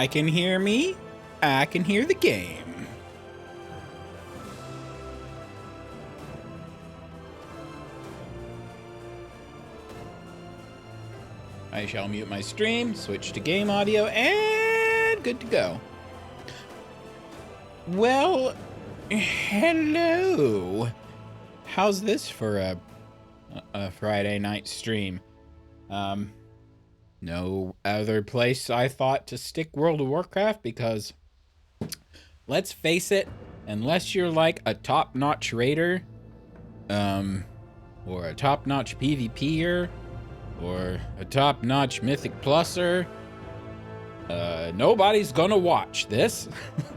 I can hear me. I can hear the game. I shall mute my stream, switch to game audio, and good to go. Well, hello. How's this for a Friday night stream? No other place I thought to stick World of Warcraft because, let's face it, unless you're like a top-notch raider, or a top-notch PvPer, or a top-notch Mythic Pluser, nobody's gonna watch this.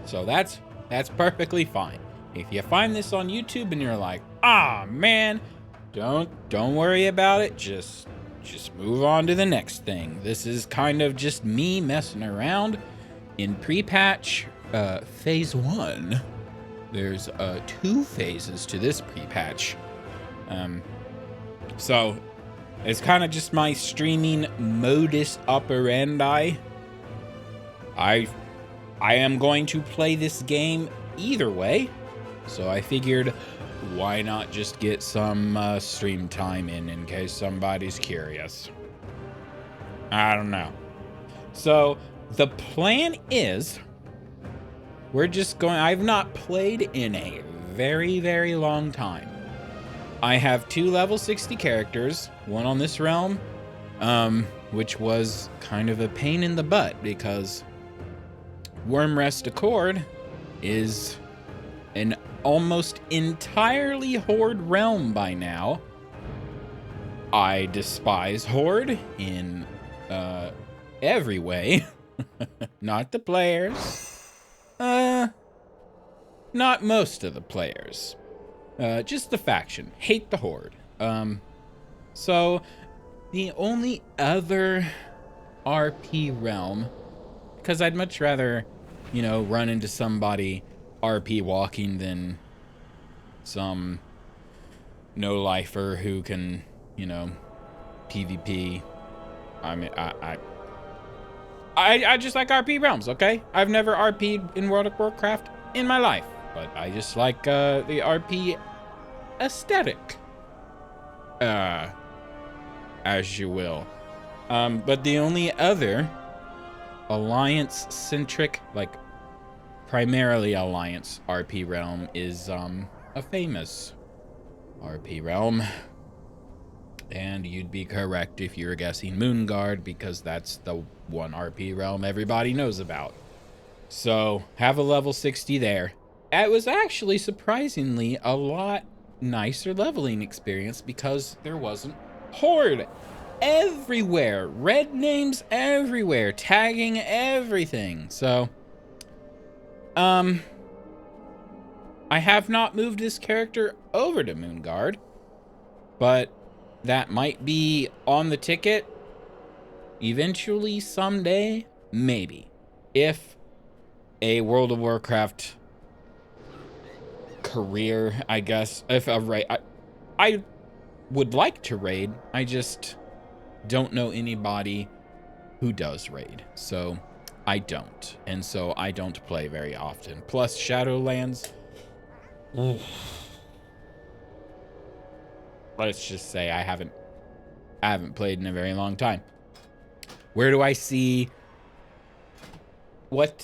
So that's perfectly fine. If you find this on YouTube and you're like, ah, man, don't worry about it. Just move on to the next thing. This is kind of just me messing around in pre-patch phase 1. There's 2 phases to this pre-patch. So it's kind of just my streaming modus operandi. I am going to play this game either way, so I figured why not just get some stream time in case somebody's curious. I don't know. So the plan is we're just going, I've not played in a very, very long time. I have 2 level 60 characters, one on this realm, which was kind of a pain in the butt because Wormrest Accord is an almost entirely Horde realm by now. I despise Horde in every way. Not the players. Not most of the players. Just the faction. Hate the Horde. So the only other RP realm, because I'd much rather, you know, run into somebody RP walking than some no-lifer who can, you know, PvP. I mean, I just like RP realms, okay? I've never RP'd in World of Warcraft in my life, but I just like the RP aesthetic, as you will. But the only other Alliance-centric, like primarily Alliance RP realm is a famous RP realm. And you'd be correct if you were guessing Moonguard, because that's the one RP realm everybody knows about. So, have a level 60 there. It was actually surprisingly a lot nicer leveling experience because there wasn't Horde everywhere. Red names everywhere. Tagging everything. So, I have not moved this character over to Moonguard, but that might be on the ticket eventually, someday, maybe. If a World of Warcraft career, I guess, if a raid, I would like to raid, I just don't know anybody who does raid, so I don't, and so I don't play very often. Plus, Shadowlands, let's just say I haven't played in a very long time. Where do I see what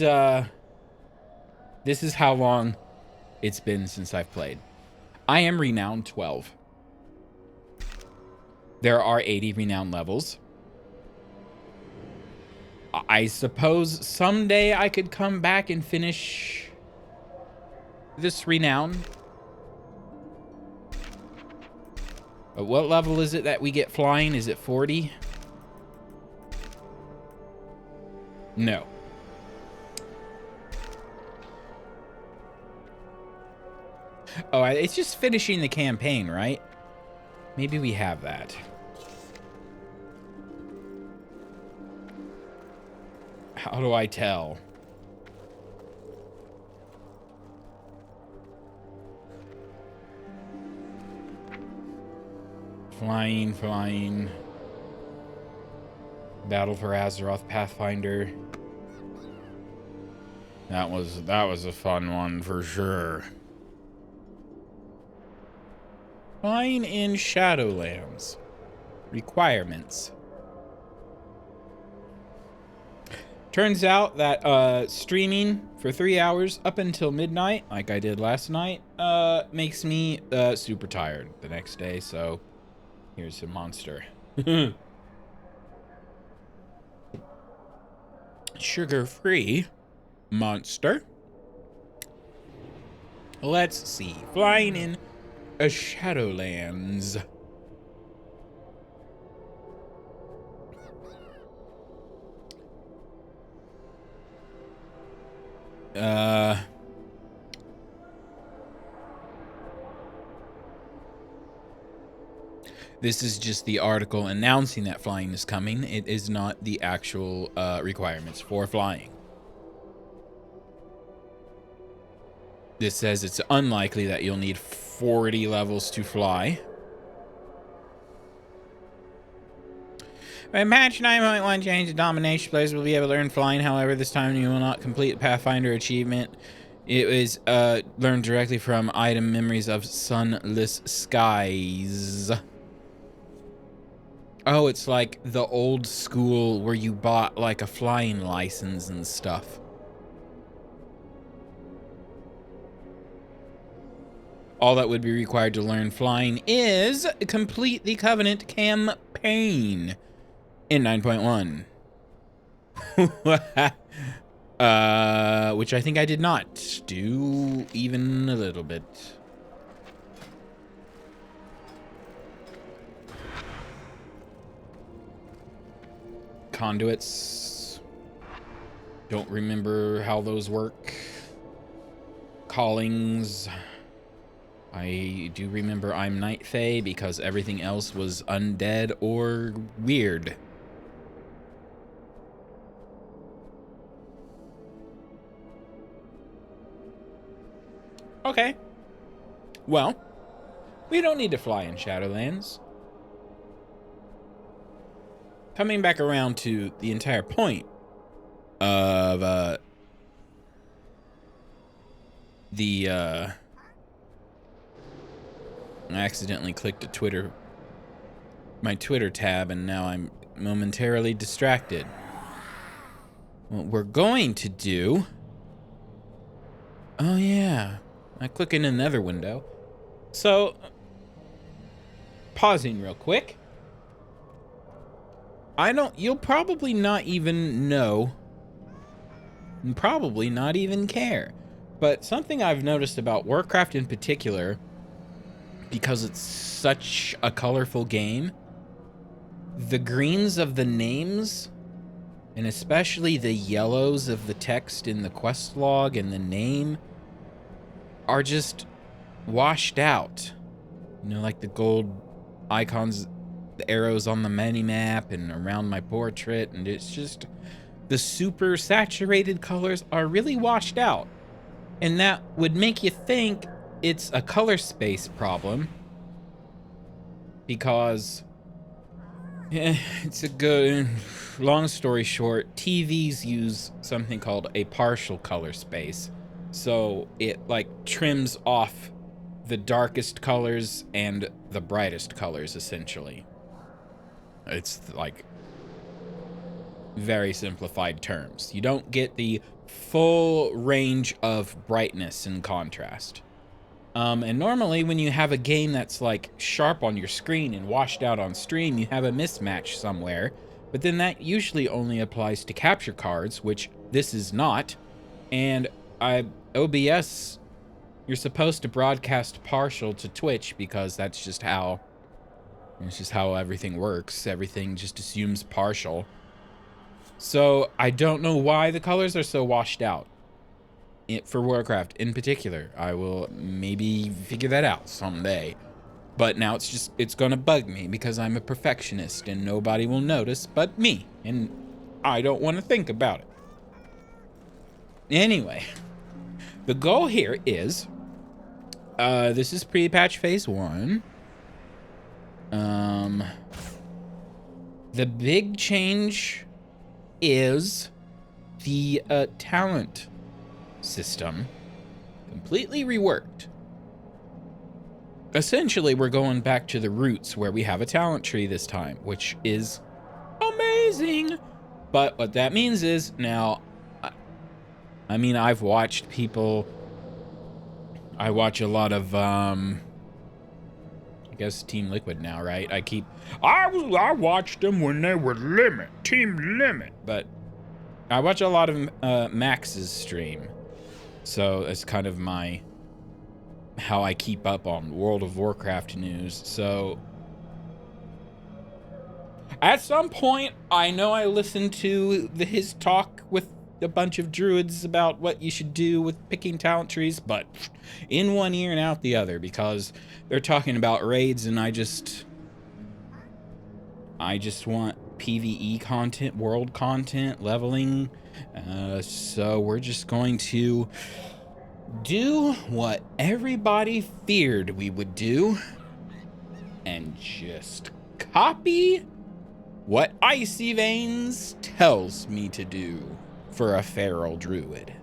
this is how long it's been since I've played. I am renowned 12. There are 80 renown levels. I suppose someday I could come back and finish this renown. What level is it that we get flying? Is it 40? No. Oh, it's just finishing the campaign, right? Maybe we have that. How do I tell? Flying. Battle for Azeroth Pathfinder. That was a fun one for sure. Flying in Shadowlands. Requirements. Turns out that streaming for 3 hours up until midnight, like I did last night, makes me super tired the next day, so here's a monster. Sugar-free monster. Let's see. Flying in a Shadowlands. This is just the article announcing that flying is coming. It is not the actual requirements for flying. This says it's unlikely that you'll need 40 levels to fly. Patch 9.1 change the domination. Players will be able to learn flying. However, this time you will not complete the Pathfinder achievement. It is learned directly from item memories of sunless skies. Oh, it's like the old school where you bought like a flying license and stuff. All that would be required to learn flying is complete the Covenant campaign in 9.1. Which I think I did not do even a little bit. Conduits. Don't remember how those work. Callings. I do remember I'm Night Fae because everything else was undead or weird. Okay. Well, we don't need to fly in Shadowlands. Coming back around to the entire point of I accidentally clicked my Twitter tab, and now I'm momentarily distracted. What we're going to do... Oh yeah, I click in another window. So, pausing real quick. You'll probably not even know, and probably not even care. But something I've noticed about Warcraft in particular, because it's such a colorful game, the greens of the names, and especially the yellows of the text in the quest log and the name, are just washed out. You know, like the gold icons, the arrows on the mini-map and around my portrait, and it's just, the super saturated colors are really washed out. And that would make you think it's a color space problem, because it's a good, long story short, TVs use something called a partial color space. So it like trims off the darkest colors and the brightest colors, essentially. It's like very simplified terms. You don't get the full range of brightness and contrast. And normally when you have a game that's like sharp on your screen and washed out on stream, you have a mismatch somewhere. But then that usually only applies to capture cards, which this is not. And OBS, you're supposed to broadcast partial to Twitch because that's just how, it's just how everything works. Everything just assumes partial. So I don't know why the colors are so washed out for Warcraft in particular. I will maybe figure that out someday. But now it's gonna bug me because I'm a perfectionist and nobody will notice but me. And I don't want to think about it. Anyway, the goal here is, this is pre-patch phase 1. The big change is the talent system completely reworked. Essentially, we're going back to the roots where we have a talent tree this time, which is amazing. But what that means is now, I mean, I've watched people, I watch a lot of, I guess Team Liquid now, right? I watched them when they were Team Limit, but I watch a lot of Max's stream. So it's kind of how I keep up on World of Warcraft news. So at some point, I know I listened to his talk with a bunch of druids about what you should do with picking talent trees, but in one ear and out the other, because they're talking about raids, and I just want PvE content, world content, leveling. So we're just going to do what everybody feared we would do and just copy what Icy Veins tells me to do for a feral druid.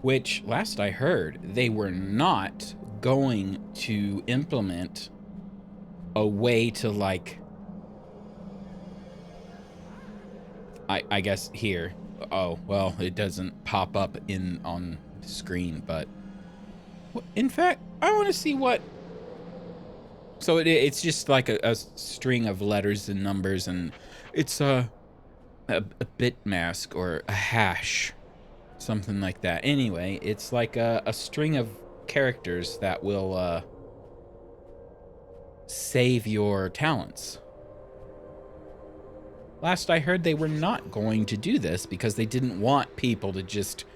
Which, last I heard, they were not going to implement a way to, like, I guess here. Oh, well, it doesn't pop up on the screen, but in fact, I want to see what. So it's just like a string of letters and numbers, and it's a bit mask or a hash, something like that. Anyway, it's like a string of characters that will save your talents. Last I heard, they were not going to do this because they didn't want people to just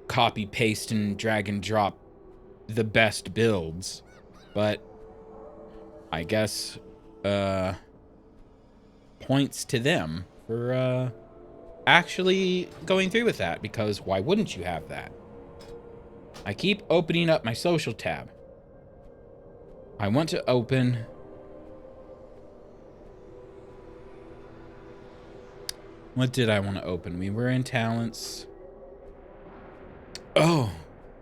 copy, paste, and drag and drop the best builds. But I guess points to them for actually going through with that, because why wouldn't you have that? I keep opening up my social tab. I want to open... What did I want to open? We were in talents. Oh,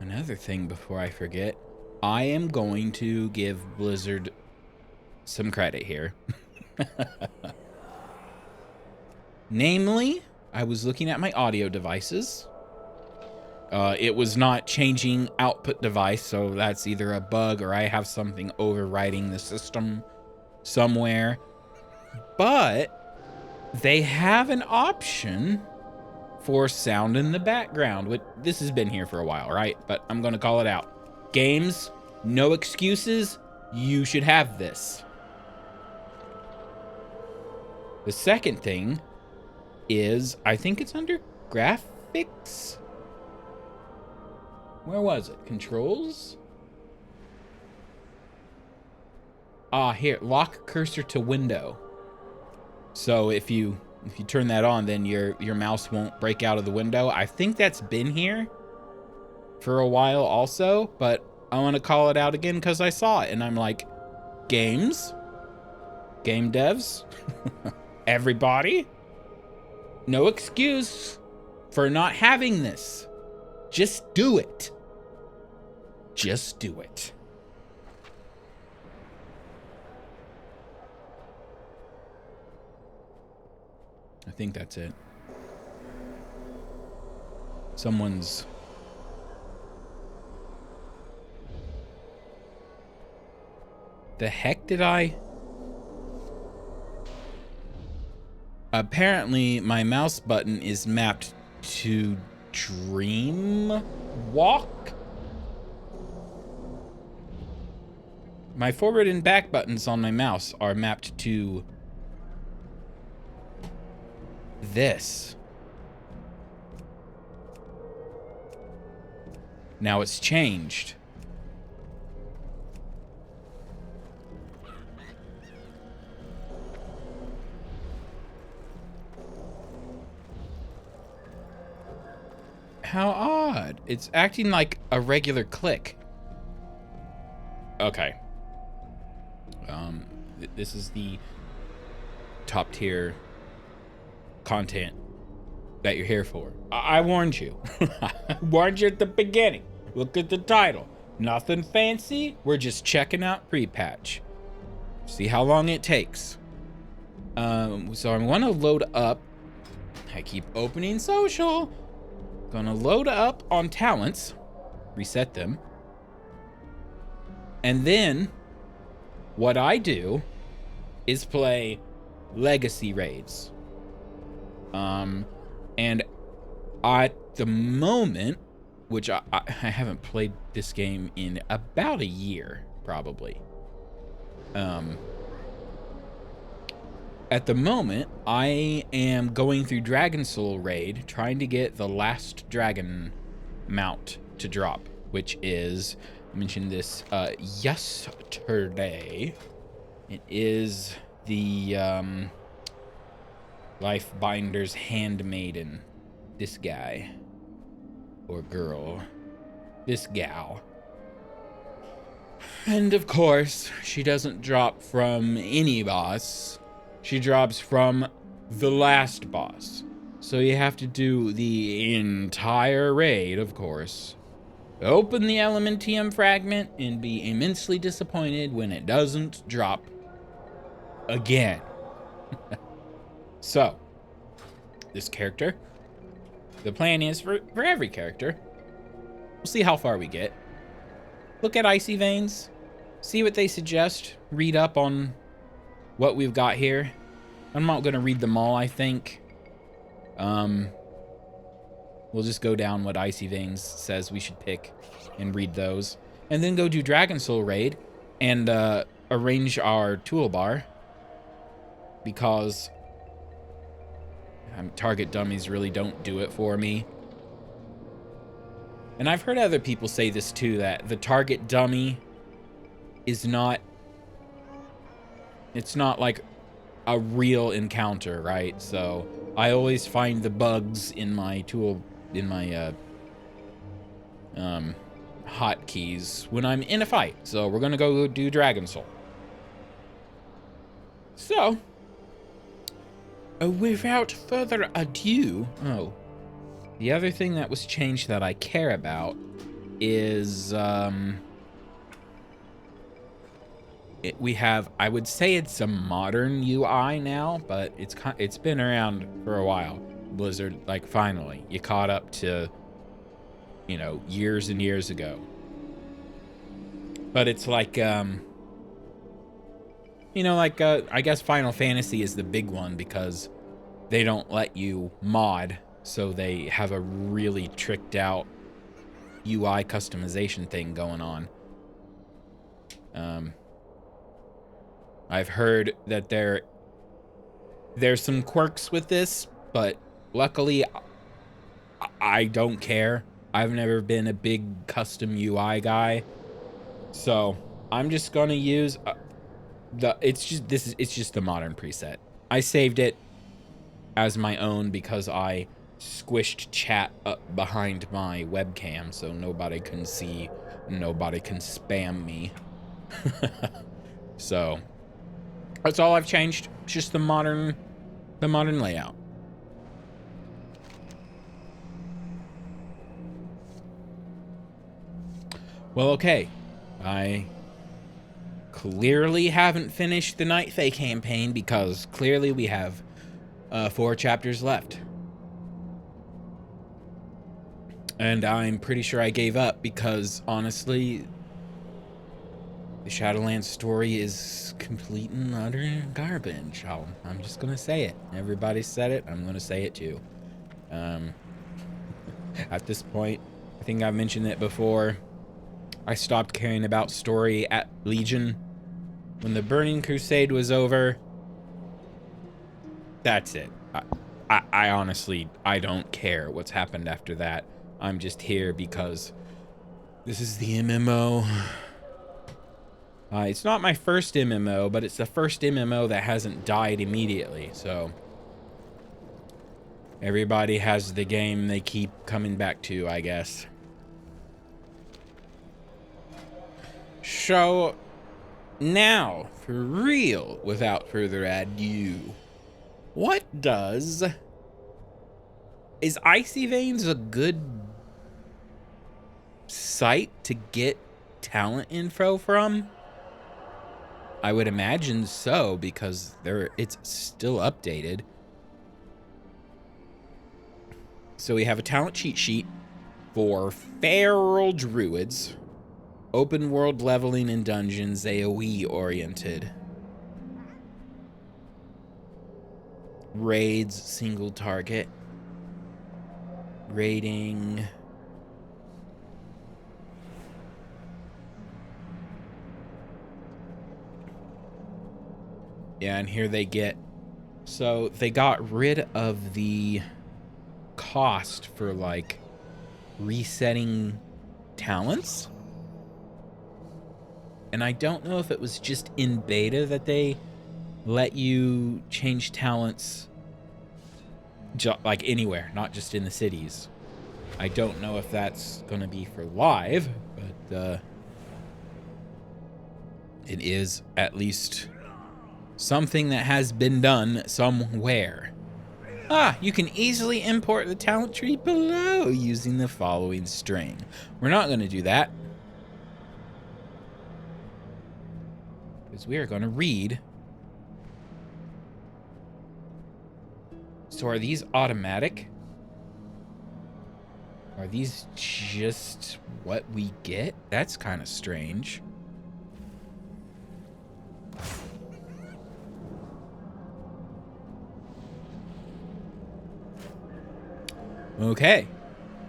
another thing before I forget. I am going to give Blizzard some credit here. Namely, I was looking at my audio devices. It was not changing output device, so that's either a bug or I have something overriding the system somewhere. But they have an option for sound in the background. This has been here for a while, right? But I'm going to call it out. Games, no excuses. You should have this. The second thing is, I think it's under graphics. Where was it? Controls? Ah, here. Lock cursor to window. So if you turn that on, then your mouse won't break out of the window. I think that's been here for a while also, but I want to call it out again because I saw it and I'm like, game devs, everybody, no excuse for not having this. Just do it. Just do it. I think that's it. Someone's... The heck did I... Apparently, my mouse button is mapped to Dream Walk. My forward and back buttons on my mouse are mapped to this. Now it's changed. How odd. It's acting like a regular click. Okay. This is the top tier content that you're here for. I warned you. I warned you at the beginning. Look at the title. Nothing fancy. We're just checking out pre-patch. See how long it takes. So I'm gonna load up. I keep opening social. Gonna load up on talents. Reset them. And then what I do is play legacy raids. And at the moment, which I haven't played this game in about a year, probably. At the moment, I am going through Dragon Soul raid, trying to get the last dragon mount to drop, which is, I mentioned this yesterday. It is the Lifebinder's Handmaiden. This guy. Or girl. This gal. And of course, she doesn't drop from any boss. She drops from the last boss. So you have to do the entire raid, of course. Open the Elementium fragment and be immensely disappointed when it doesn't drop again. So, this character, the plan is for every character, we'll see how far we get. Look at Icy Veins, see what they suggest, read up on what we've got here. I'm not gonna read them all, I think. We'll just go down what Icy Veins says we should pick and read those. And then go do Dragon Soul raid and arrange our toolbar, because target dummies really don't do it for me. And I've heard other people say this too, that the target dummy is not, it's not like a real encounter, right? So I always find the bugs in my tool, in my hotkeys when I'm in a fight. So we're gonna go do Dragon Soul. So, without further ado, the other thing that was changed that I care about is we have, I would say it's a modern UI now, but it's been around for a while. Blizzard, like, finally, you caught up to, you know, years and years ago. But it's like, you know, like, I guess Final Fantasy is the big one because they don't let you mod, so they have a really tricked out UI customization thing going on. I've heard that there's some quirks with this, but luckily I don't care. I've never been a big custom UI guy, so I'm just gonna use it's just the modern preset. I saved it as my own because I squished chat up behind my webcam so nobody can see, nobody can spam me. So that's all I've changed. It's just the modern layout. Well, okay. I clearly haven't finished the Night Fae campaign because clearly we have 4 chapters left. And I'm pretty sure I gave up because, honestly, the Shadowlands story is complete and utter garbage. I'm just gonna say it. Everybody said it. I'm gonna say it too. At this point, I think I've mentioned it before. I stopped caring about story at Legion. When the Burning Crusade was over, that's it. I honestly, I don't care what's happened after that. I'm just here because this is the MMO. It's not my first MMO, but it's the first MMO that hasn't died immediately, so everybody has the game they keep coming back to, I guess. So, now, for real, without further ado, what does Is Icy Veins a good site to get talent info from? I would imagine so, because it's still updated. So we have a talent cheat sheet for Feral Druids. Open world leveling in dungeons, AoE oriented. Raids, single target. Raiding. Yeah, and here they get... So they got rid of the cost for, like, resetting talents. And I don't know if it was just in beta that they let you change talents like anywhere, not just in the cities. I don't know if that's going to be for live, but it is at least something that has been done somewhere. You can easily import the talent tree below using the following string. We're not going to do that, because we are going to read. So are these automatic? Are these just what we get? That's kind of strange. Okay.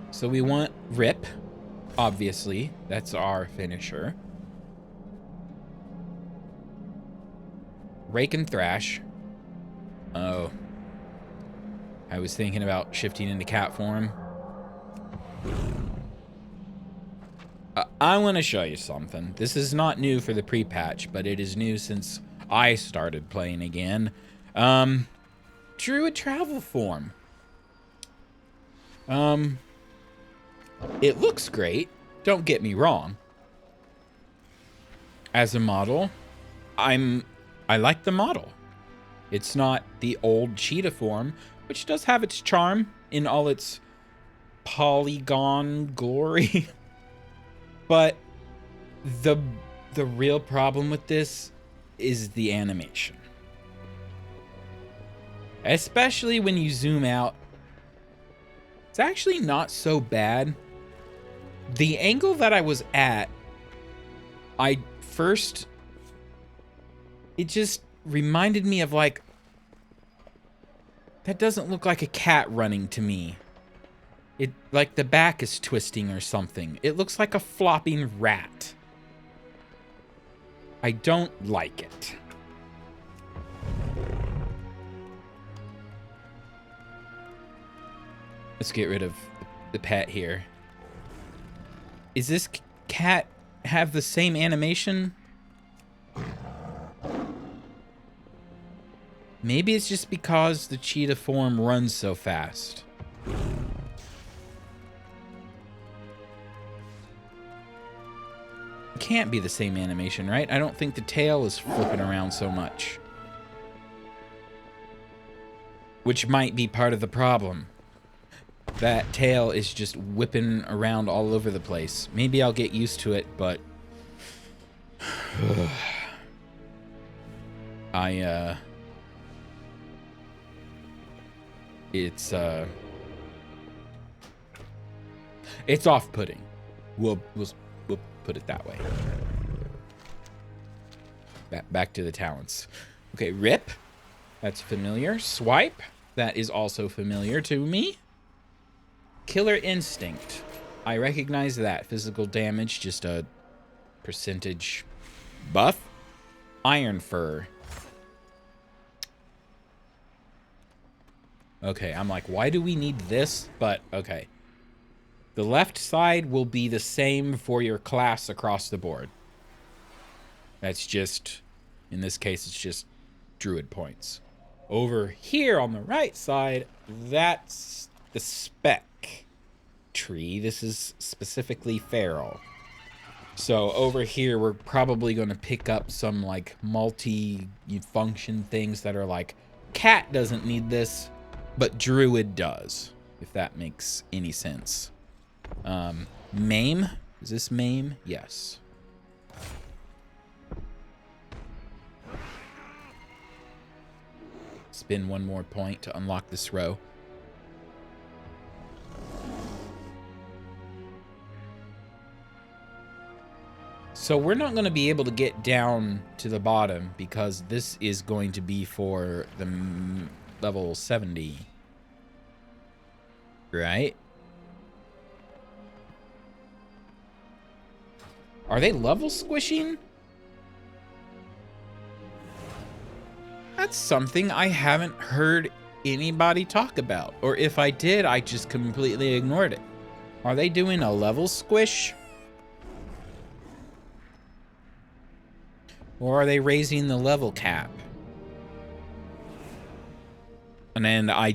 So we want Rip, obviously. That's our finisher. Rake and Thrash. Oh. I was thinking about shifting into cat form. I want to show you something. This is not new for the pre-patch, but it is new since I started playing again. Druid travel form. It looks great. Don't get me wrong. As a model, I like the model. It's not the old cheetah form, which does have its charm in all its polygon glory. But the real problem with this is the animation. Especially when you zoom out. It's actually not so bad. The angle that I was at, it just reminded me of, like, that doesn't look like a cat running to me. It, like, the back is twisting or something. It looks like a flopping rat. I don't like it. Let's get rid of the pet here. Is this cat have the same animation? Maybe it's just because the cheetah form runs so fast. It can't be the same animation, right? I don't think the tail is flipping around so much. Which might be part of the problem. That tail is just whipping around all over the place. Maybe I'll get used to it, but... It's off-putting. We'll put it that way. Back to the talents. Okay, Rip. That's familiar. Swipe. That is also familiar to me. Killer Instinct. I recognize that. Physical damage, just a percentage buff. Iron Fur. Okay, I'm like, why do we need this? But, okay. The left side will be the same for your class across the board. That's just, in this case, it's just druid points. Over here on the right side, that's the spec tree. This is specifically feral. So over here, we're probably going to pick up some like multi-function things that are like, cat doesn't need this, but druid does. if that makes any sense. Maim? Is this Maim? Yes. Spin one more point to unlock this row. So we're not going to be able to get down to the bottom because this is going to be for the level 70. Right? Are they level squishing? That's something I haven't heard anybody talk about. Or if I did, I just completely ignored it. Are they doing a level squish? Or are they raising the level cap? And then I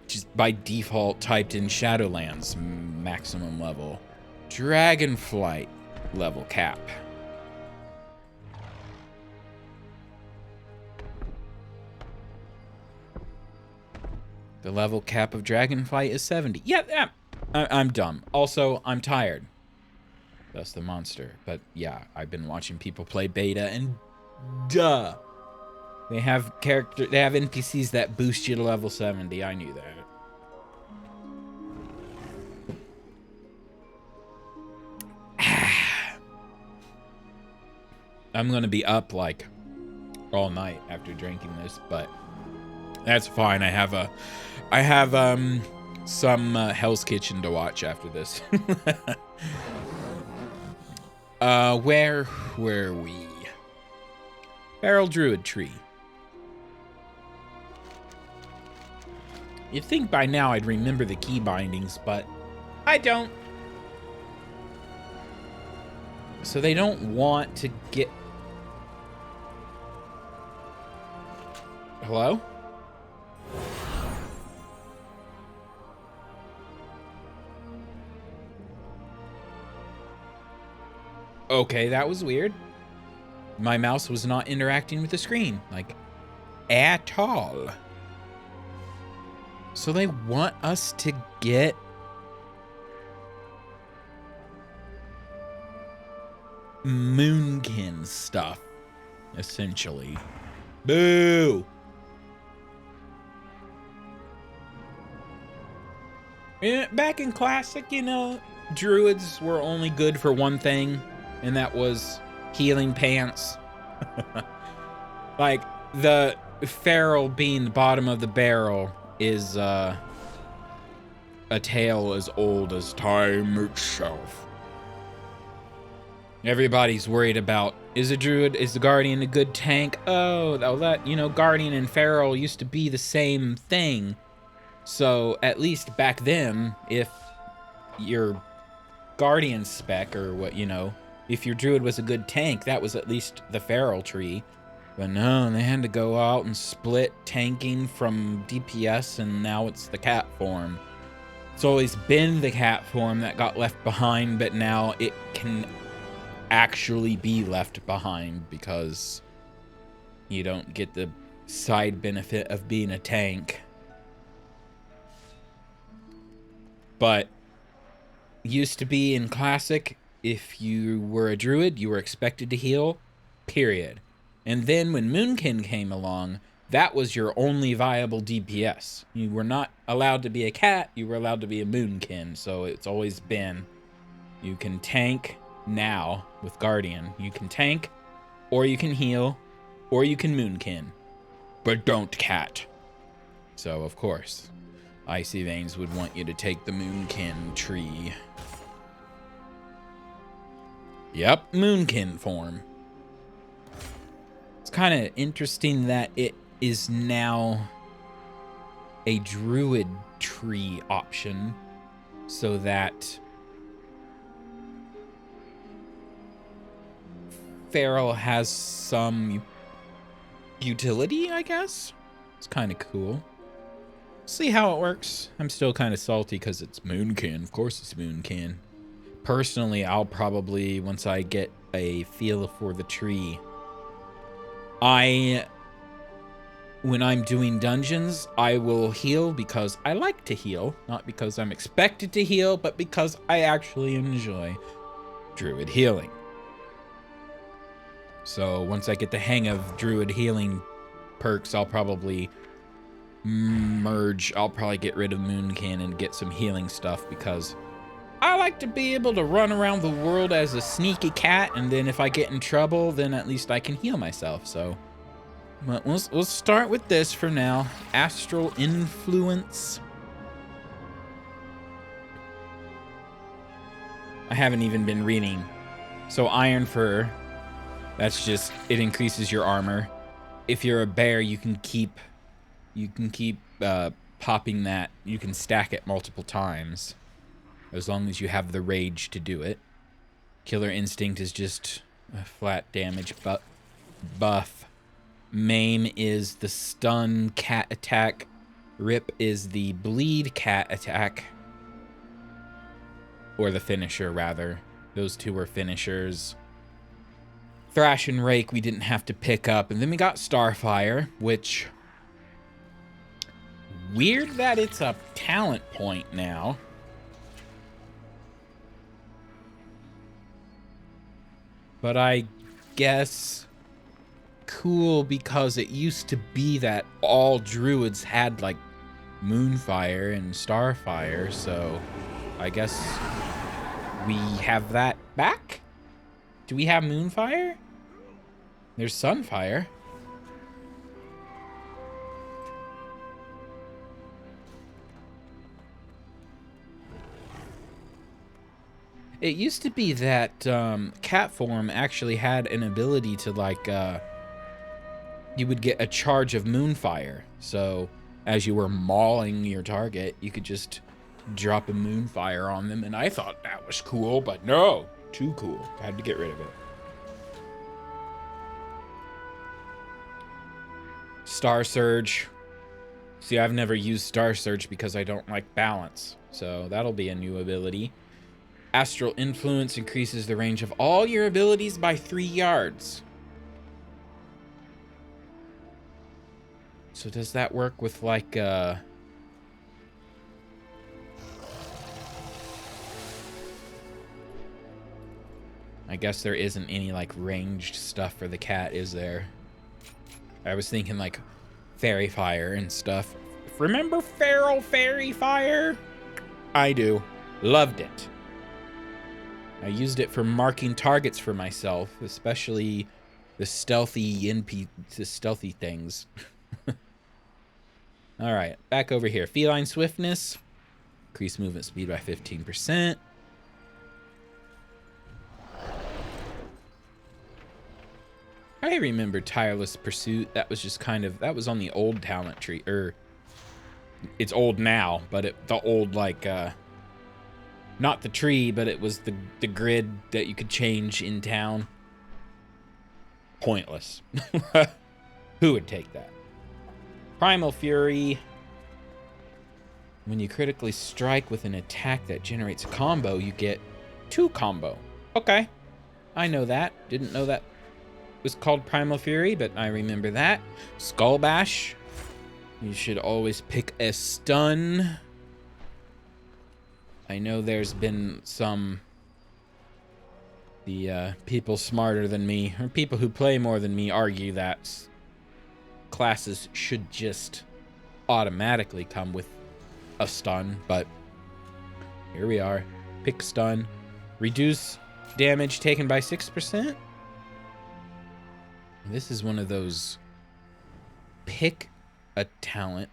just by default typed in Shadowlands maximum level. Dragonflight level cap. The level cap of Dragonflight is 70. Yeah, I'm dumb. Also, I'm tired. That's the monster. But yeah, I've been watching people play beta and duh. They have NPCs that boost you to level 70. I knew that. I'm gonna be up like all night after drinking this, but that's fine. I have some Hell's Kitchen to watch after this. Where were we? Feral Druid Tree. You'd think by now I'd remember the key bindings, but I don't. So they don't want to get... Hello? Okay, that was weird. My mouse was not interacting with the screen, like, at all. So they want us to get... Moonkin stuff, essentially. Boo! Back in Classic, you know, druids were only good for one thing, and that was healing pants. Like, the feral being the bottom of the barrel is a tale as old as time itself. Everybody's worried about, is the Guardian a good tank? Oh, that, you know, Guardian and feral used to be the same thing. So, at least back then, if your Guardian spec or what, you know, if your druid was a good tank, that was at least the feral tree. But no, they had to go out and split tanking from DPS, and now it's the cat form. It's always been the cat form that got left behind, but now it can actually be left behind because you don't get the side benefit of being a tank. But used to be in Classic, if you were a druid, you were expected to heal, period. And then when Moonkin came along, that was your only viable DPS. You were not allowed to be a cat, you were allowed to be a Moonkin. So it's always been, you can tank now with Guardian. You can tank, or you can heal, or you can Moonkin. But don't cat. So, of course, Icy Veins would want you to take the Moonkin tree. Yep, Moonkin form. It's kind of interesting that it is now a druid tree option, so that feral has some utility, I guess. It's kind of cool. See how it works. I'm still kind of salty because it's Moonkin. Of course it's Moonkin. Personally, I'll probably, once I get a feel for the tree, I when I'm doing dungeons, I will heal because I like to heal, not because I'm expected to heal, but because I actually enjoy druid healing. So once I get the hang of druid healing perks, I'll probably I'll probably get rid of Moonkin and get some healing stuff, because I like to be able to run around the world as a sneaky cat, and then if I get in trouble, then at least I can heal myself. So but we'll start with this for now. Astral Influence. I haven't even been reading. So Iron Fur, that's just, it increases your armor. If you're a bear, you can keep popping that. You can stack it multiple times, as long as you have the rage to do it. Killer Instinct is just a flat damage buff. Maim is the stun cat attack. Rip is the bleed cat attack. Or the finisher, rather. Those two were finishers. Thrash and Rake we didn't have to pick up. And then we got Starfire, which... weird that it's a talent point now. But I guess... cool, because it used to be that all druids had like Moonfire and Starfire, so I guess we have that back? Do we have Moonfire? There's Sunfire. It used to be that cat form actually had an ability to like you would get a charge of Moonfire. So as you were mauling your target, you could just drop a Moonfire on them. And I thought that was cool, but no, too cool. I had to get rid of it. Star Surge. See, I've never used Star Surge because I don't like balance. So that'll be a new ability. Astral Influence increases the range of all your abilities by 3 yards. So does that work with like I guess there isn't any like ranged stuff for the cat, is there? I was thinking like Fairy Fire and stuff. Remember Feral Fairy Fire? I do. Loved it. I used it for marking targets for myself, especially the stealthy stealthy things. All right, back over here. Feline Swiftness. Increase movement speed by 15%. I remember Tireless Pursuit. That was just kind of, that was on the old talent tree. It's old now, but the old, like, not the tree, but it was the grid that you could change in town. Pointless. Who would take that? Primal Fury. When you critically strike with an attack that generates a combo, you get 2 combo. Okay. I know that. Didn't know that was called Primal Fury, but I remember that. Skull Bash. You should always pick a stun. I know there's been some... the people smarter than me, or people who play more than me, argue that classes should just automatically come with a stun, but here we are. Pick stun. Reduce damage taken by 6%. This is one of those pick a talent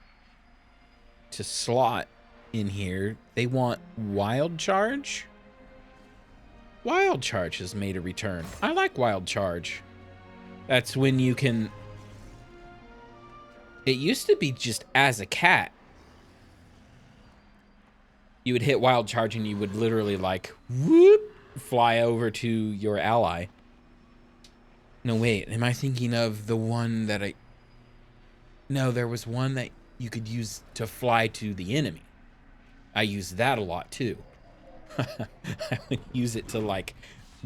to slot in here. They want Wild Charge. Wild Charge has made a return. I like Wild Charge. That's when you can... It used to be just as a cat. You would hit Wild Charge and you would literally like, whoop, fly over to your ally. No, wait, am I thinking of the one that No, there was one that you could use to fly to the enemy. I use that a lot too. I would use it to like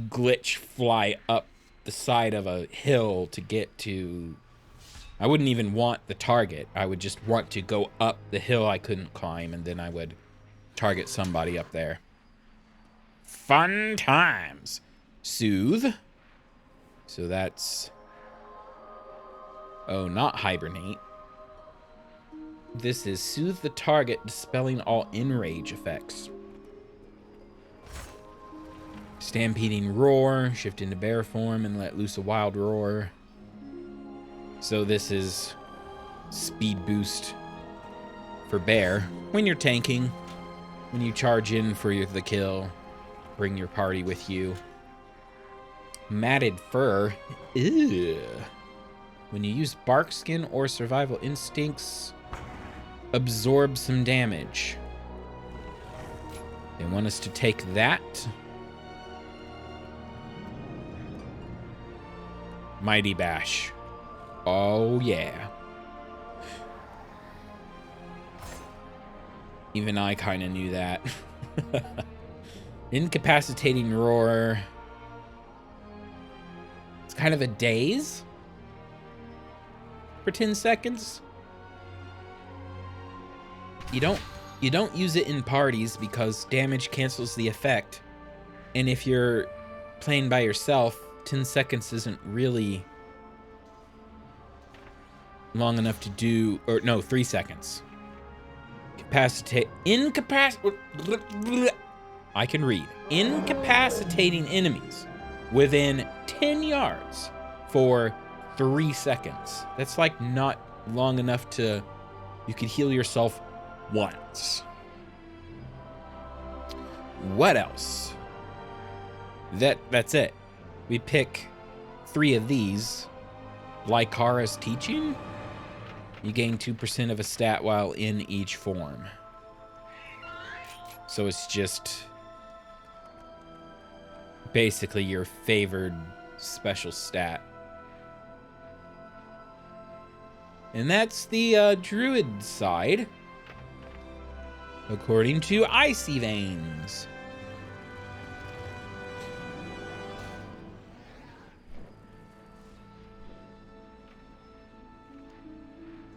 glitch fly up the side of a hill to get to I wouldn't even want the target. I would just want to go up the hill I couldn't climb, and then I would target somebody up there. Fun times. Soothe. So that's... Oh, not hibernate. This is soothe the target, dispelling all enrage effects. Stampeding roar, shift into bear form and let loose a wild roar. So this is speed boost for bear. When you're tanking, when you charge in for the kill, bring your party with you. Matted fur. Ew. When you use bark skin or survival instincts, absorb some damage. They want us to take that. Mighty Bash. Oh, yeah. Even I kind of knew that. Incapacitating roar. It's kind of a daze for 10 seconds. You don't use it in parties because damage cancels the effect. And if you're playing by yourself, 10 seconds isn't really long enough to do, or no, 3 seconds. I can read. Incapacitating enemies within 10 yards for 3 seconds. That's like not long enough to, you could heal yourself once. What else? That's it. We pick 3 of these. Lycara's teaching. You gain 2% of a stat while in each form. So it's just basically your favored special stat. And that's the druid side, according to Icy Veins.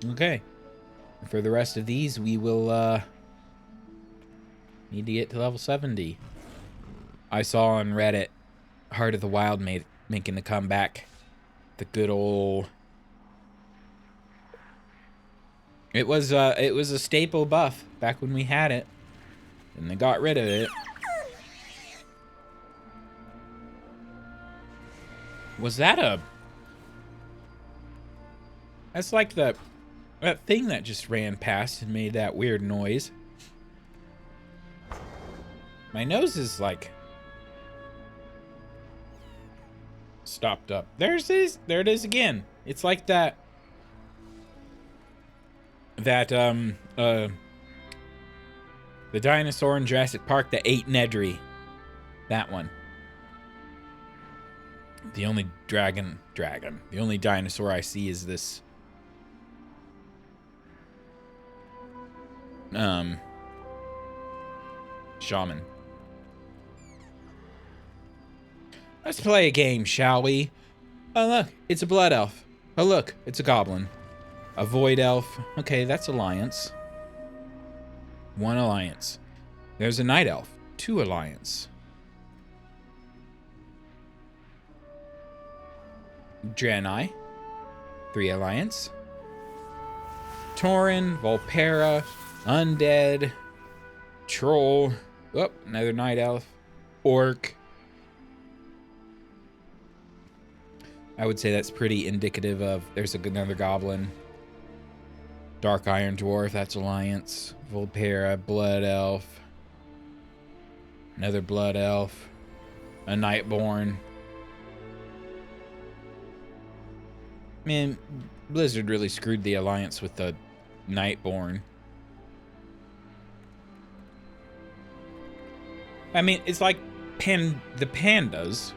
Okay. For the rest of these, we will need to get to level 70. I saw on Reddit Heart of the Wild making a comeback. The good old... It was a staple buff back when we had it, and they got rid of it. Was that a... That's like that thing that just ran past and made that weird noise. My nose is like stopped up. There it is again. It's like that the dinosaur in Jurassic Park that ate Nedry. That one. The only dragon. The only dinosaur I see is this shaman. Let's play a game, shall we? Oh look, it's a blood elf. Oh look, it's a goblin. A void elf. Okay, that's alliance. 1 alliance. There's a night elf. 2 alliance. Draenei. 3 alliance. Tauren, Volpera, Undead, Troll. Oh, another night elf. Orc. I would say that's pretty indicative of there's another goblin. Dark Iron Dwarf, that's alliance. Volpera, Blood Elf. Another Blood Elf. A Nightborn. Man, Blizzard really screwed the alliance with the Nightborn. I mean, it's like the pandas.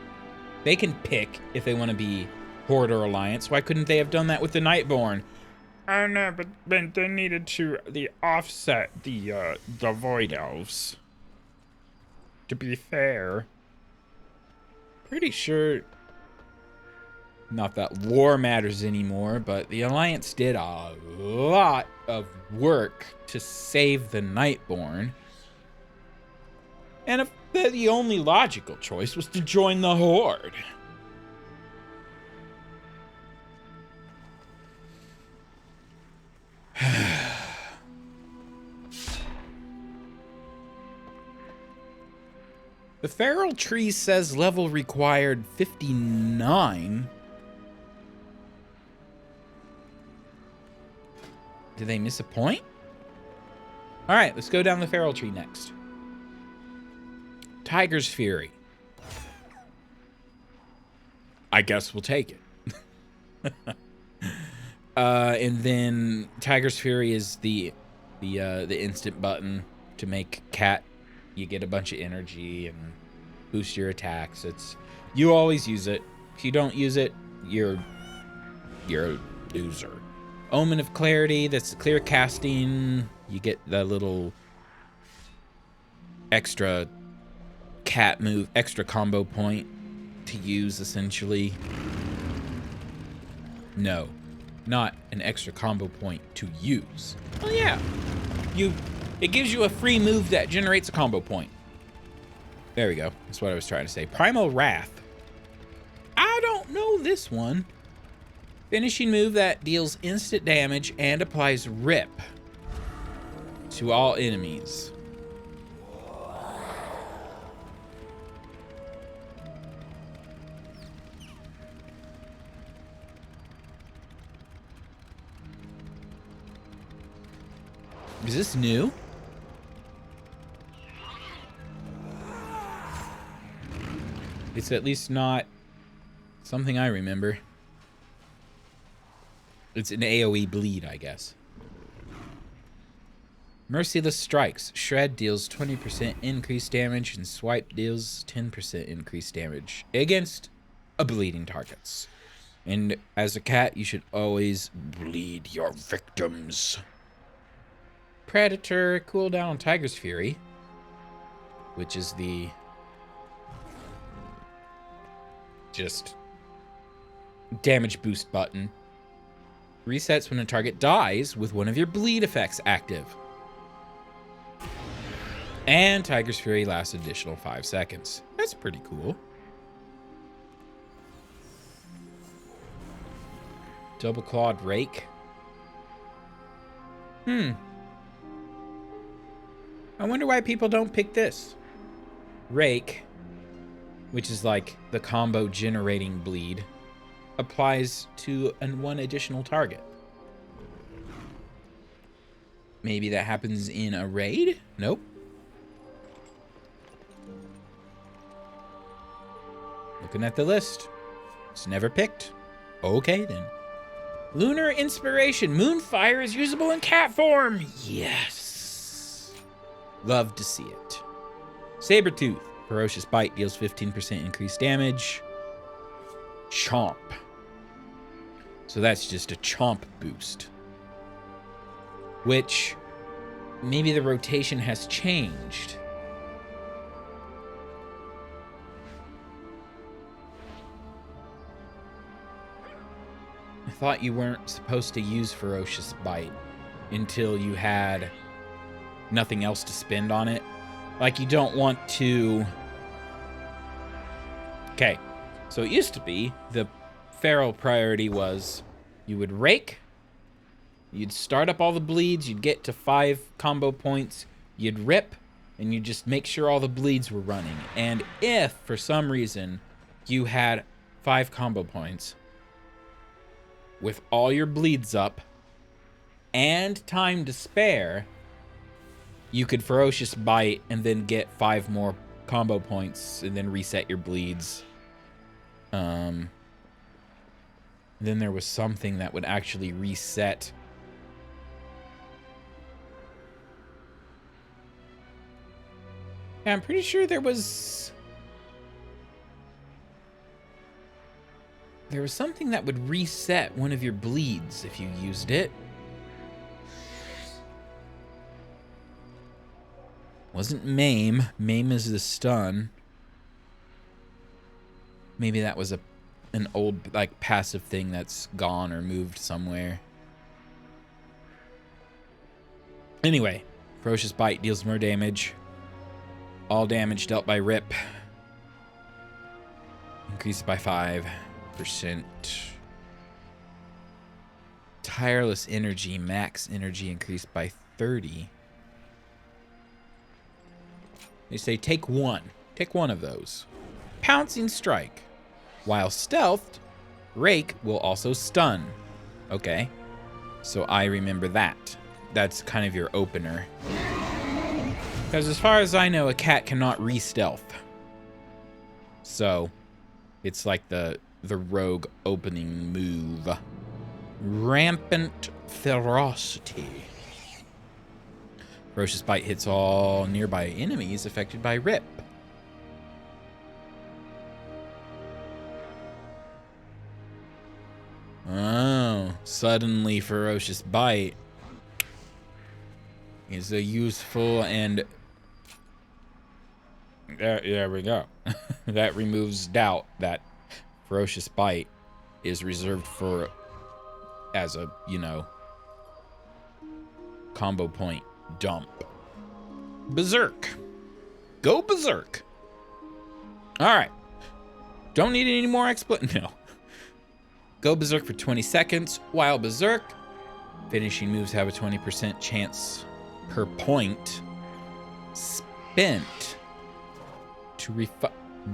They can pick if they want to be Horde or Alliance. Why couldn't they have done that with the Nightborn? I know, but they needed to offset the Void Elves. To be fair. Pretty sure Not that war matters anymore, but the Alliance did a lot of work to save the Nightborn. And if the only logical choice was to join the Horde. The feral tree says level required 59. Did they miss a point? All right, let's go down the feral tree next. Tiger's Fury. I guess we'll take it. And then Tiger's Fury is the instant button to make cat. You get a bunch of energy and boost your attacks. You always use it. If you don't use it, you're a loser. Omen of Clarity, that's clear casting. You get the little extra cat move, extra combo point to use, essentially. No, not an extra combo point to use. Well, yeah. It gives you a free move that generates a combo point. There we go. That's what I was trying to say. Primal Wrath. I don't know this one. Finishing move that deals instant damage and applies rip to all enemies. Is this new? It's at least not something I remember. It's an AoE bleed, I guess. Merciless Strikes. Shred deals 20% increased damage and Swipe deals 10% increased damage against bleeding targets. And as a cat, you should always bleed your victims. Predator. Cooldown on Tiger's Fury, which is the just damage boost button. Resets when a target dies with one of your bleed effects active. And Tiger's Fury lasts an additional 5 seconds. That's pretty cool. Double Clawed Rake. I wonder why people don't pick this. Rake, which is like the combo generating bleed, applies to one additional target. Maybe that happens in a raid? Nope. Looking at the list. It's never picked. Okay then. Lunar Inspiration. Moonfire is usable in cat form. Yes. Love to see it. Sabretooth. Ferocious Bite deals 15% increased damage. Chomp. So that's just a chomp boost. Which, maybe the rotation has changed. I thought you weren't supposed to use Ferocious Bite until you had nothing else to spend on it. Like, you don't want to... Okay, so it used to be the feral priority was you would rake, you'd start up all the bleeds, you'd get to 5 combo points, you'd rip, and you'd just make sure all the bleeds were running. And if, for some reason, you had 5 combo points with all your bleeds up and time to spare, you could Ferocious Bite and then get 5 more combo points and then reset your bleeds. Then there was something that would actually reset. Yeah, I'm pretty sure there was something that would reset one of your bleeds if you used it. Wasn't Maim. Maim is the stun. Maybe that was an old, like, passive thing that's gone or moved somewhere. Anyway, Ferocious Bite deals more damage. All damage dealt by Rip increases by 5%. Tireless Energy, max energy increased by 30. They say take one. Take one of those. Pouncing Strike. While stealthed, Rake will also stun. Okay. So I remember that. That's kind of your opener. Because as far as I know, a cat cannot re-stealth. So it's like the rogue opening move. Rampant Ferocity. Ferocious Bite hits all nearby enemies affected by Rip. Oh, suddenly Ferocious Bite is a useful and... There we go. That removes doubt that Ferocious Bite is reserved for... as a, you know, combo point dump. Berserk. Go Berserk. Alright. Don't need any more No. Go Berserk for 20 seconds. While Berserk, finishing moves have a 20% chance per point spent to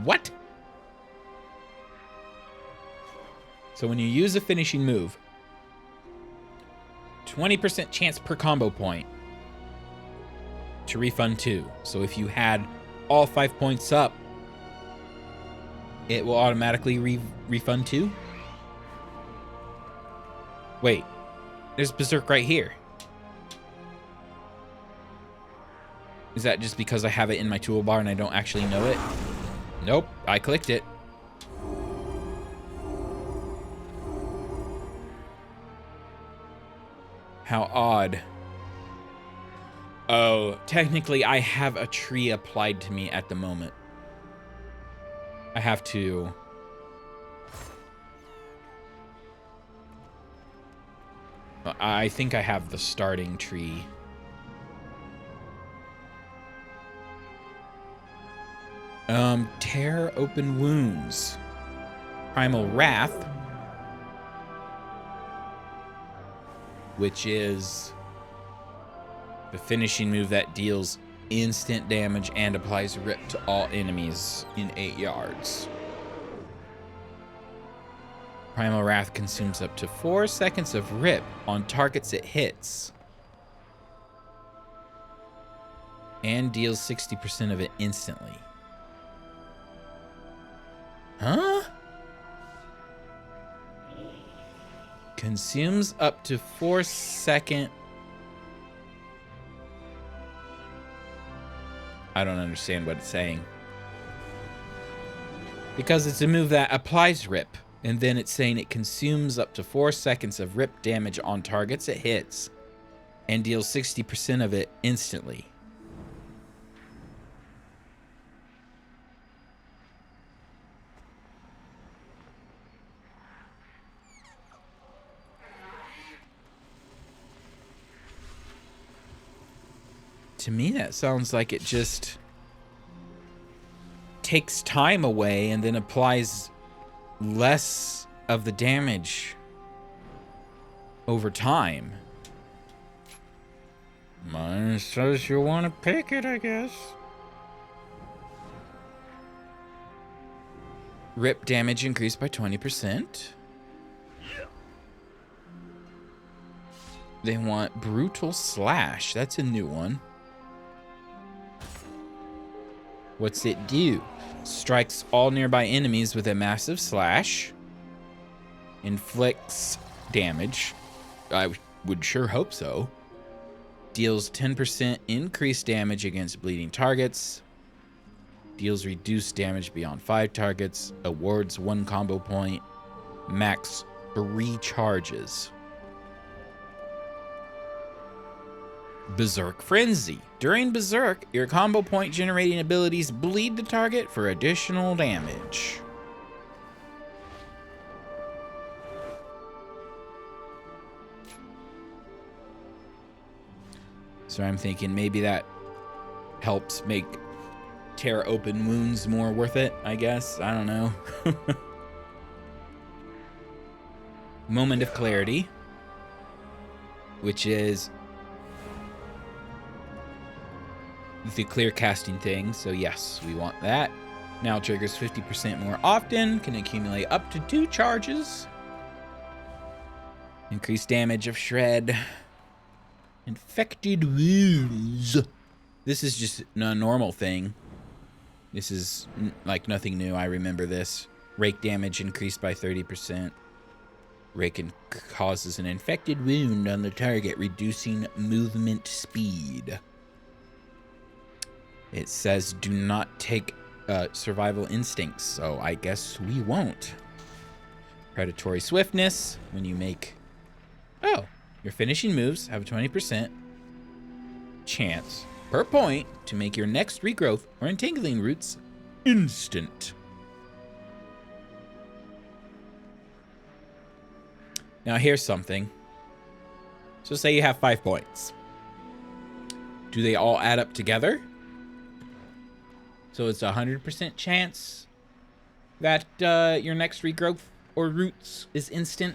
What? So when you use a finishing move, 20% chance per combo point to refund 2. So if you had all 5 points up, it will automatically refund 2. Wait, there's Berserk right here. Is that just because I have it in my toolbar and I don't actually know it? Nope, I clicked it. How odd. Oh, technically I have a tree applied to me at the moment. I have to... I think I have the starting tree. Tear Open Wounds. Primal Wrath. Which is the finishing move that deals instant damage and applies Rip to all enemies in 8 yards. Primal Wrath consumes up to 4 seconds of Rip on targets it hits. And deals 60% of it instantly. Huh? Consumes up to 4 second. I don't understand what it's saying. Because it's a move that applies Rip. And then it's saying it consumes up to 4 seconds of Rip damage on targets it hits. And deals 60% of it instantly. To me, that sounds like it just takes time away and then applies less of the damage over time. Mine says you want to pick it, I guess. Rip damage increased by 20%. They want Brutal Slash. That's a new one. What's it do? Strikes all nearby enemies with a massive slash. Inflicts damage. I would sure hope so. Deals 10% increased damage against bleeding targets. Deals reduced damage beyond 5 targets. Awards 1 combo point. Max 3 charges. Berserk Frenzy. During Berserk, your combo point generating abilities bleed the target for additional damage. So I'm thinking maybe that helps make tear open wounds more worth it, I guess. I don't know. Moment of Clarity, which is the clear casting thing. So yes, we want that. Now triggers 50% more often, can accumulate up to 2 charges. Increased damage of shred. Infected wounds. This is just a normal thing. This is like nothing new. I remember this. Rake damage increased by 30%. Rake causes an infected wound on the target, reducing movement speed. It says do not take survival instincts, so I guess we won't. Predatory swiftness. When you make... Oh, your finishing moves have a 20% chance per point to make your next regrowth or entangling roots instant. Now here's something. So say you have 5 points. Do they all add up together? So it's a 100% chance that your next regrowth or roots is instant,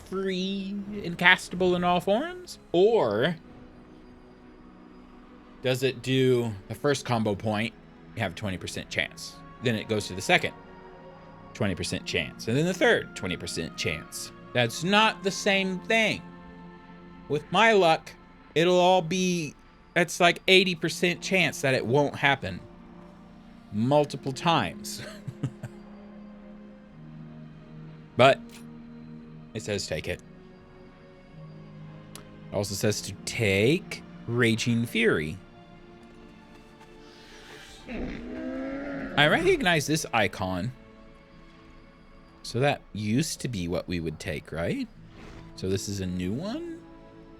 free, and castable in all forms? Or does it do the first combo point, you have a 20% chance. Then it goes to the second, 20% chance. And then the third, 20% chance. That's not the same thing. With my luck, it'll all be, it's like 80% chance that it won't happen multiple times. But it says take it. It also says to take Raging Fury. I recognize this icon. So that used to be what we would take, right? So this is a new one?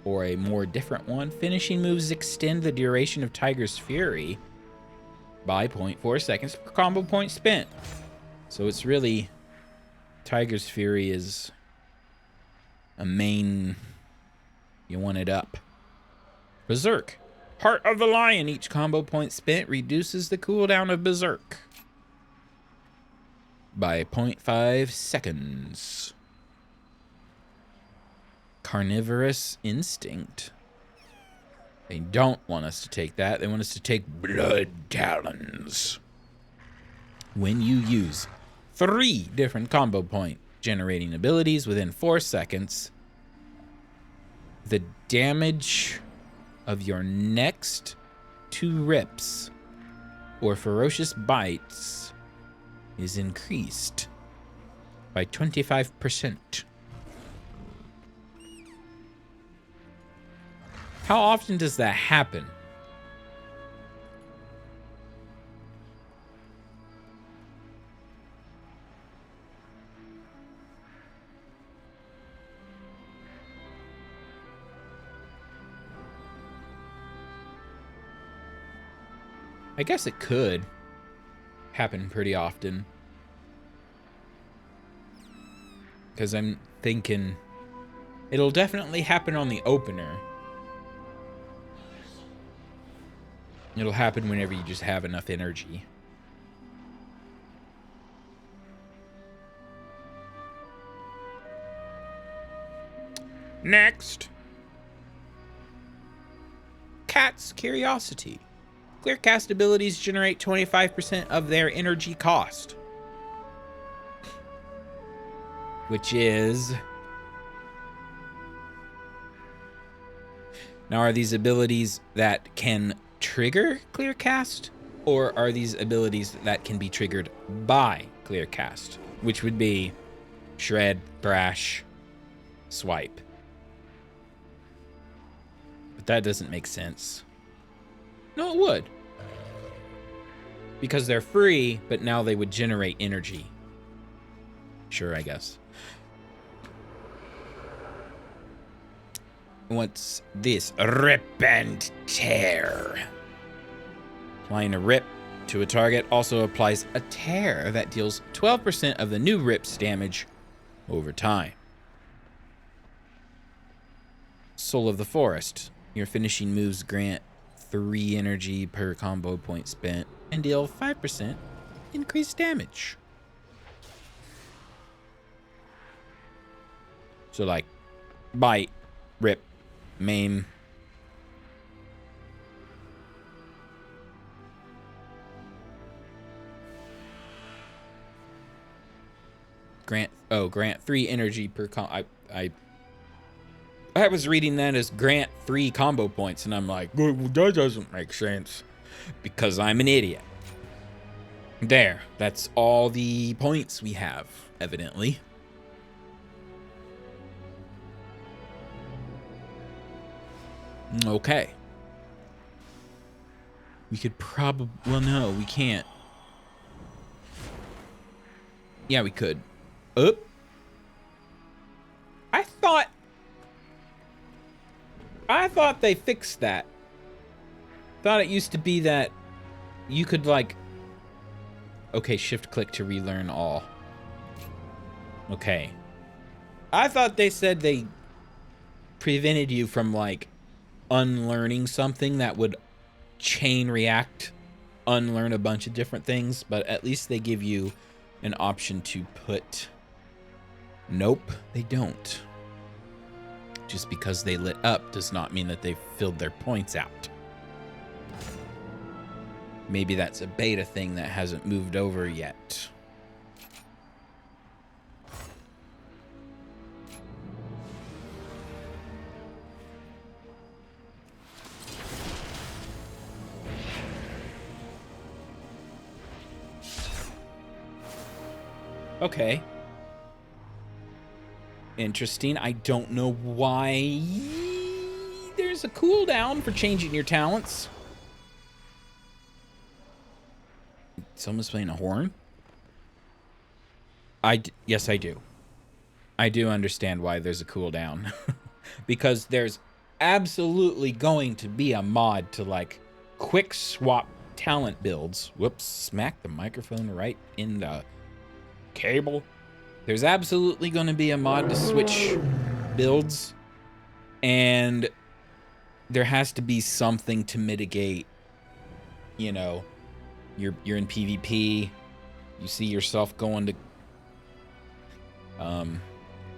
Or a more different one? Finishing moves extend the duration of Tiger's Fury by 0.4 seconds per combo point spent. So it's really... Tiger's Fury is a main... You want it up. Berserk. Heart of the Lion. Each combo point spent reduces the cooldown of Berserk by 0.5 seconds. Carnivorous Instinct. They don't want us to take that. They want us to take Blood Talons. When you use 3 different combo point generating abilities within 4 seconds, the damage of your next 2 rips or ferocious bites is increased by 25%. How often does that happen? I guess it could happen pretty often. Because I'm thinking it'll definitely happen on the opener. It'll happen whenever you just have enough energy. Next. Cat's Curiosity. Clear cast abilities generate 25% of their energy cost. Which is... Now, are these abilities that can trigger clear cast? Or are these abilities that can be triggered by clear cast? Which would be Shred, Brash, Swipe. But that doesn't make sense. No, it would. Because they're free, but now they would generate energy. Sure, I guess. What's this? Rip and Tear. Applying a rip to a target also applies a tear that deals 12% of the new rip's damage over time. Soul of the Forest. Your finishing moves grant 3 energy per combo point spent and deal 5% increased damage. So like bite, rip, maim. Grant 3 energy per I was reading that as grant 3 combo points, and I'm like, well, that doesn't make sense because I'm an idiot. There, that's all the points we have, evidently. Okay. We could probably, well, no, we can't. Yeah, we could. I thought they fixed that. Thought it used to be that you could like, okay, shift click to relearn all. Okay. I thought they said they prevented you from like unlearning something that would chain react, unlearn a bunch of different things, but at least they give you an option to put. Nope, they don't. Just because they lit up does not mean that they've filled their points out. Maybe that's a beta thing that hasn't moved over yet. Okay. Interesting. I don't know why there's a cooldown for changing your talents. Someone's playing a horn? Yes, I do. I do understand why there's a cooldown. Because there's absolutely going to be a mod to like quick swap talent builds. Whoops, smack the microphone right in the cable. There's absolutely going to be a mod to switch builds, and there has to be something to mitigate, you know, you're in PvP, you see yourself going to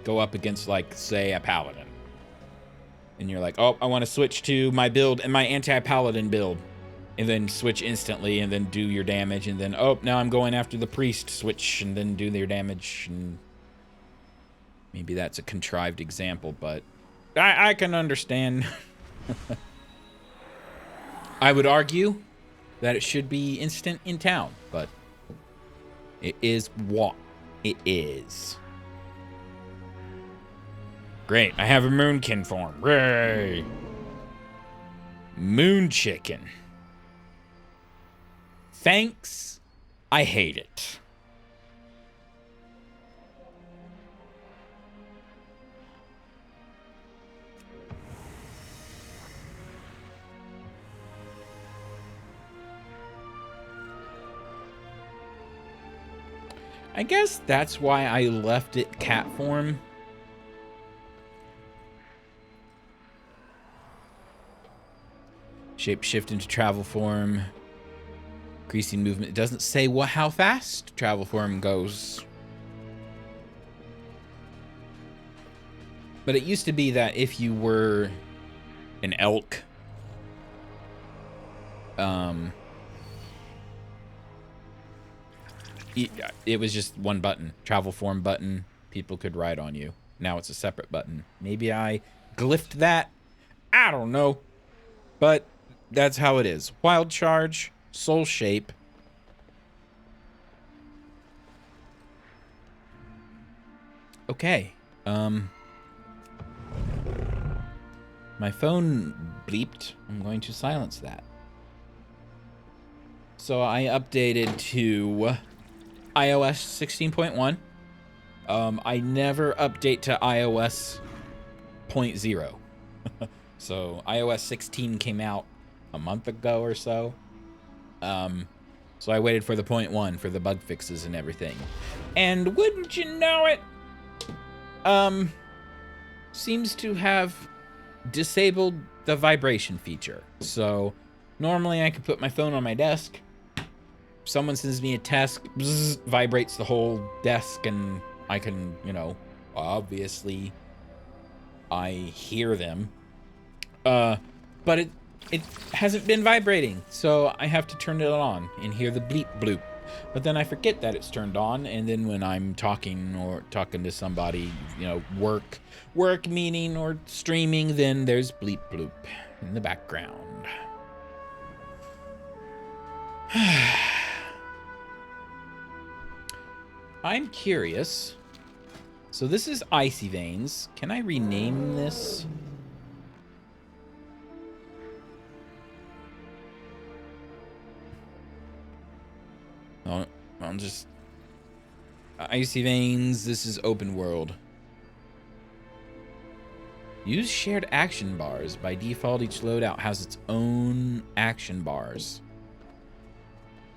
go up against like say a paladin, and you're like, oh, I want to switch to my build and my anti-paladin build, and then switch instantly and then do your damage, and then oh, now I'm going after the priest, switch and then do their damage. And maybe that's a contrived example, but I can understand. I would argue that it should be instant in town, but it is what it is. Great, I have a moonkin form. Hooray! Moon chicken. Thanks. I hate it. I guess that's why I left it cat form. Shape shift into travel form. Increasing movement. It doesn't say how fast travel form goes. But it used to be that if you were an elk, it was just one button, travel form button. People could ride on you. Now it's a separate button. Maybe I glyphed that. I don't know. But that's how it is. Wild charge, soul shape. Okay. My phone bleeped. I'm going to silence that. So I updated to iOS 16.1. I never update to iOS 0.0. So iOS 16 came out a month ago or so. So I waited for the 0.1 for the bug fixes and everything. And wouldn't you know it, seems to have disabled the vibration feature. So normally I could put my phone on my desk. Someone sends me a text, bzz, vibrates the whole desk, and I can, you know, obviously I hear them. But it hasn't been vibrating, so I have to turn it on and hear the bleep bloop. But then I forget that it's turned on, and then when I'm talking to somebody, you know, work meeting or streaming, then there's bleep bloop in the background. I'm curious. So this is Icy Veins. Can I rename this? I'll just... Icy Veins, this is open world. Use shared action bars. By default, each loadout has its own action bars.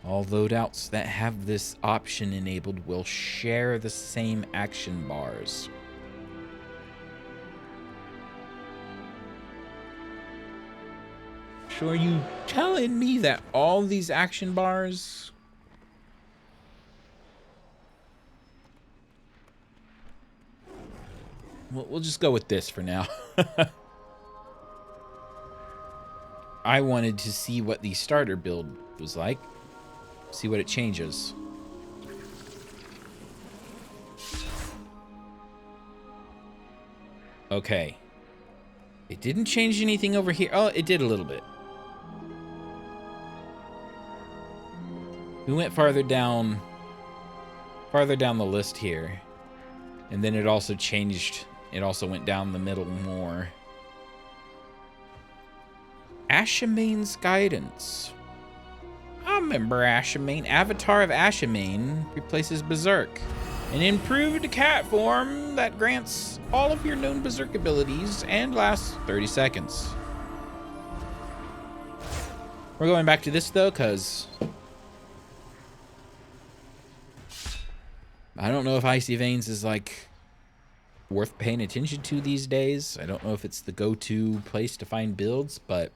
All loadouts that have this option enabled will share the same action bars. So are you telling me that all these action bars... We'll just go with this for now. I wanted to see what the starter build was like. See what it changes. Okay. It didn't change anything over here. Oh, it did a little bit. We went farther down the list here. And then it also changed. It also went down the middle more. Ashamane's Guidance. I remember Ashimane. Avatar of Ashimane replaces Berserk. An improved cat form that grants all of your known Berserk abilities and lasts 30 seconds. We're going back to this though, because I don't know if Icy Veins is like worth paying attention to these days. I don't know if it's the go-to place to find builds, but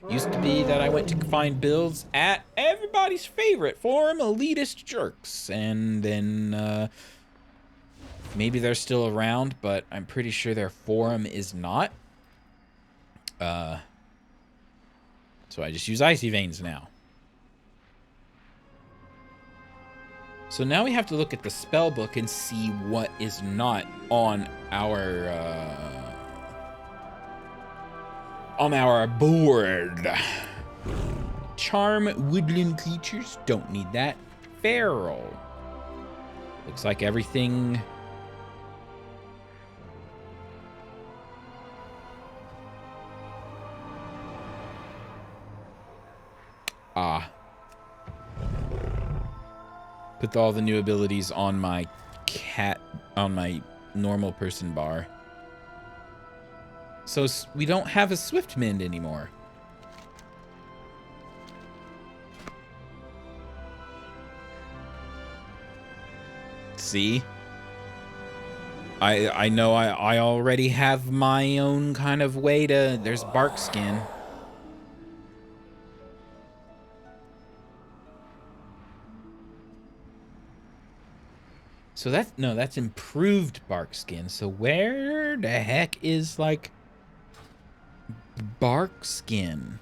used to be that I went to find builds at everybody's favorite forum, Elitist Jerks. And then maybe they're still around, but I'm pretty sure their forum is not. So I just use Icy Veins now. So now we have to look at the spell book and see what is not on our board. Charm woodland creatures, don't need that. Feral. Looks like everything. Put all the new abilities on my normal person bar. So we don't have a Swift Mend anymore. See? I know I already have my own kind of way to... There's bark skin. So that's improved bark skin. So where the heck is like bark skin?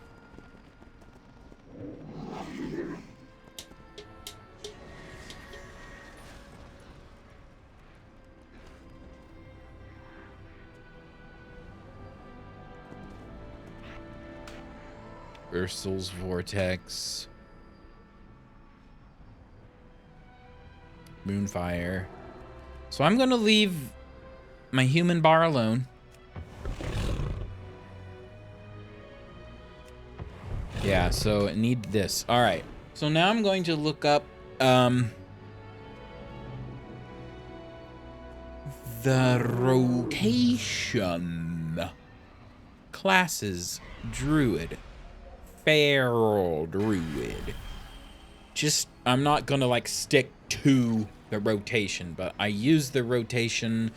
Ursul's Vortex. Moonfire. So I'm gonna leave my human bar alone. Yeah, so I need this. All right. So now I'm going to look up the rotation classes. Druid, feral druid. Just, I'm not gonna like stick to the rotation, but I use the rotation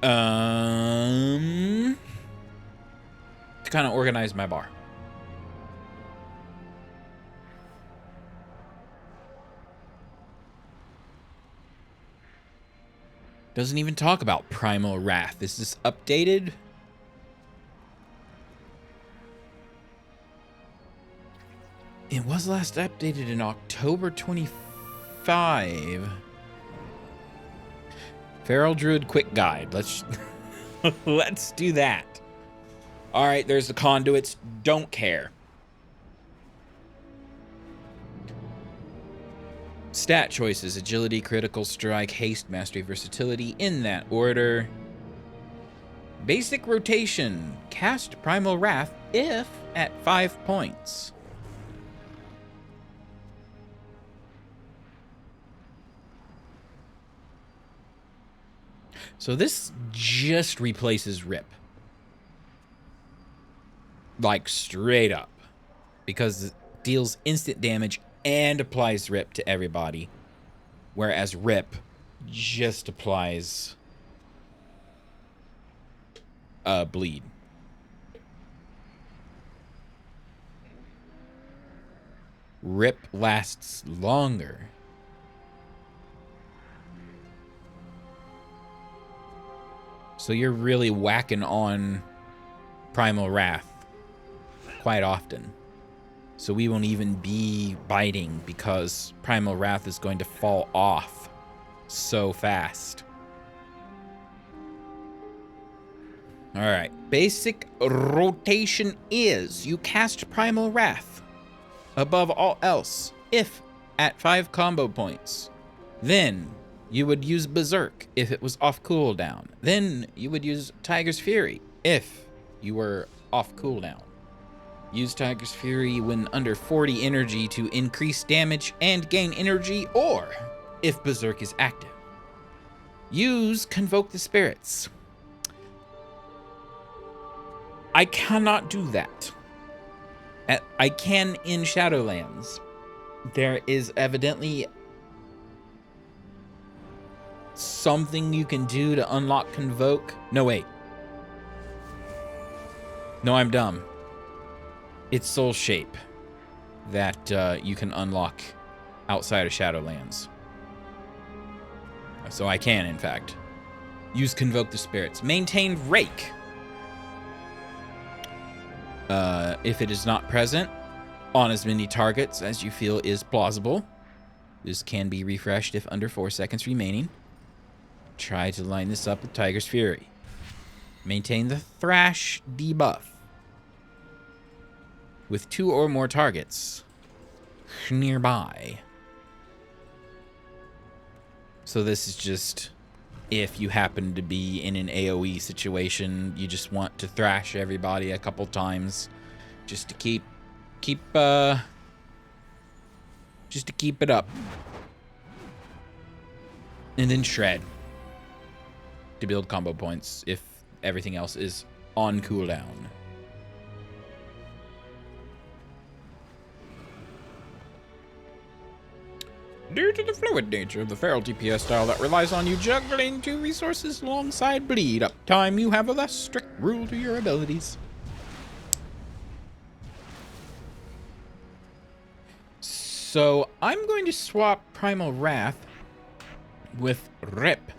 To kind of organize my bar. Doesn't even talk about Primal Wrath. Is this updated? It was last updated in October 25. Feral Druid Quick Guide. Let's let's do that. All right, there's the conduits. Don't care. Stat choices: agility, critical strike, haste, mastery, versatility, in that order. Basic rotation: cast Primal Wrath if at 5 points. So this just replaces Rip. Like straight up. Because it deals instant damage and applies Rip to everybody. Whereas Rip just applies bleed. Rip lasts longer. So you're really whacking on Primal Wrath quite often. So we won't even be biting because Primal Wrath is going to fall off so fast. All right. Basic rotation is you cast Primal Wrath above all else if at 5 combo points. Then you would use Berserk if it was off cooldown. Then you would use Tiger's Fury if you were off cooldown. Use Tiger's Fury when under 40 energy to increase damage and gain energy, or if Berserk is active. Use Convoke the Spirits. I cannot do that. I can in Shadowlands. There is evidently something you can do to unlock Convoke. No, wait. No, I'm dumb. It's Soul Shape that you can unlock outside of Shadowlands. So I can, in fact, use Convoke the Spirits. Maintain Rake. If it is not present on as many targets as you feel is plausible. This can be refreshed if under 4 seconds remaining. Try to line this up with Tiger's Fury. Maintain the Thrash debuff with 2 or more targets nearby. So this is just if you happen to be in an AoE situation, you just want to thrash everybody a couple times just to keep it up. And then shred to build combo points if everything else is on cooldown. Due to the fluid nature of the Feral DPS style that relies on you juggling 2 resources alongside bleed uptime, you have a less strict rule to your abilities. So I'm going to swap Primal Wrath with Rip.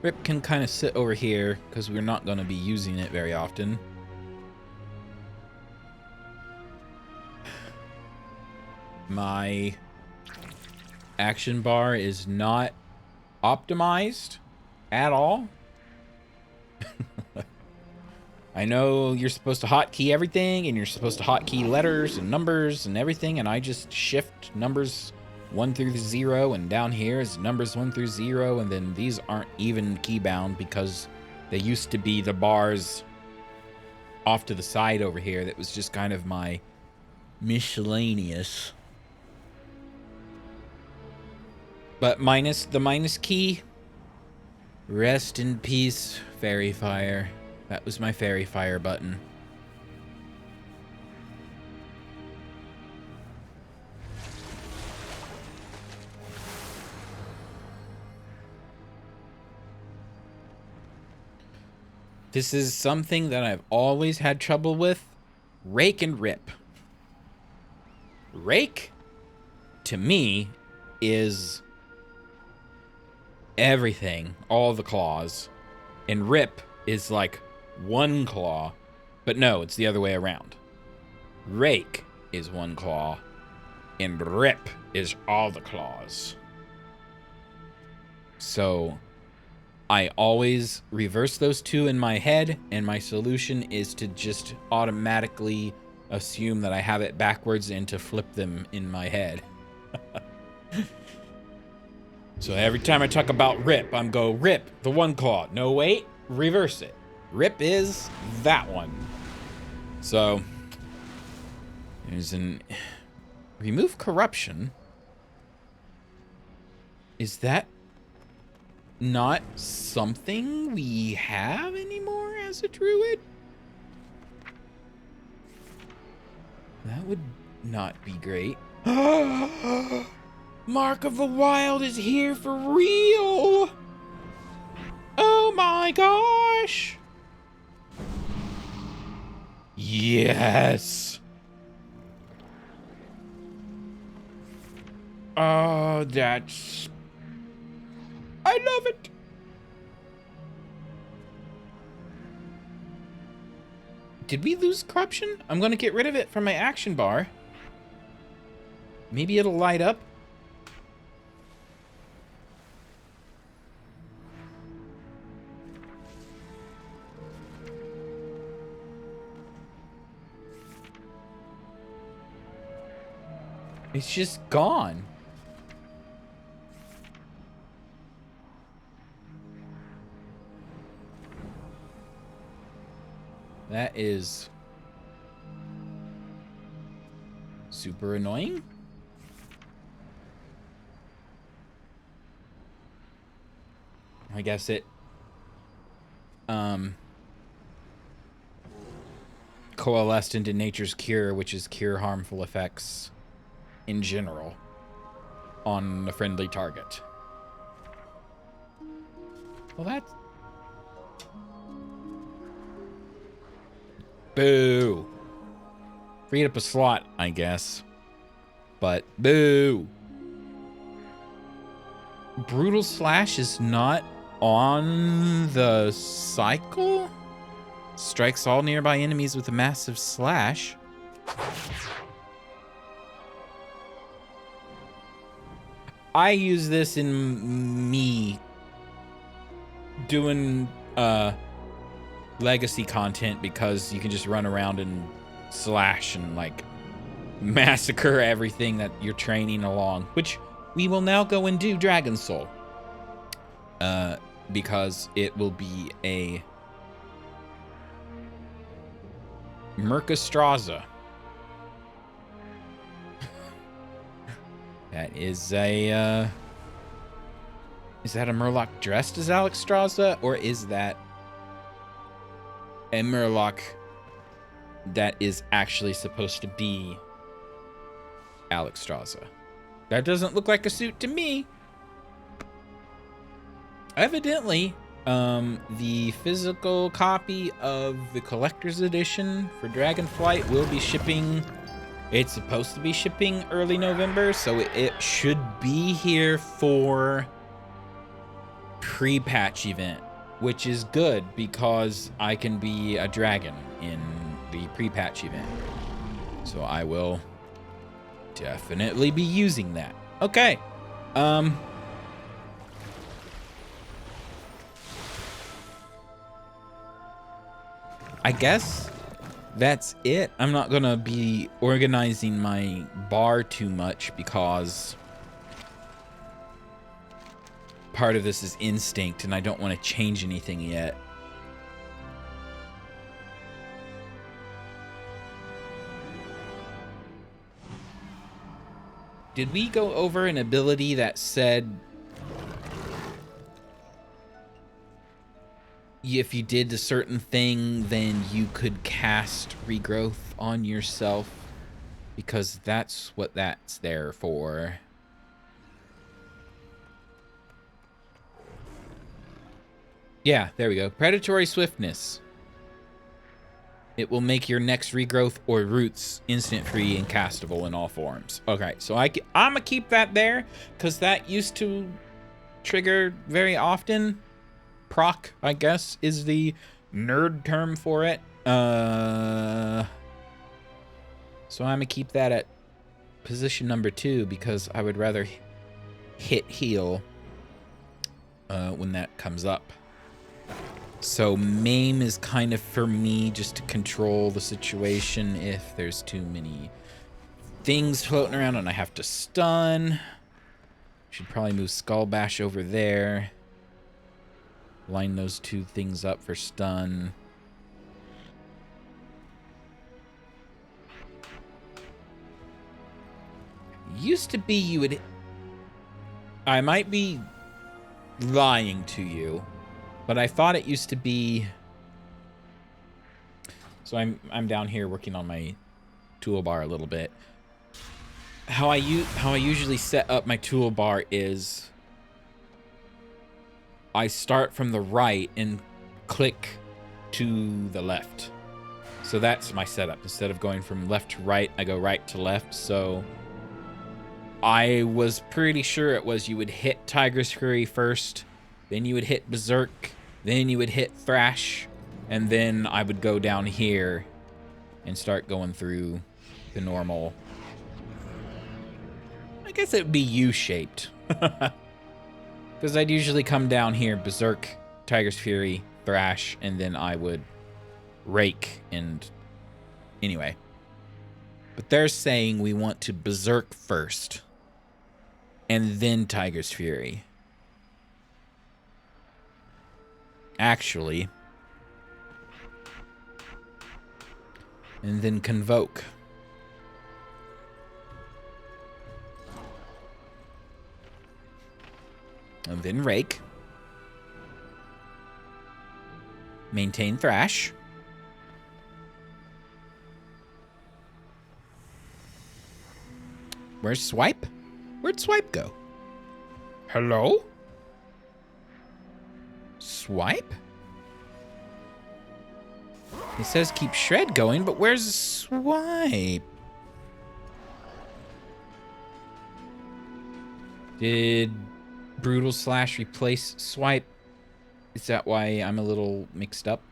Rip can kind of sit over here because we're not going to be using it very often. My action bar is not optimized at all. I know you're supposed to hotkey everything and you're supposed to hotkey letters and numbers and everything, and I just shift numbers 1 through 0, and down here is numbers 1 through 0, and then these aren't even keybound because they used to be the bars off to the side over here that was just kind of my miscellaneous. But minus the minus key. Rest in peace, Fairy Fire. That was my Fairy Fire button. This is something that I've always had trouble with. Rake and rip. Rake, to me, is everything, all the claws. And rip is like one claw. But no, it's the other way around. Rake is one claw, and rip is all the claws. So I always reverse those two in my head, and my solution is to just automatically assume that I have it backwards and to flip them in my head. So every time I talk about rip, I'm go rip, the one claw. No, wait, reverse it. Rip is that one. So there's an remove corruption. Is that not something we have anymore as a druid? That would not be great. Mark of the Wild is here for real. Oh my gosh. Yes. Oh, that's... I love it. Did we lose corruption? I'm going to get rid of it from my action bar. Maybe it'll light up. It's just gone. That is super annoying. I guess it coalesced into nature's cure, which is cure harmful effects in general on a friendly target. Well, that's... Boo. Freed up a slot, I guess. But boo. Brutal Slash is not on the cycle? Strikes all nearby enemies with a massive slash. I use this in me doing legacy content because you can just run around and slash and like massacre everything that you're training along, which we will now go and do Dragon Soul because it will be a Mercastraza. That is a is that a Murloc dressed as Alexstrasza, or is that a Murloc that is actually supposed to be Alexstrasza? That doesn't look like a suit to me. Evidently, the physical copy of the collector's edition for Dragonflight will be shipping. It's supposed to be shipping early November, so it should be here for pre-patch event, which is good because I can be a dragon in the pre-patch event. So I will definitely be using that. Okay. I guess that's it. I'm not gonna be organizing my bar too much because part of this is instinct and I don't want to change anything yet. Did we go over an ability that said if you did a certain thing, then you could cast regrowth on yourself? Because that's what that's there for. Yeah, there we go. Predatory swiftness. It will make your next regrowth or roots instant free and castable in all forms. Okay, so I'm gonna keep that there because that used to trigger very often. Proc, I guess, is the nerd term for it. So I'm gonna keep that at position number 2 because I would rather hit heal when that comes up. So maim is kind of for me just to control the situation if there's too many things floating around and I have to stun. Should probably move Skull Bash over there. Line those 2 things up for stun. Used to be you would... I might be lying to you, but I thought it used to be... So I'm down here working on my toolbar a little bit. How I usually set up my toolbar is I start from the right and click to the left. So that's my setup. Instead of going from left to right, I go right to left. So I was pretty sure it was you would hit Tiger's Fury first, then you would hit Berserk, then you would hit Thrash, and then I would go down here and start going through the normal. I guess it would be U-shaped. Because I'd usually come down here, Berserk, Tiger's Fury, Thrash, and then I would rake and... Anyway. But they're saying we want to Berserk first. And then Tiger's Fury. Actually. And then Convoke. And then Rake. Maintain Thrash. Where's Swipe? Where'd Swipe go? Hello? Swipe? It says keep Shred going, but where's Swipe? Did Brutal Slash replace Swipe? Is that why I'm a little mixed up?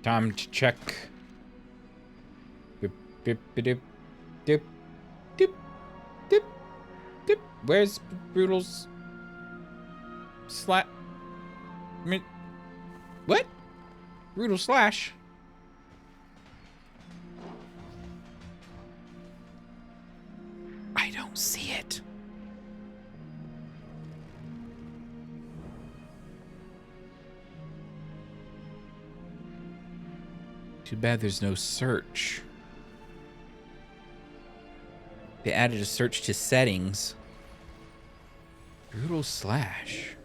Time to check. Dip, dip, dip, dip, dip, dip, dip. Where's Brutal's Slash? What? Brutal Slash? I don't see it. Too bad there's no search. They added a search to settings. Brutal Slash.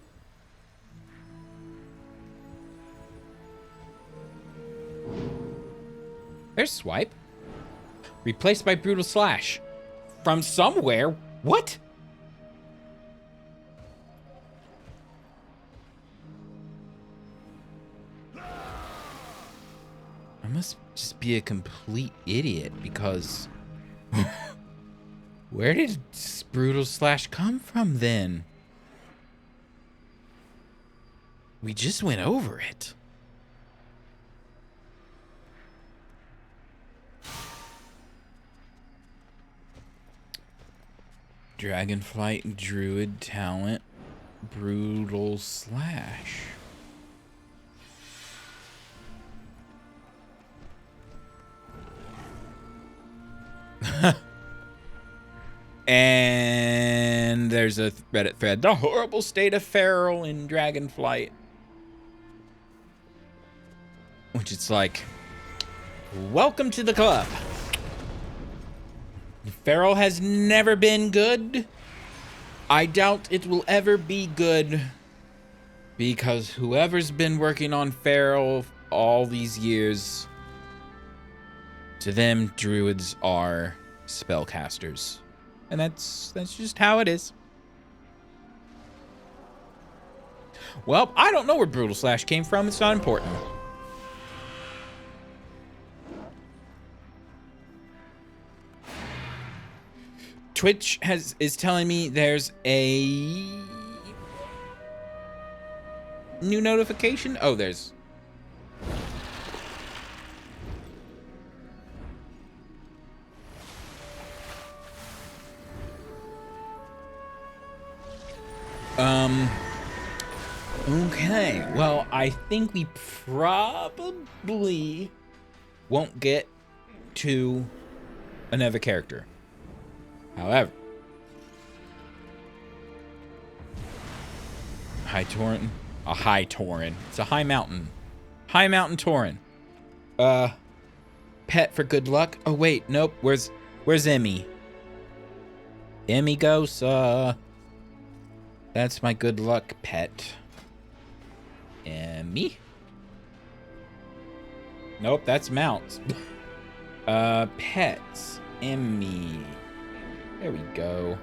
There's Swipe. Replaced by Brutal Slash. From somewhere? What? I must just be a complete idiot because... Where did Brutal Slash come from then? We just went over it. Dragonflight, Druid, Talent, Brutal Slash. And there's a Reddit thread. The horrible state of Feral in Dragonflight. Which it's like, welcome to the club. Feral has never been good. I doubt it will ever be good. Because whoever's been working on Feral all these years, to them, druids are spellcasters. And that's just how it is. Well, I don't know where Brutal Slash came from. It's not important. Twitch is telling me there's a new notification. Oh, there's... Okay, well, I think we probably won't get to another character. However, High Tauren, a High Tauren. It's a high mountain. High mountain Tauren. Pet for good luck. Oh wait, nope. Where's Emmy? Emmy goes, that's my good luck pet. Emmy? Nope, that's mounts. Pets. Emmy. There we go.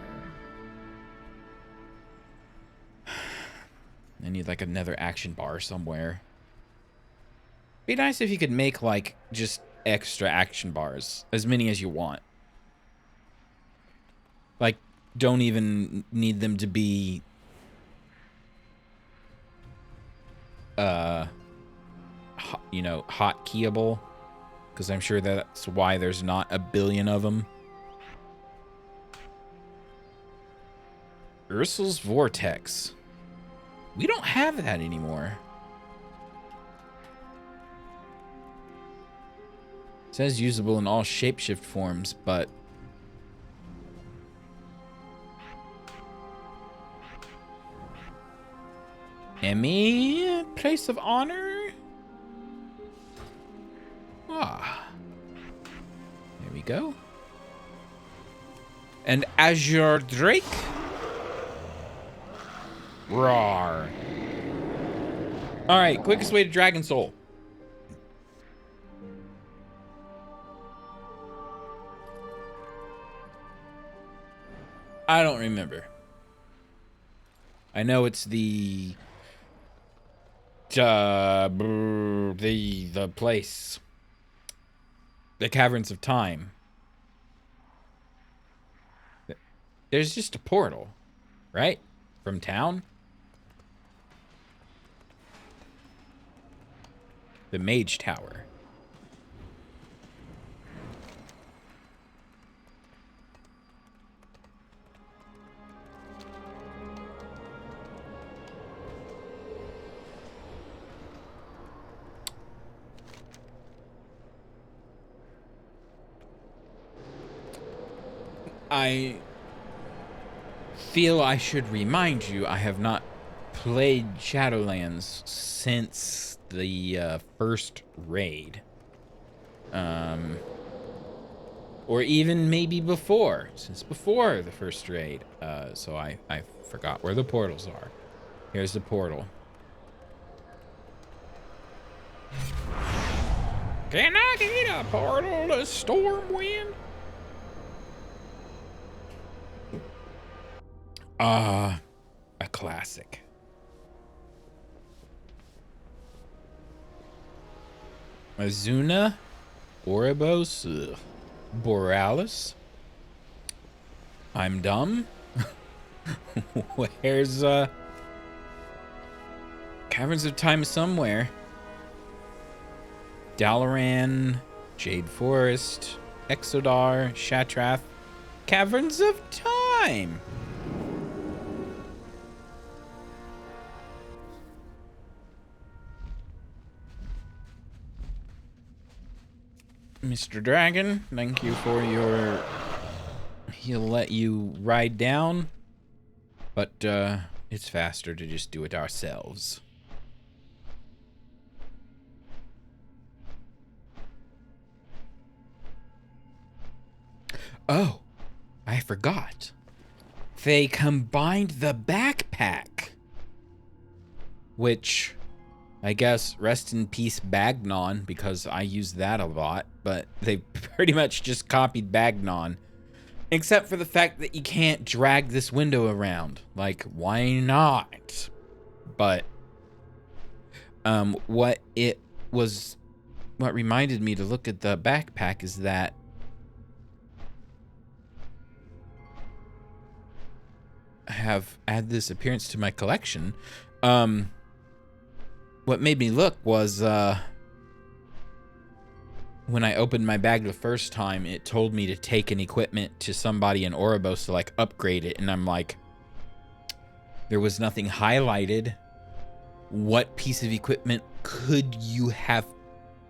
I need like another action bar somewhere. Be nice if you could make like just extra action bars. As many as you want. Like, don't even need them to be you know, hotkeyable, because I'm sure that's why there's not a billion of them. Ursul's Vortex. We don't have that anymore. It says usable in all shapeshift forms, but Emmy, place of honor? Ah. There we go. And Azure Drake? Roar. Alright, quickest way to Dragon Soul. I don't remember. I know it's the place. The Caverns of Time. There's just a portal, right? From town? The Mage Tower. I feel I should remind you I have not played Shadowlands since the first raid. Or even maybe before, since before the first raid. So I forgot where the portals are. Here's the portal. Can I get a portal to Stormwind? A classic. Azuna, Oribos, Borealis. I'm dumb. Where's Caverns of Time somewhere? Dalaran, Jade Forest, Exodar, Shatrath, Caverns of Time. Mr. Dragon, thank you for your... He'll let you ride down, but it's faster to just do it ourselves. Oh, I forgot. They combined the backpack, which... I guess rest in peace Bagnon, because I use that a lot, but they pretty much just copied Bagnon. Except for the fact that you can't drag this window around. Like, why not? But What reminded me to look at the backpack is that I have added this appearance to my collection. What made me look was when I opened my bag the first time, it told me to take an equipment to somebody in Oribos to like upgrade it, and I'm like, there was nothing highlighted. What piece of equipment could you have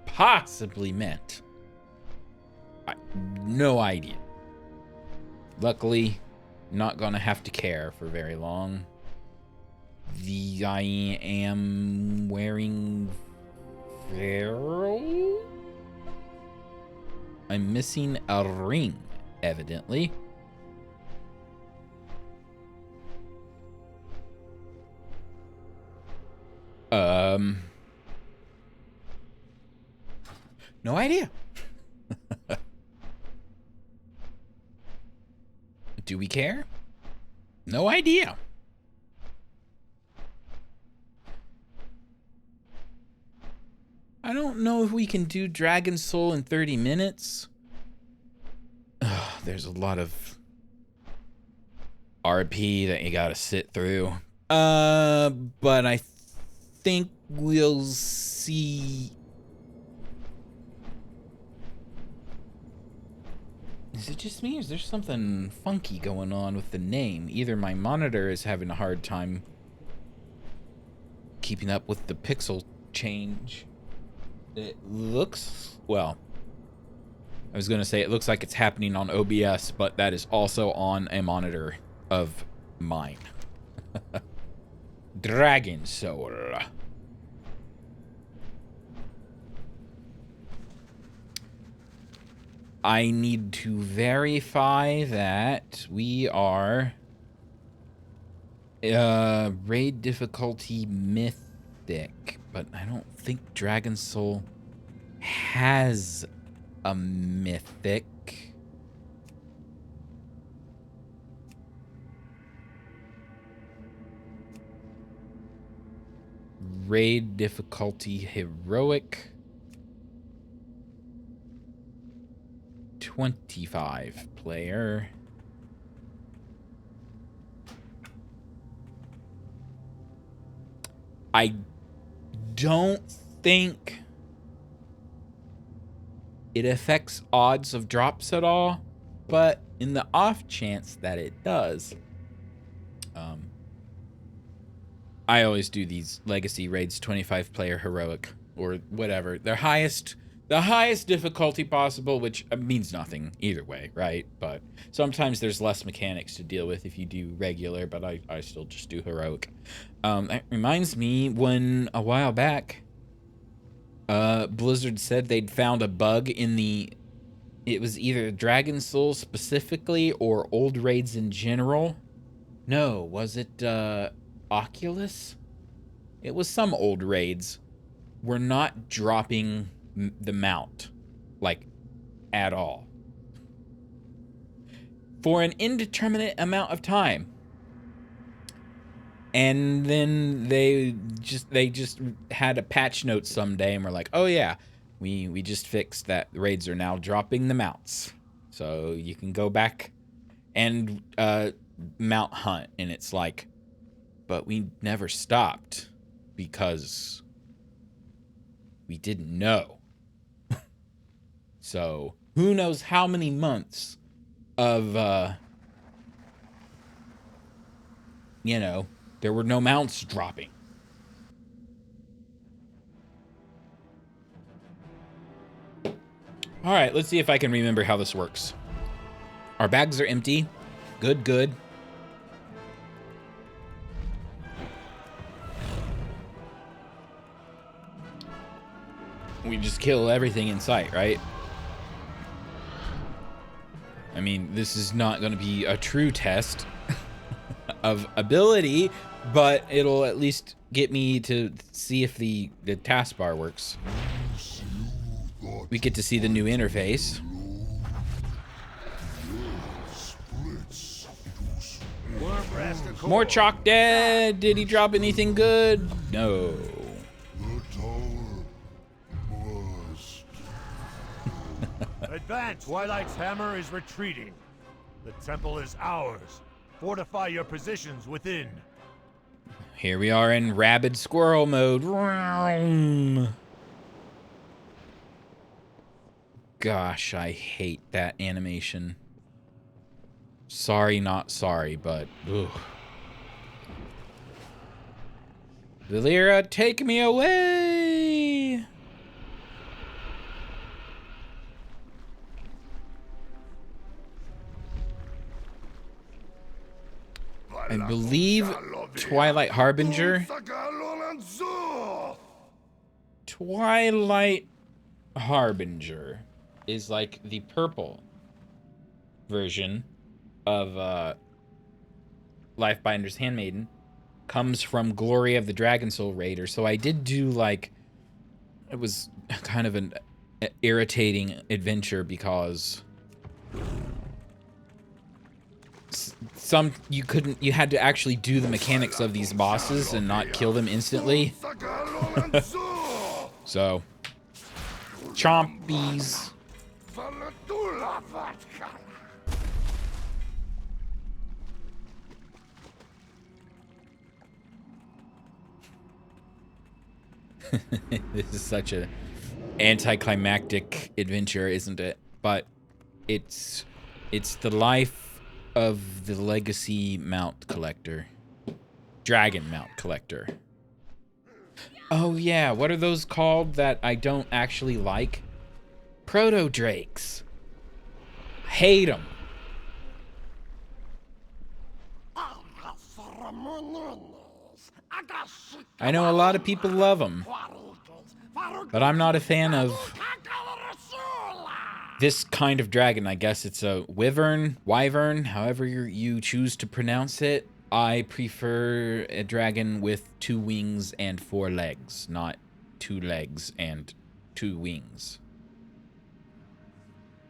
possibly meant? No idea. Luckily, not gonna have to care for very long. I am wearing Feral? I'm missing a ring, evidently. No idea. Do we care? No idea. I don't know if we can do Dragon Soul in 30 minutes. There's a lot of RP that you gotta sit through. But I think we'll see. Is it just me, or is there something funky going on with the name? Either my monitor is having a hard time keeping up with the pixel change. It looks, well, I was gonna say it looks like it's happening on OBS, but that is also on a monitor of mine. Dragon Soul. I need to verify that we are raid difficulty mythic, but I don't think Dragon Soul has a mythic. Raid difficulty heroic. 25 player. I don't think it affects odds of drops at all, but in the off chance that it does, I always do these legacy raids 25 player heroic or whatever. The highest difficulty possible, which means nothing either way, right? But sometimes there's less mechanics to deal with if you do regular, but I still just do heroic. That reminds me when a while back, Blizzard said they'd found a bug in it was either Dragon Soul specifically or old raids in general. No, was it Oculus? It was some old raids. Were not dropping the mount, like, at all. For an indeterminate amount of time. And then they just had a patch note someday and were like, oh yeah, we just fixed that raids are now dropping the mounts. So you can go back and mount hunt. And it's like, but we never stopped because we didn't know. So who knows how many months of, you know, there were no mounts dropping. All right, let's see if I can remember how this works. Our bags are empty. Good, good. We just kill everything in sight, right? I mean, this is not going to be a true test of ability, but it'll at least get me to see if the taskbar works. We get to see the new interface. More chalk dead. Did he drop anything good? No. Twilight's hammer is retreating. The temple is ours. Fortify your positions within. Here we are in rabid squirrel mode. Gosh, I hate that animation. Sorry, not sorry, but ugh. Valera, take me away! I believe Twilight Harbinger. Twilight Harbinger is like the purple version of Lifebinder's Handmaiden. Comes from Glory of the Dragon Soul Raider. So I did do like, it was kind of an irritating adventure because you had to actually do the mechanics of these bosses and not kill them instantly. So, chompies. This is such a anticlimactic adventure, isn't it? But it's the life of the legacy mount collector. Dragon mount collector. Oh yeah, what are those called that I don't actually like? Proto drakes. Hate them. I know a lot of people love them, but I'm not a fan of this kind of dragon. I guess it's a wyvern, however you choose to pronounce it. I prefer a dragon with 2 wings and 4 legs, not 2 legs and 2 wings.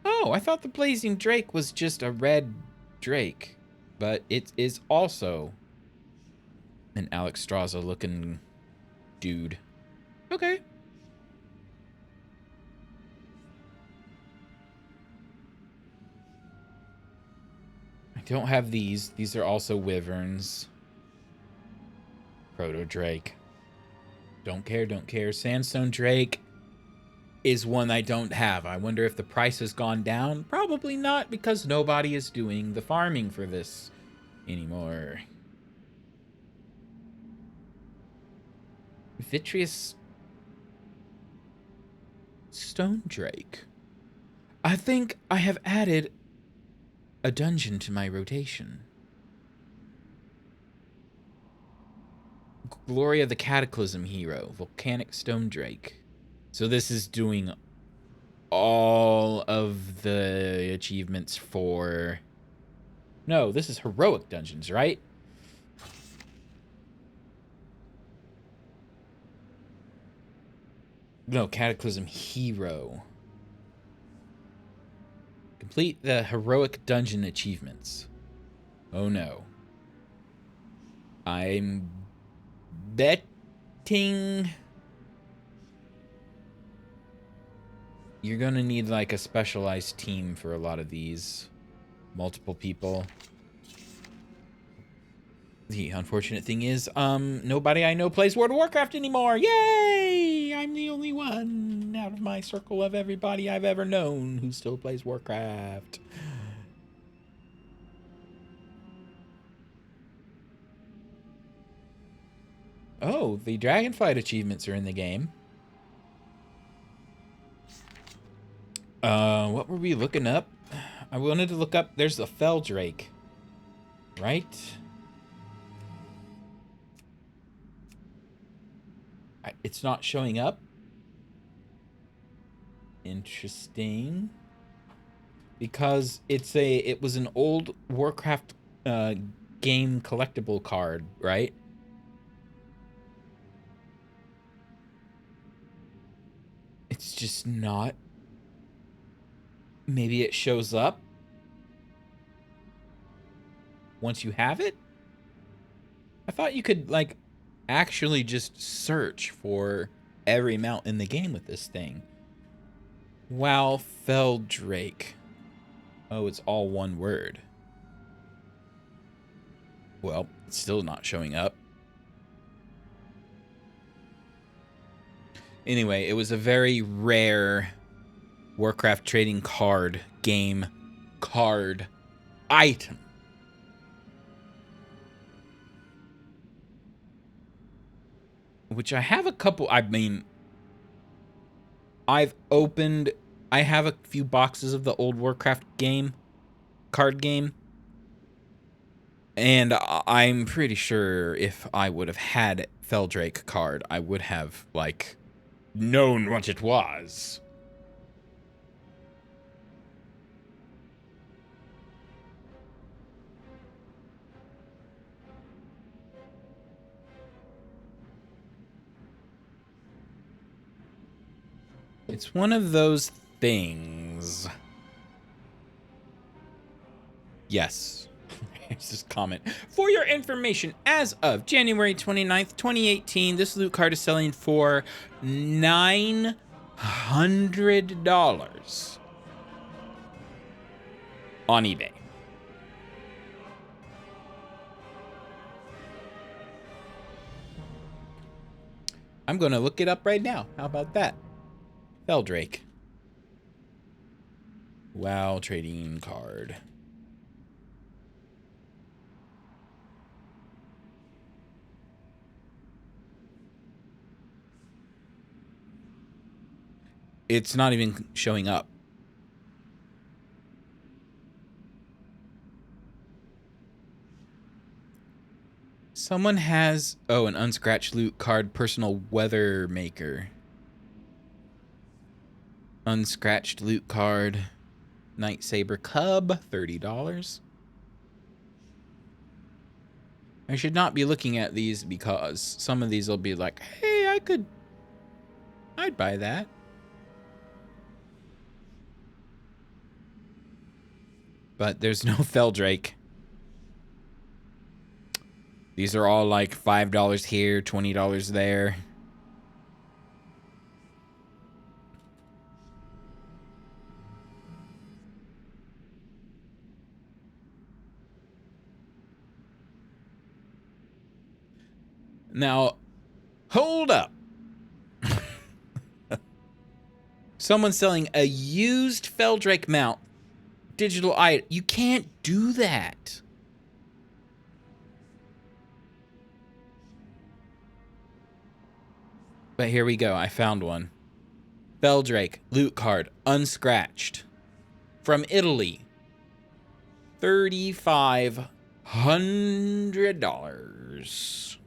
Oh, I thought the Blazing Drake was just a red drake, but it is also an Alexstrasza looking dude. Okay. I don't have these. These are also wyverns. Proto Drake. Don't care, don't care. Sandstone Drake is one I don't have. I wonder if the price has gone down. Probably not, because nobody is doing the farming for this anymore. Vitreous Stone Drake. I think I have added a dungeon to my rotation. Glory of the Cataclysm Hero, Volcanic Stone Drake. So this is doing all of the achievements for... No, this is heroic dungeons, right? No, Cataclysm Hero. Complete the heroic dungeon achievements. Oh no. I'm betting you're gonna need like a specialized team for a lot of these. Multiple people. The unfortunate thing is, nobody I know plays World of Warcraft anymore. Yay! I'm the only one out of my circle of everybody I've ever known who still plays Warcraft. Oh, the Dragonflight achievements are in the game. What were we looking up? I wanted to look up, there's a Fell Drake, right? It's not showing up. Interesting. Because it was an old Warcraft game collectible card, right? It's just not. Maybe it shows up once you have it? I thought you could like actually just search for every mount in the game with this thing. Wow, Feldrake. Oh, it's all one word. Well, it's still not showing up. Anyway, it was a very rare Warcraft trading card game card item. Which I have a couple, I mean, I have a few boxes of the old Warcraft card game. And I'm pretty sure if I would have had Feldrake card, I would have, like, known what it was. It's one of those things. Yes. Here's this comment. For your information, as of January 29th, 2018, this loot card is selling for $900 on eBay. I'm going to look it up right now. How about that? Feldrake. WoW trading card. It's not even showing up. Someone has, oh, an unscratched loot card, personal weather maker. Unscratched loot card, Night Saber Cub, $30. I should not be looking at these because some of these will be like, hey, I'd buy that. But there's no Feldrake. These are all like $5 here, $20 there. Now, hold up. Someone's selling a used Feldrake mount, digital item. You can't do that. But here we go. I found one. Feldrake loot card, unscratched. From Italy. $3,500.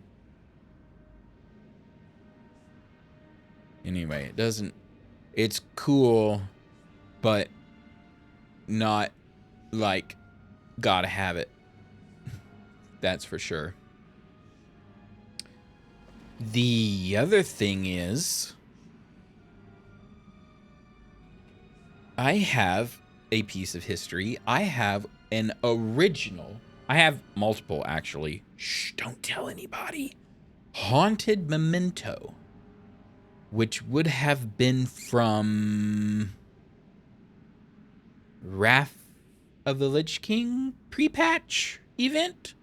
Anyway, it doesn't... It's cool, but not, like, gotta have it. That's for sure. The other thing is... I have a piece of history. I have an original... I have multiple, actually. Shh, don't tell anybody. Haunted memento. Which would have been from... Wrath of the Lich King pre-patch event?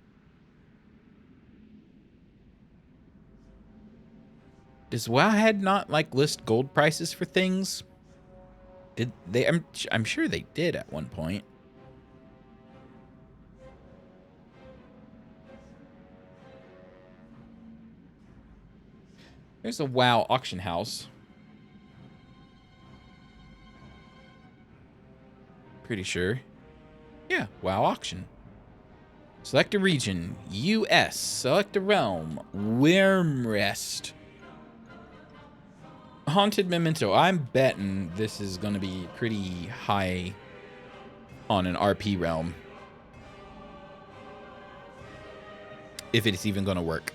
Does Wowhead not, like, list gold prices for things? Did they? I'm sure they did at one point. There's a WoW auction house. Pretty sure. Yeah, WoW auction. Select a region. US. Select a realm. Wyrmrest. Haunted memento. I'm betting this is going to be pretty high on an RP realm. If it's even going to work.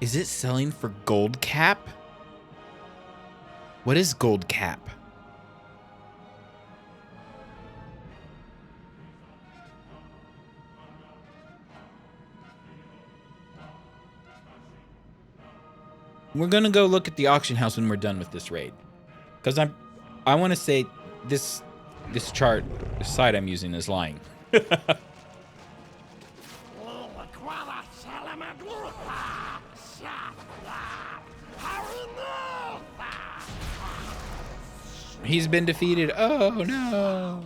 Is it selling for gold cap? What is gold cap? We're gonna go look at the auction house when we're done with this raid. Because I want to say this chart, the site I'm using is lying. He's been defeated. Oh no.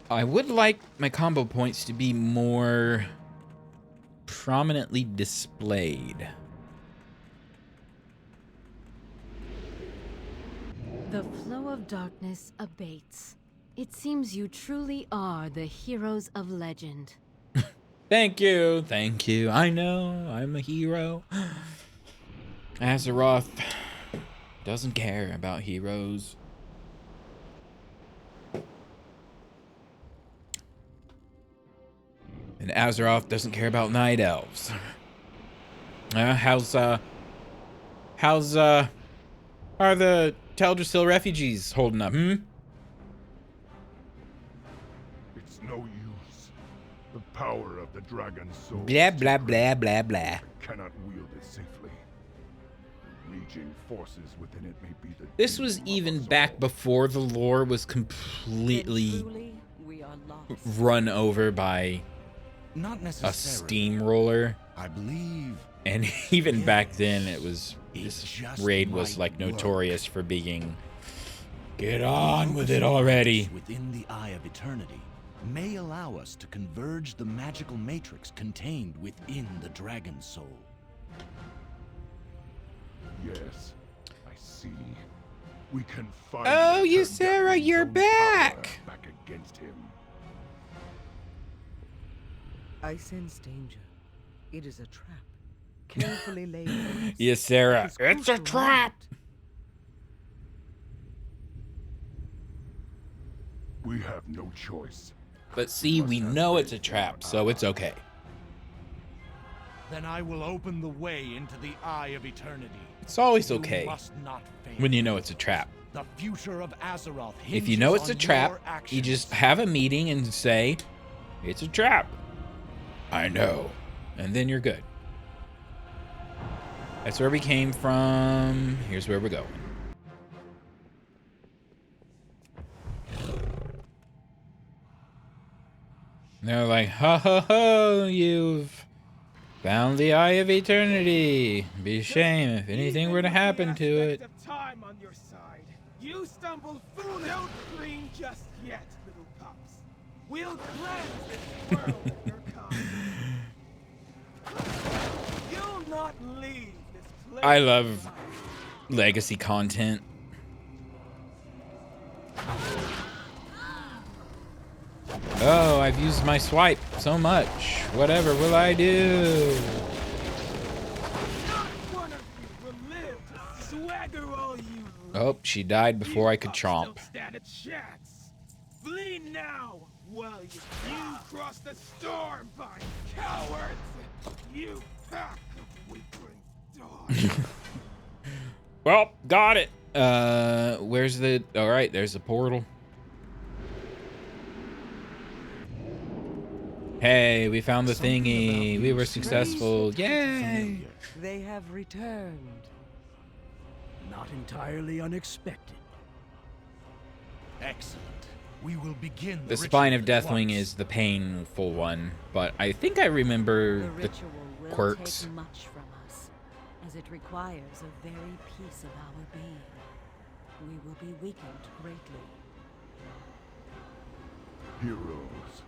I would like my combo points to be more prominently displayed. The flow of darkness abates. It seems you truly are the heroes of legend. Thank you. Thank you. I know I'm a hero. Azeroth doesn't care about heroes. And Azeroth doesn't care about night elves. How's are the Teldrassil refugees holding up, It's no use. The power of the dragon soul. Blah, blah, blah, blah, blah. Cannot wield it safely. Raging forces within it may be the. This was doom of even us back all. before the lore was Then completely truly, we are lost. run over by Not a necessarily. steamroller. I believe And even back then, it was, It this just raid was might like work. notorious for being, get on with it already. Within the Eye of Eternity may allow us to converge the magical matrix contained within the dragon soul. Yes, I see. We can find. Oh, and turn Ysera, Deathwing's you're own power back! Back against him. I sense danger. It is a trap. Carefully laid for us. Ysera, It's it's a crucial trap! moment. We have no choice. But see, we know it's a trap, so it's okay. Then I will open the way into the Eye of Eternity. It's always You okay must not fail. when you know it's a trap. The future of Azeroth If you know it's a hinges on trap, your you actions. just have a meeting and say, it's a trap. I know. And then you're good. That's where we came from. Here's where we're going. And they're like, ho ho ho, you've found the Eye of Eternity. Be a shame if anything were to happen to it. Of time on your side. You stumbled through. Don't clean just yet, little pups. We'll cleanse this world of your kind. You'll not leave this place. I love legacy content. Oh, I've used my swipe so much. Whatever will I do? Not one of you will live to swagger all you. Oh, she died before I could pups chomp. Don't stand a chance. Flee now while you cross the storm, by cowards. You pack of weakling dogs. Well, got it. Where's the... All right, there's the portal. Hey, we found the Something thingy. about We you were screams successful. Yay! familiar. They have returned. Not entirely unexpected. Excellent. We will begin The ritual spine of at Deathwing once. is the painful one, but I think I remember The the ritual will quirks. take much from us, as it requires a very piece of our being. We will be weakened greatly. Heroes,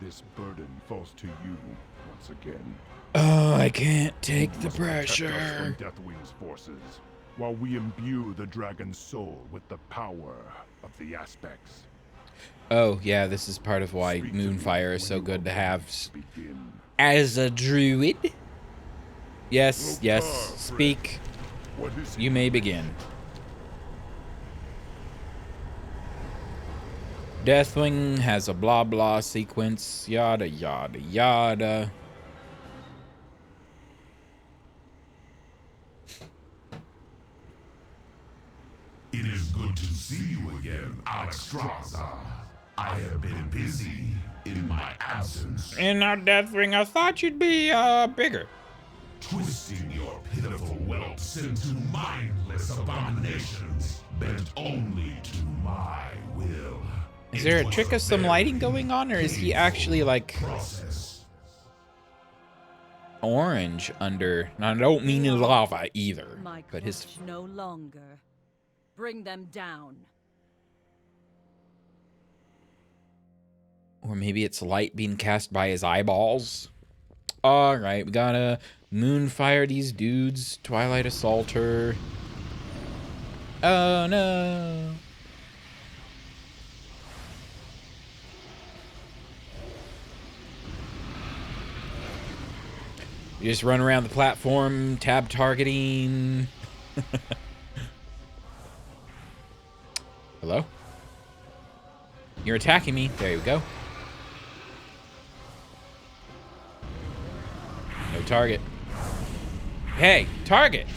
this burden falls to you once again. Oh, I can't take You the must protect us pressure. from Deathwing's forces, while we imbue the dragon's soul with the power of the aspects. Oh, yeah, this is part of why Speak to me Moonfire is when so you good are to ready have begin. as a druid. Yes, yes, Lokar, speak. What is You it? may begin. Deathwing has a blah blah sequence, yada yada yada. It is good to see you again, Alexstrasza. I have been busy in my absence, And now, Deathwing, I thought you'd be bigger. twisting your pitiful whelps into mindless abominations, bent only to my will. Is there It a was trick of some very lighting going on, or is he actually like process. orange under? And I don't mean in lava either, My but his. clutch no longer. Bring them down. Or maybe it's light being cast by his eyeballs. All right, we gotta moonfire these dudes. Twilight Assaulter. Oh no. You just run around the platform, tab targeting. Hello? You're attacking me. There you go. No target. Hey, target!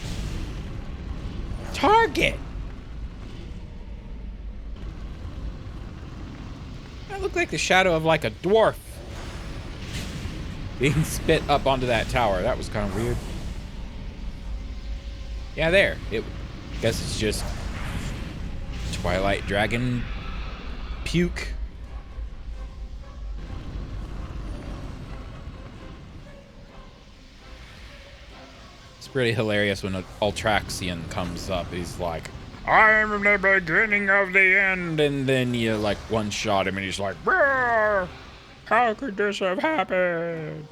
Target! That looked like the shadow of like a dwarf being spit up onto that tower. That was kind of weird. Yeah, there. Guess it's just Twilight Dragon puke. It's pretty hilarious when an Ultraxian comes up. He's like, I'm the beginning of the end. And then you like one shot him and he's like, "Brr, how could this have happened?"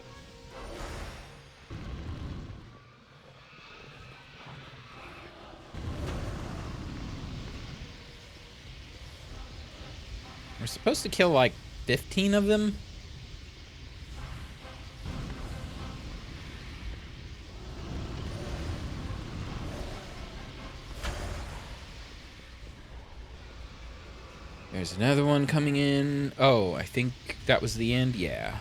We're supposed to kill like 15 of them. There's another one coming in. Oh, I think that was the end. Yeah.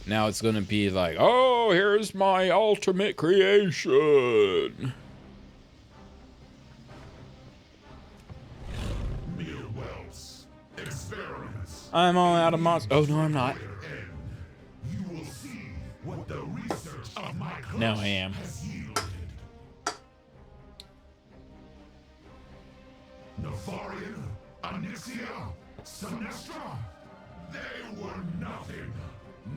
Now it's gonna be like, oh, here's my ultimate creation. Mere whelps, experiments. I'm all out of monsters. Oh, no, I'm not. You will see what the research of my clutch No, I am. has yielded. Nefarian, Onyxia, Sinestra, they were nothing.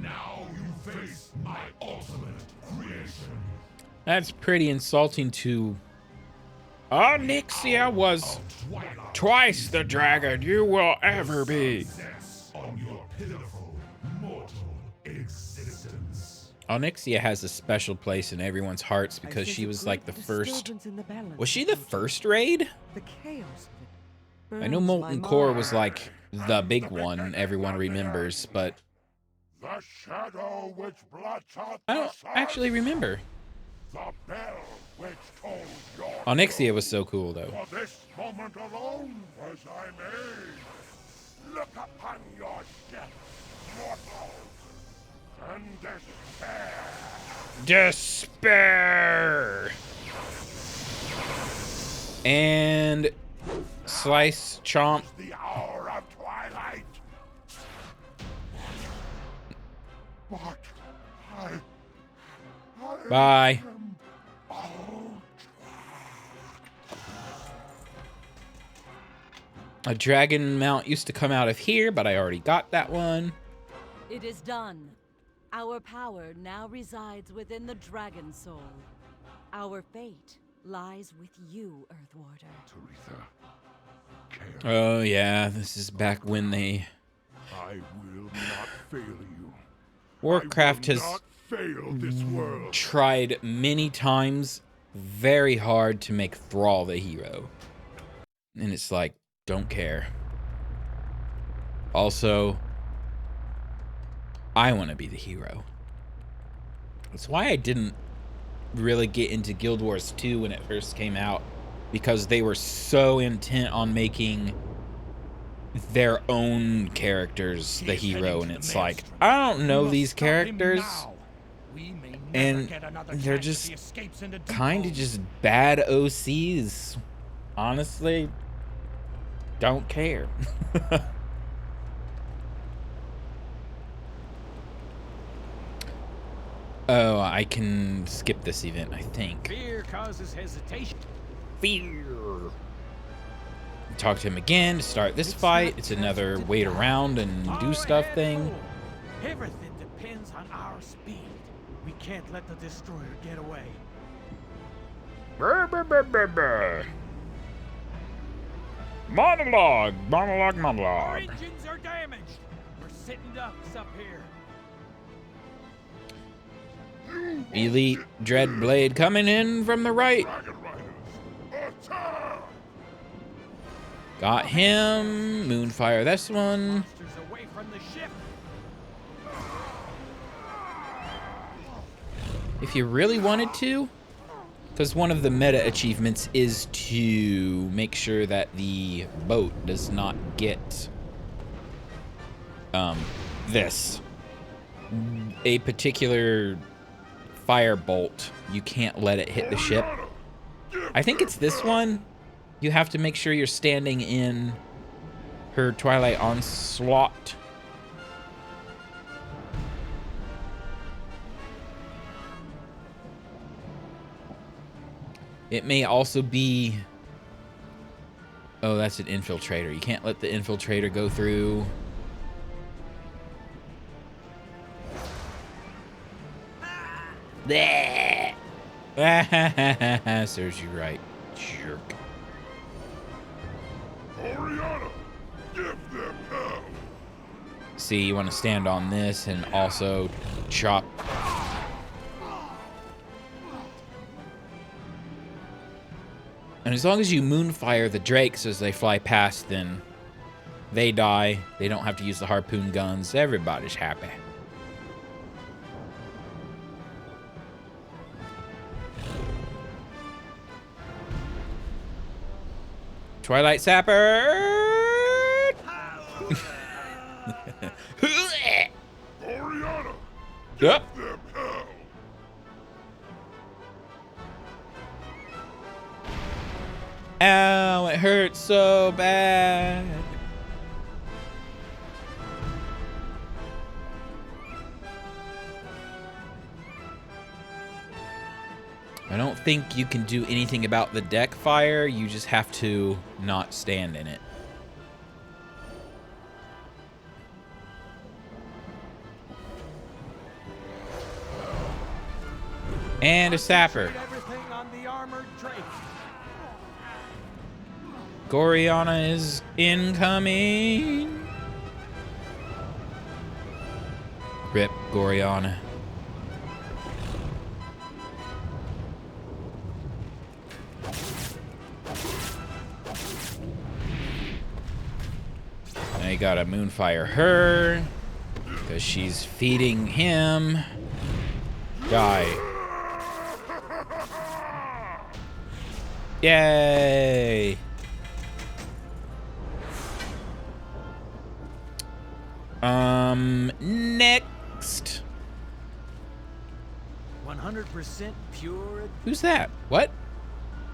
Now you face my ultimate creation. That's pretty insulting to... Onyxia was Twilight twice the dragon you will ever be. sets on your pitiful mortal existence. Onyxia has a special place in everyone's hearts because she was like the first... Was she the first raid? The chaos of it I know burns Molten my Core mind. was like the big one everyone remembers, but The shadow which blots out I the don't sun. actually remember. The bell which tolls your Onyxia was so cool though. For this moment alone was I made. Look upon your death, mortals, and despair. Despair! And slice, chomp. The hour of twilight. But I Bye. am out. A dragon mount used to come out of here, but I already got that one. It is done. Our power now resides within the Dragon Soul. Our fate lies with you, Earthwarder. Teresa, Oh yeah, this is back when they... I will not fail you. Warcraft I will has not fail this world. tried many times very hard to make Thrall the hero. And it's like, don't care. Also, I want to be the hero. That's why I didn't really get into Guild Wars 2 when it first came out, because they were so intent on making their own characters the hero, and it's like, I don't know these characters, and they're just kind of just bad OCs. Honestly, don't care. I can skip this event, I think. Fear causes hesitation. Fear. Talk to him again to start this fight. It's another wait around and do stuff thing. Everything depends on our speed. We can't let the destroyer get away. Brr, brr, brr, brr, brr. Monologue. Our engines are damaged. We're sitting ducks up here. Elite Dreadblade coming in from the right. Dragon Riders, attack! Got him. Moonfire this one. Monsters away from the ship. If you really wanted to, because one of the meta achievements is to make sure that the boat does not get this. A particular firebolt, you can't let it hit the ship. I think it's this one. You have to make sure you're standing in her Twilight Onslaught. It may also be... Oh, that's an infiltrator. You can't let the infiltrator go through. Bleh. Serves you right, jerk. Oriana, give them hell! See, you want to stand on this and also chop. And as long as you moonfire the drakes as they fly past, then they die. They don't have to use the harpoon guns. Everybody's happy. Twilight Sapper! Oriana, Yep. give them hell! Ow, it hurts so bad. I don't think you can do anything about the deck fire. You just have to not stand in it. And a sapper. Everything on the armored drake. Goriana is incoming. Rip Goriana. Now you gotta moonfire her because she's feeding him. Die. Yay! Next. 100% pure. Who's that? What?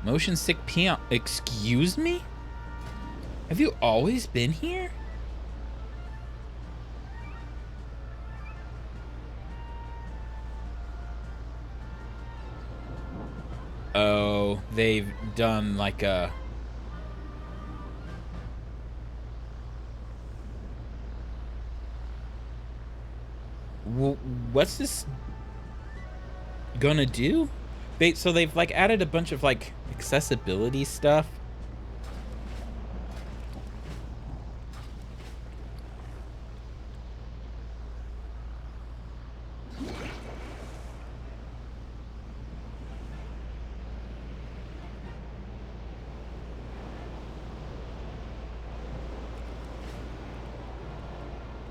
Motion sick peon. Excuse me? Have you always been here? Oh, they've done like a... What's this gonna do? So they've like added a bunch of like accessibility stuff.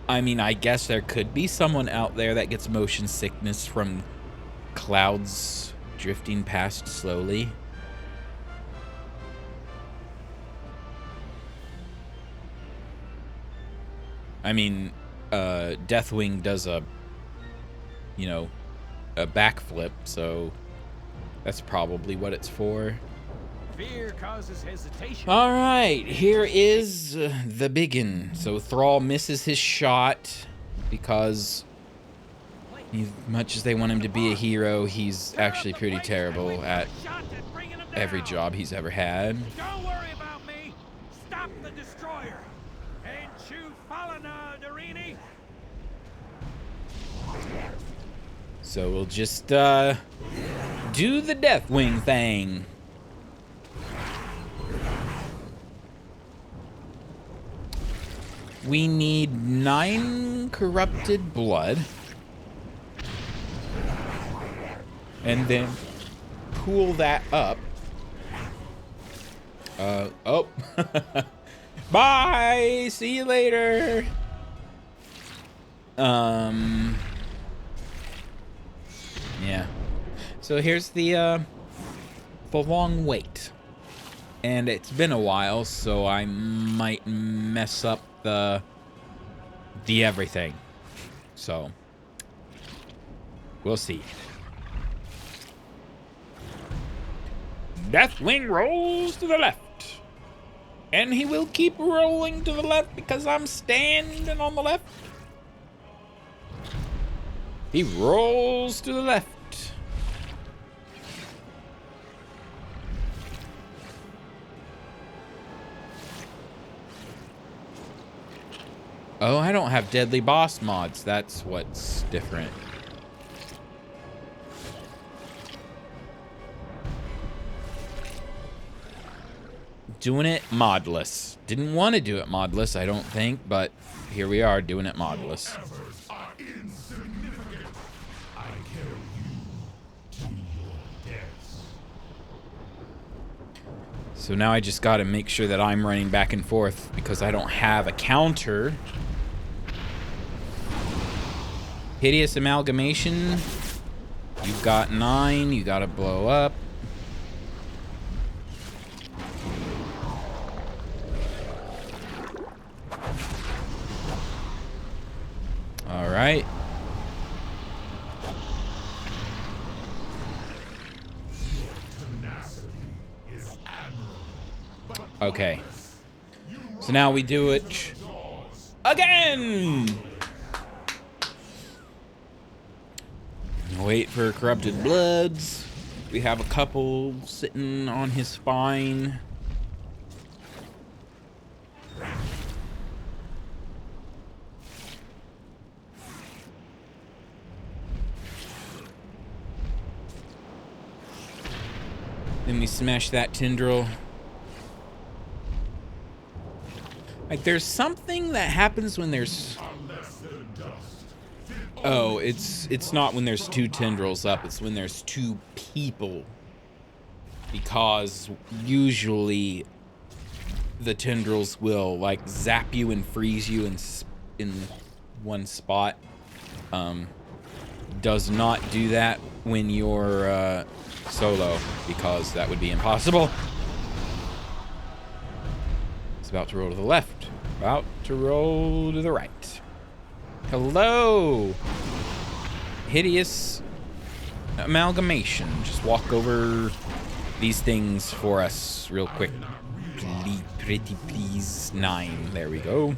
I mean, I guess there could be someone out there that gets motion sickness from clouds drifting past slowly. I mean, Deathwing does a backflip, so that's probably what it's for. Fear causes hesitation. All right, here is the biggin. So Thrall misses his shot because, Much as they want him to be a hero, he's actually pretty terrible at every job he's ever had. Don't worry about me. Stop the destroyer. Ain't you following Darini? So we'll just do the Deathwing thing. We need 9 corrupted blood. And then pool that up. Oh. Bye! See you later! Yeah. So here's the long wait. And it's been a while, so I might mess up the everything. So we'll see. Deathwing rolls to the left. And he will keep rolling to the left because I'm standing on the left. He rolls to the left. Oh, I don't have deadly boss mods. That's what's different. Doing it modless. Didn't want to do it modless, I don't think, but here we are doing it modless. Efforts are insignificant. I carry you to your deaths. So now I just got to make sure that I'm running back and forth because I don't have a counter. Hideous Amalgamation. You've got 9. You got to blow up. All right. Okay. So now we do it again. Wait for corrupted bloods. We have a couple sitting on his spine. Then we smash that tendril. Like, there's something that happens when there's... Oh, it's not when there's 2 tendrils up. It's when there's 2 people. Because usually the tendrils will, like, zap you and freeze you in one spot. Does not do that when you're solo, because that would be impossible. It's about to roll to the left. About to roll to the right. Hello! Hideous Amalgamation. Just walk over these things for us real quick. Pretty please. 9. There we go.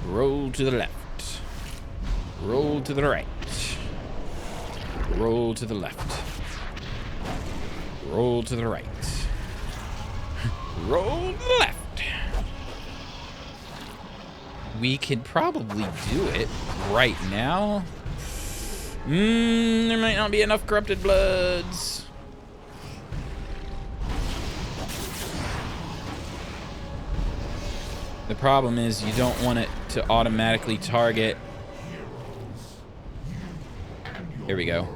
Roll to the left. Roll to the right. Roll to the left. Roll to the right. Roll to the left. We could probably do it right now. There might not be enough corrupted bloods. The problem is you don't want it to automatically target. Here we go.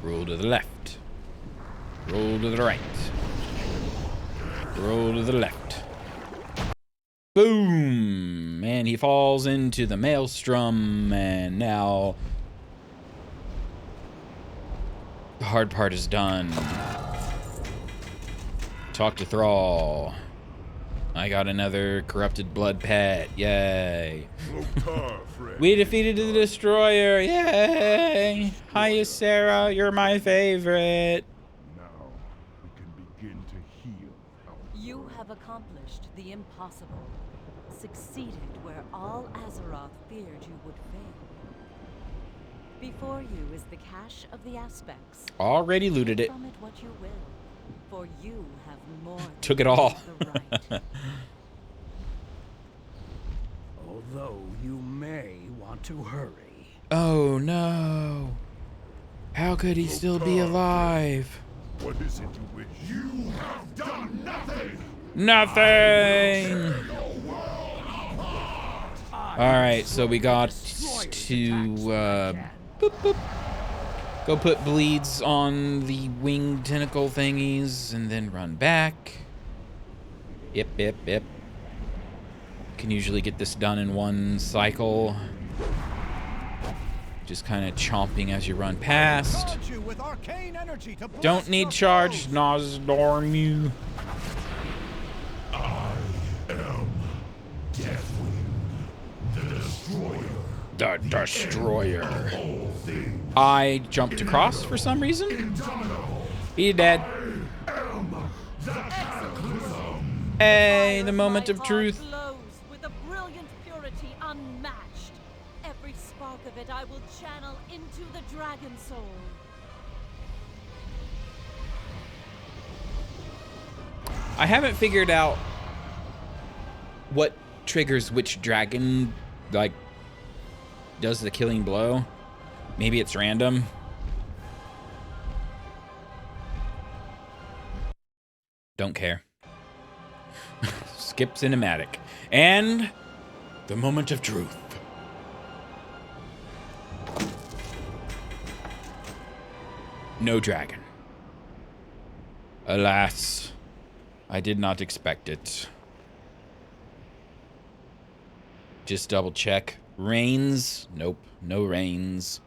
Roll to the left. Roll to the right. Roll to the left. Boom! And he falls into the maelstrom, and now the hard part is done. Talk to Thrall. I got another corrupted blood pet. Yay. We defeated the destroyer. Yay. Hi, Sarah. You're my favorite. Now we can begin to heal our You have accomplished the impossible. Succeeded where all Azeroth feared you would fail. Before you is the cache of the aspects. Already looted it. From it what you will, for you have more Took it all. than the right. Although you may want to hurry. Oh no. How could he still be alive? What is it you wish? You have done nothing! Nothing! Alright, so we got to boop, boop. Go put bleeds on the winged tentacle thingies and then run back. Yep, yep, yep. Can usually get this done in one cycle. Just kind of chomping as you run past. Don't need charge, Nozdormu. I am Deathwing, the Destroyer. The Destroyer. Whole thing. I jumped across for some reason. Indomitable. He dead. Am the Cataclysm. Hey, the moment of My truth. heart glows with a brilliant purity unmatched. Every spark of it I will channel into the Dragon Soul. I haven't figured out what triggers which dragon, like, does the killing blow. Maybe it's random. Don't care. Skip cinematic. And the moment of truth. No dragon. Alas, I did not expect it. Just double check. Rains? Nope, no rains.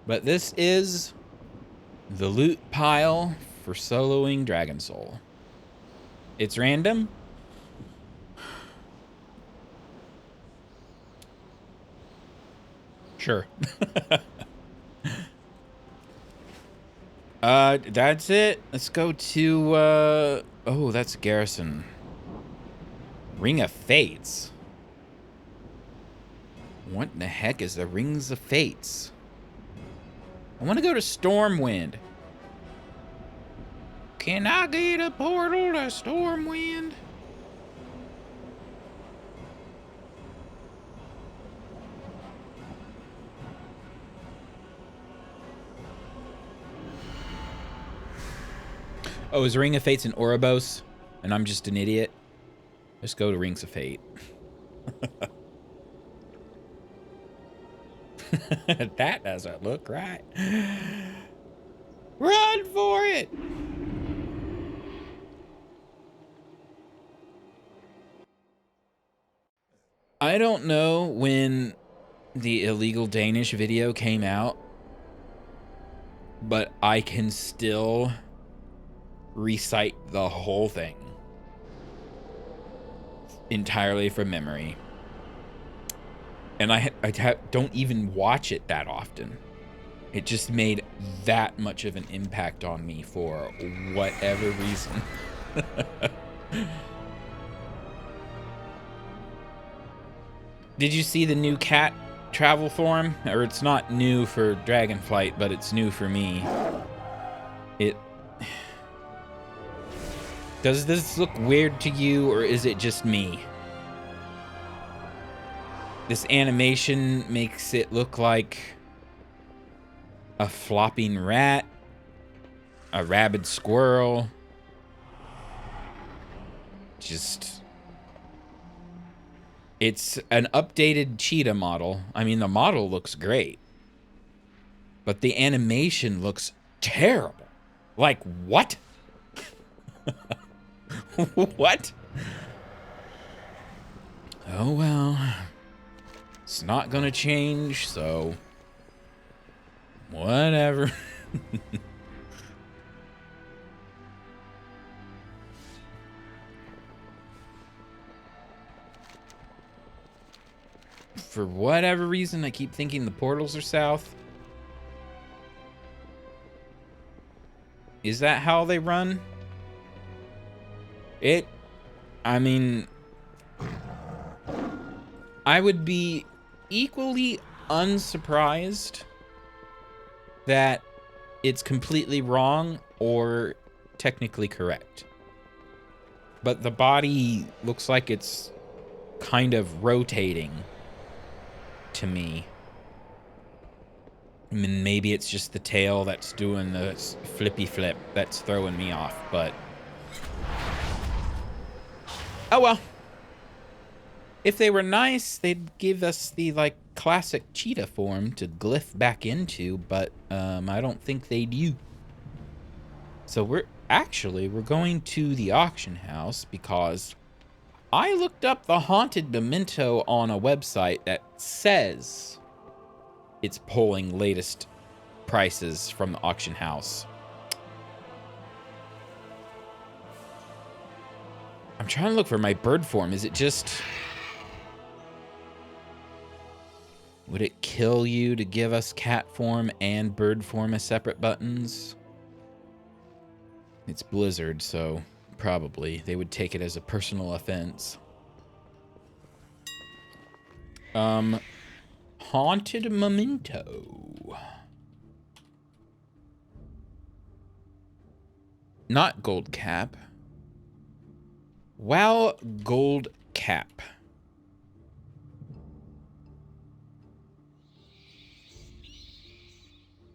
But this is the loot pile for soloing Dragon Soul. It's random. Sure. That's it. Let's go to, oh, that's Garrison. Ring of Fates. What in the heck is the Rings of Fates? I want to go to Stormwind. Can I get a portal to Stormwind? Oh, is Ring of Fate's in Ouroboros? And I'm just an idiot? Let's go to Rings of Fate. That doesn't look right. Run for it! I don't know when the illegal Danish video came out, but I can still recite the whole thing entirely from memory. And I don't even watch it that often. It just made that much of an impact on me for whatever reason. Did you see the new cat travel form? Or it's not new for Dragonflight, but it's new for me. Does this look weird to you, or is it just me? This animation makes it look like a flopping rat, a rabid squirrel. Just... It's an updated cheetah model. I mean, the model looks great. But the animation looks terrible. Like, what? What? Oh, well. It's not gonna change, so... whatever. For whatever reason, I keep thinking the portals are south. Is that how they run? I mean, I would be equally unsurprised that it's completely wrong or technically correct. But the body looks like it's kind of rotating to me. I mean, maybe it's just the tail that's doing the flippy flip that's throwing me off, but... Oh well. If they were nice, they'd give us the, like, classic cheetah form to glyph back into, but I don't think they do. So we're going to the auction house because I looked up the haunted memento on a website that says it's pulling latest prices from the auction house. I'm trying to look for my bird form. Is it just... Would it kill you to give us cat form and bird form as separate buttons? It's Blizzard, so probably they would take it as a personal offense. Haunted memento. Not gold cap. WoW gold cap.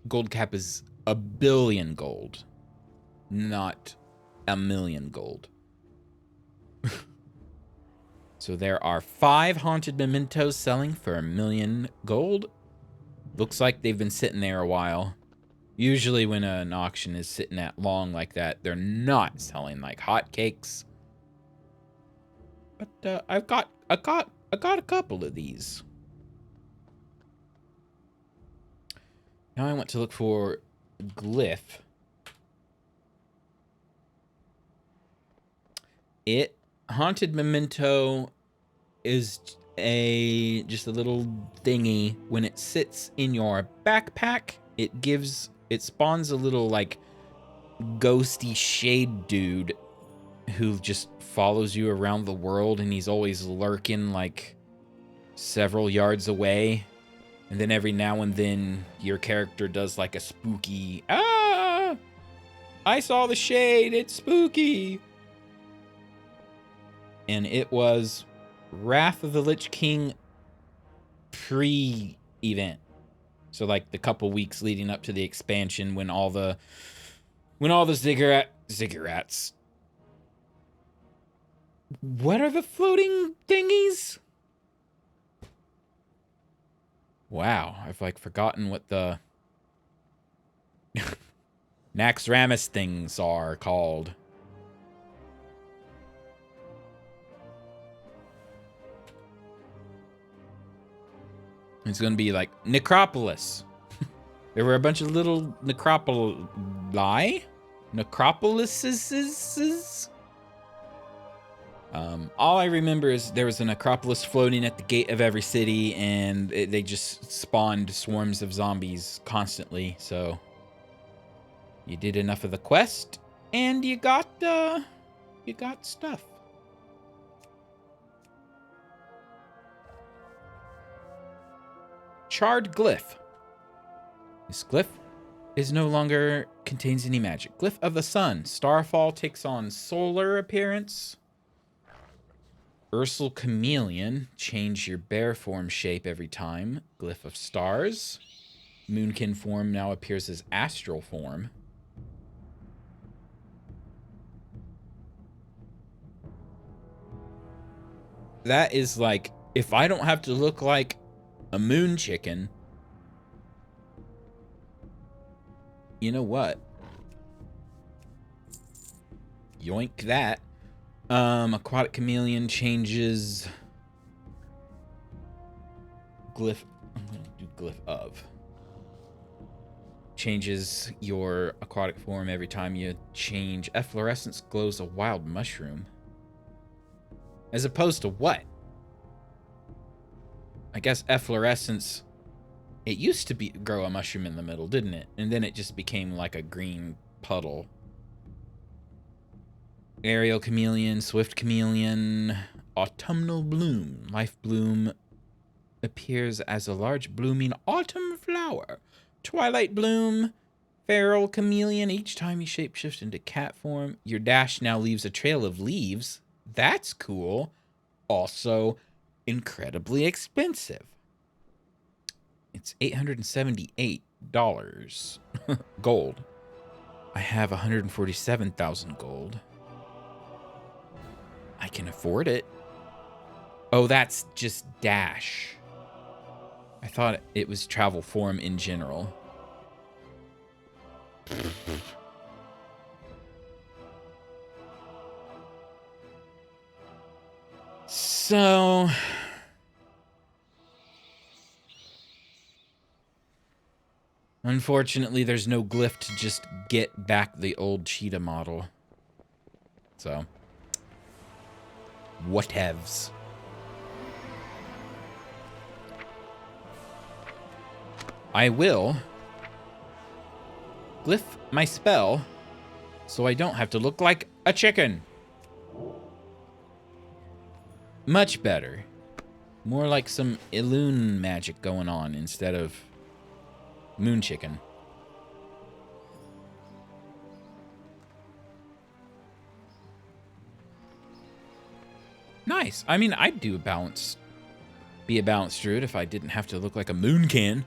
Gold cap is 1 billion gold, not 1 million gold. So there are 5 haunted mementos selling for 1 million gold. Looks like they've been sitting there a while. Usually when an auction is sitting that long like that, they're not selling like hotcakes. But I got a couple of these. Now I want to look for glyph. Haunted memento is just a little thingy. When it sits in your backpack, it spawns a little like ghosty shade dude who just follows you around the world, and he's always lurking like several yards away. And then every now and then your character does like a spooky, I saw the shade, it's spooky. And it was Wrath of the Lich King pre-event. So like the couple weeks leading up to the expansion when all the ziggurats. What are the floating thingies? Wow, I've like forgotten what the Naxxramas things are called. It's gonna be like Necropolis. There were a bunch of little necropolises. All I remember is there was a necropolis floating at the gate of every city, and they just spawned swarms of zombies constantly. So you did enough of the quest, and you got stuff. Charred glyph. This glyph is no longer contains any magic. Glyph of the sun. Starfall takes on solar appearance. Ursal Chameleon. Change your bear form shape every time. Glyph of stars. Moonkin form now appears as astral form. That is like, if I don't have to look like a moon chicken, you know what? Yoink that. Aquatic Chameleon changes glyph. I'm gonna do glyph of. Changes your aquatic form every time you change. Efflorescence glows a wild mushroom. As opposed to what? I guess efflorescence, it used to grow a mushroom in the middle, didn't it? And then it just became like a green puddle Aerial chameleon, swift chameleon, autumnal bloom. Life bloom appears as a large blooming autumn flower. Twilight bloom, feral chameleon. Each time you shapeshift into cat form, your dash now leaves a trail of leaves. That's cool. Also, incredibly expensive. It's $878 gold. I have 147,000 gold. I can afford it. Oh, that's just dash. I thought it was travel form in general. So... unfortunately, there's no glyph to just get back the old cheetah model. So... whatevs. I will glyph my spell so I don't have to look like a chicken. Much better. More like some Elune magic going on instead of moon chicken. Nice. I mean, I'd do be a balanced druid if I didn't have to look like a moonkin.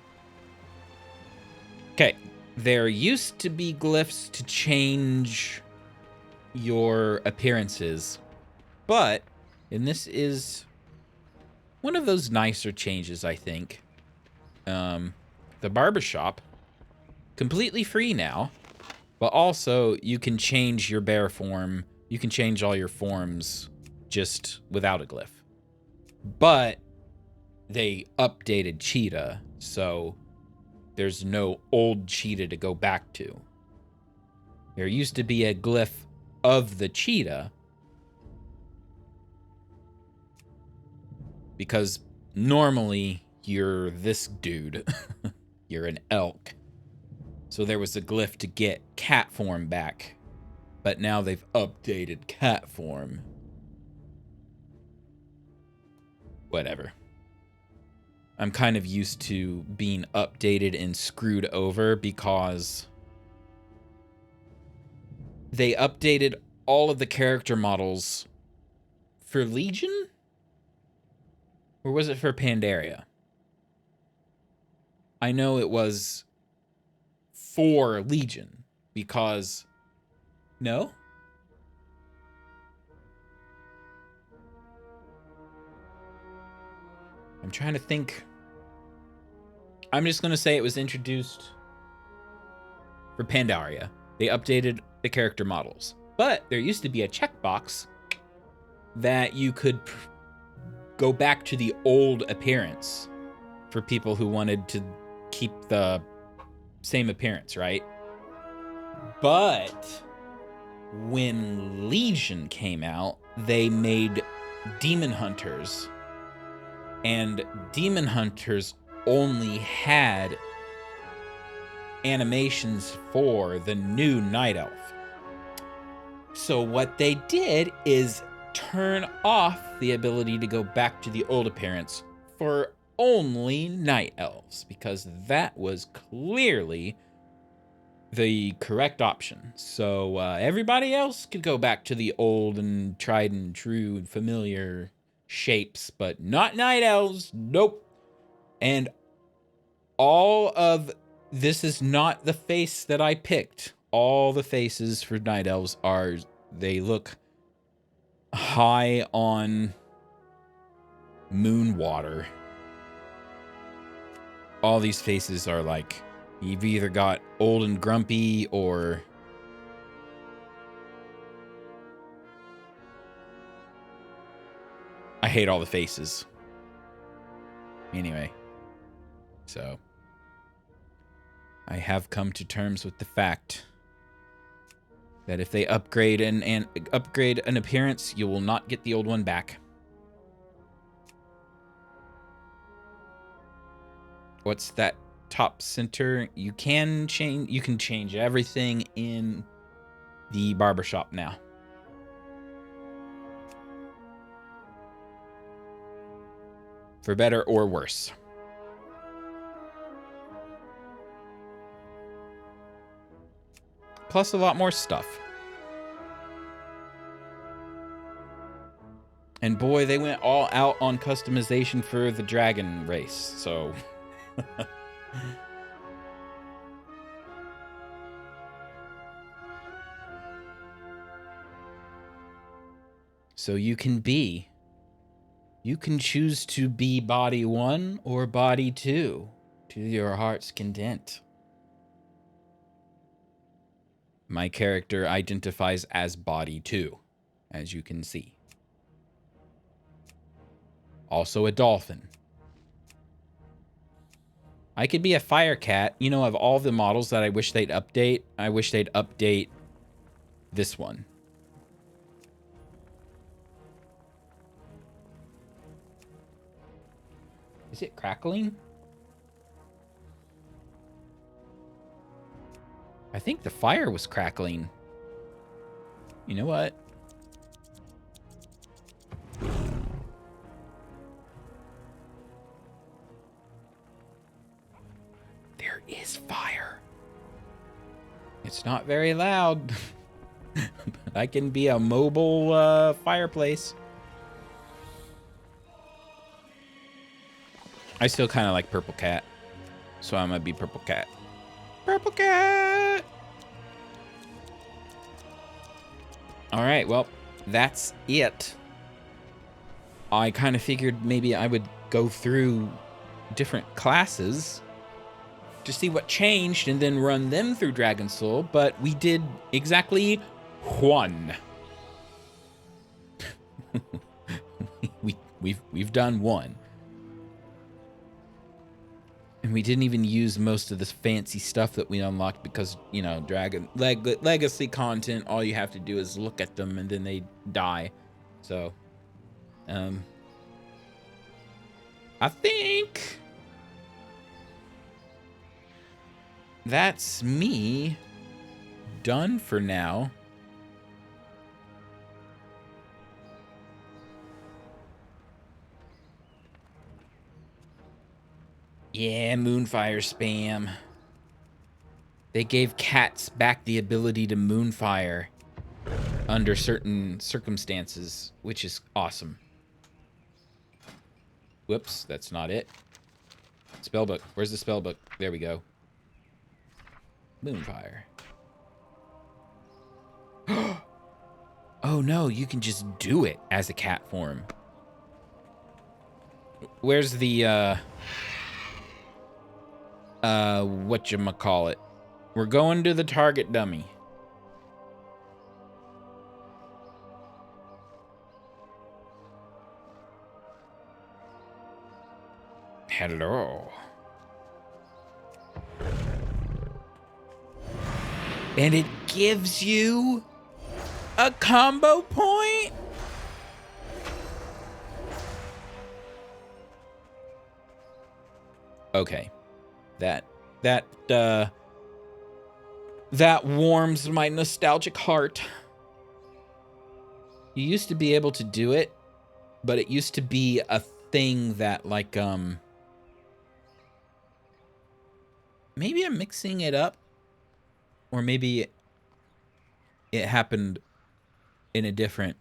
Okay, there used to be glyphs to change your appearances, but, and this is one of those nicer changes, I think. The barbershop, completely free now, but also you can change your bear form. You can change all your forms just without a glyph. But they updated cheetah, so there's no old cheetah to go back to. There used to be a glyph of the cheetah, because normally you're this dude. You're an elk. So there was a glyph to get cat form back, but now they've updated cat form. Whatever. I'm kind of used to being updated and screwed over because they updated all of the character models for Legion? Or was it for Pandaria? I know it was for Legion because... no? I'm trying to think. I'm just going to say it was introduced for Pandaria. They updated the character models. But there used to be a checkbox that you could go back to the old appearance for people who wanted to keep the same appearance, right? But when Legion came out, they made Demon Hunters. And Demon Hunters only had animations for the new Night Elf. So what they did is turn off the ability to go back to the old appearance for only Night Elves, because that was clearly the correct option. So everybody else could go back to the old and tried and true and familiar shapes, but not Night Elves. Nope. And all of this is not the face that I picked. All the faces for Night Elves are, they look high on moon water. All these faces are like, you've either got old and grumpy or I hate all the faces. Anyway, so I have come to terms with the fact that if they upgrade an appearance, you will not get the old one back. What's that top center? You can change everything in the barbershop now. for better or worse. Plus a lot more stuff. And boy, they went all out on customization for the dragon race, so... So you can choose to be body 1 or body 2, to your heart's content. My character identifies as body 2, as you can see. Also a dolphin. I could be a fire cat. You know, of all the models that I wish they'd update, I wish they'd update this one. Is it crackling? I think the fire was crackling. You know what? There is fire. It's not very loud. But I can be a mobile fireplace. I still kind of like Purple Cat. So I'm going to be Purple Cat. Purple Cat! Alright, well, that's it. I kind of figured maybe I would go through different classes to see what changed and then run them through Dragon Soul, but we did exactly one. We've done one. And we didn't even use most of this fancy stuff that we unlocked because, you know, legacy content, all you have to do is look at them and then they die. So, I think that's me done for now. Yeah, Moonfire spam. They gave cats back the ability to Moonfire under certain circumstances, which is awesome. Whoops, that's not it. Spellbook. Where's the spellbook? There we go. Moonfire. Oh no, you can just do it as a cat form. Where's the, whatchamacallit? We're going to the target dummy. Hello. And it gives you a combo point? Okay. That warms my nostalgic heart. You used to be able to do it, but it used to be a thing that, like, maybe I'm mixing it up, or maybe it happened in a different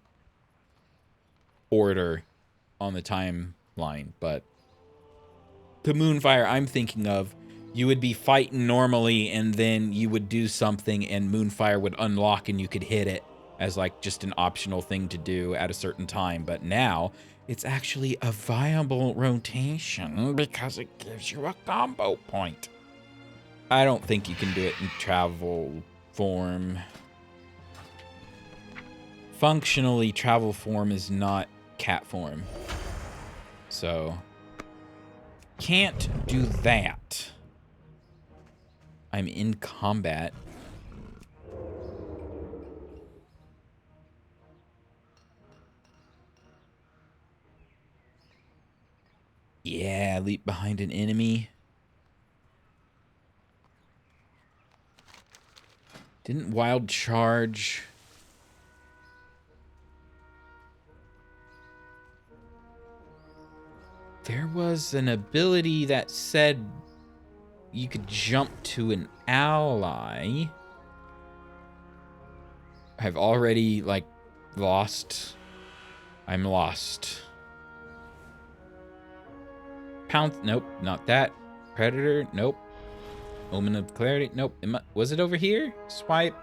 order on the timeline, but the Moonfire I'm thinking of, you would be fighting normally and then you would do something and Moonfire would unlock and you could hit it as like just an optional thing to do at a certain time. But now it's actually a viable rotation because it gives you a combo point. I don't think you can do it in travel form. Functionally, travel form is not cat form. So, can't do that. I'm in combat. Yeah, leap behind an enemy. Didn't wild charge. There was an ability that said you could jump to an ally. I've already, like, lost. I'm lost. Pounce, nope, not that. Predator, nope. Omen of Clarity, nope. Was it over here? Swipe.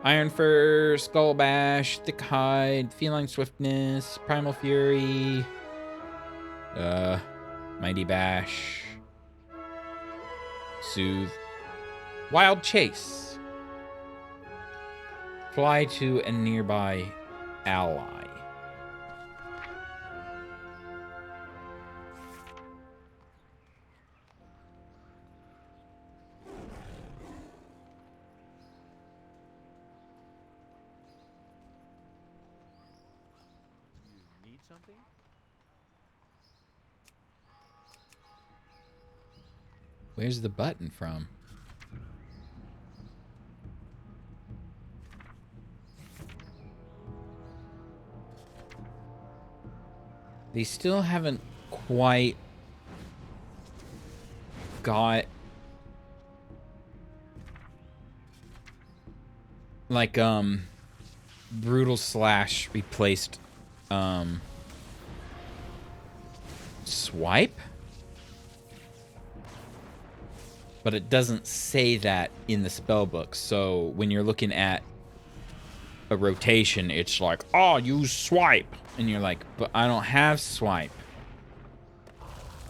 Iron Fur, Skull Bash, Thick Hide, Feline Swiftness, Primal Fury, Mighty Bash, Soothe, Wild Chase, Fly to a nearby ally. Where's the button from? They still haven't quite got like Brutal Slash replaced Swipe? But it doesn't say that in the spell book. So when you're looking at a rotation, it's like, oh, use Swipe. And you're like, but I don't have Swipe.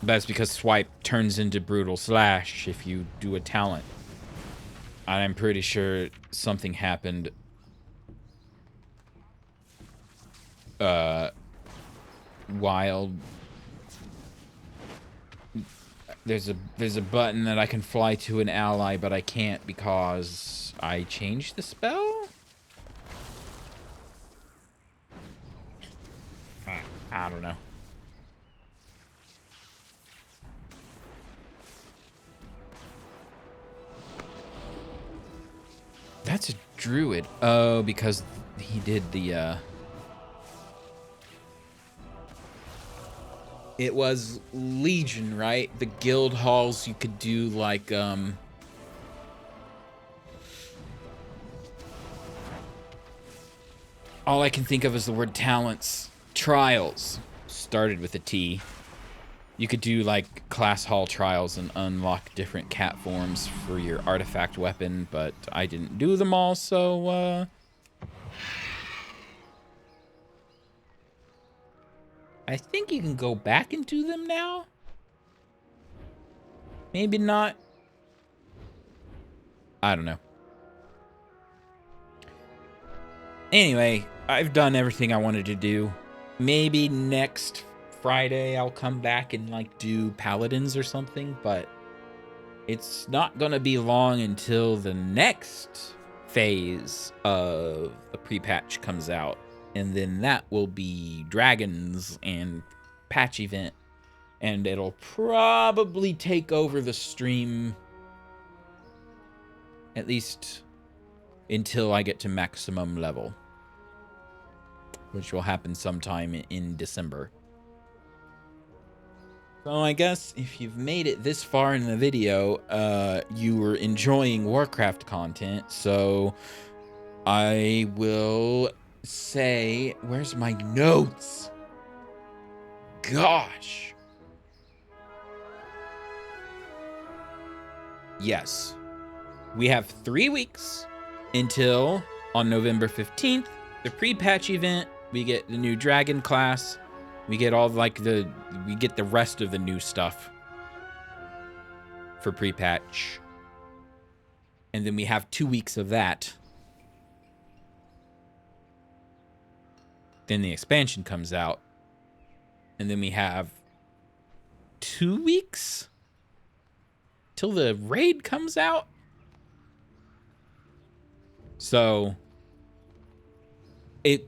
That's because Swipe turns into Brutal Slash if you do a talent. I'm pretty sure something happened. Wild. There's a button that I can fly to an ally, but I can't because I changed the spell? I don't know. That's a druid. Oh, because he did the it was Legion, right? The guild halls you could do like all I can think of is the word talents. Trials started with a T. You could do like class hall trials and unlock different cat forms for your artifact weapon, but I didn't do them all, so I think you can go back and do them now. Maybe not. I don't know. Anyway, I've done everything I wanted to do. Maybe next Friday I'll come back and like do paladins or something, but it's not gonna be long until the next phase of the pre-patch comes out, and then that will be dragons and patch event, and it'll probably take over the stream at least until I get to maximum level, which will happen sometime in December. So I guess if you've made it this far in the video, you were enjoying Warcraft content. So I will say, where's my notes? Gosh. Yes. We have 3 weeks until on November 15th, the pre-patch event. We get the new dragon class. We get all like we get the rest of the new stuff for pre-patch. And then we have 2 weeks of that. Then the expansion comes out. And then we have 2 weeks till the raid comes out. So it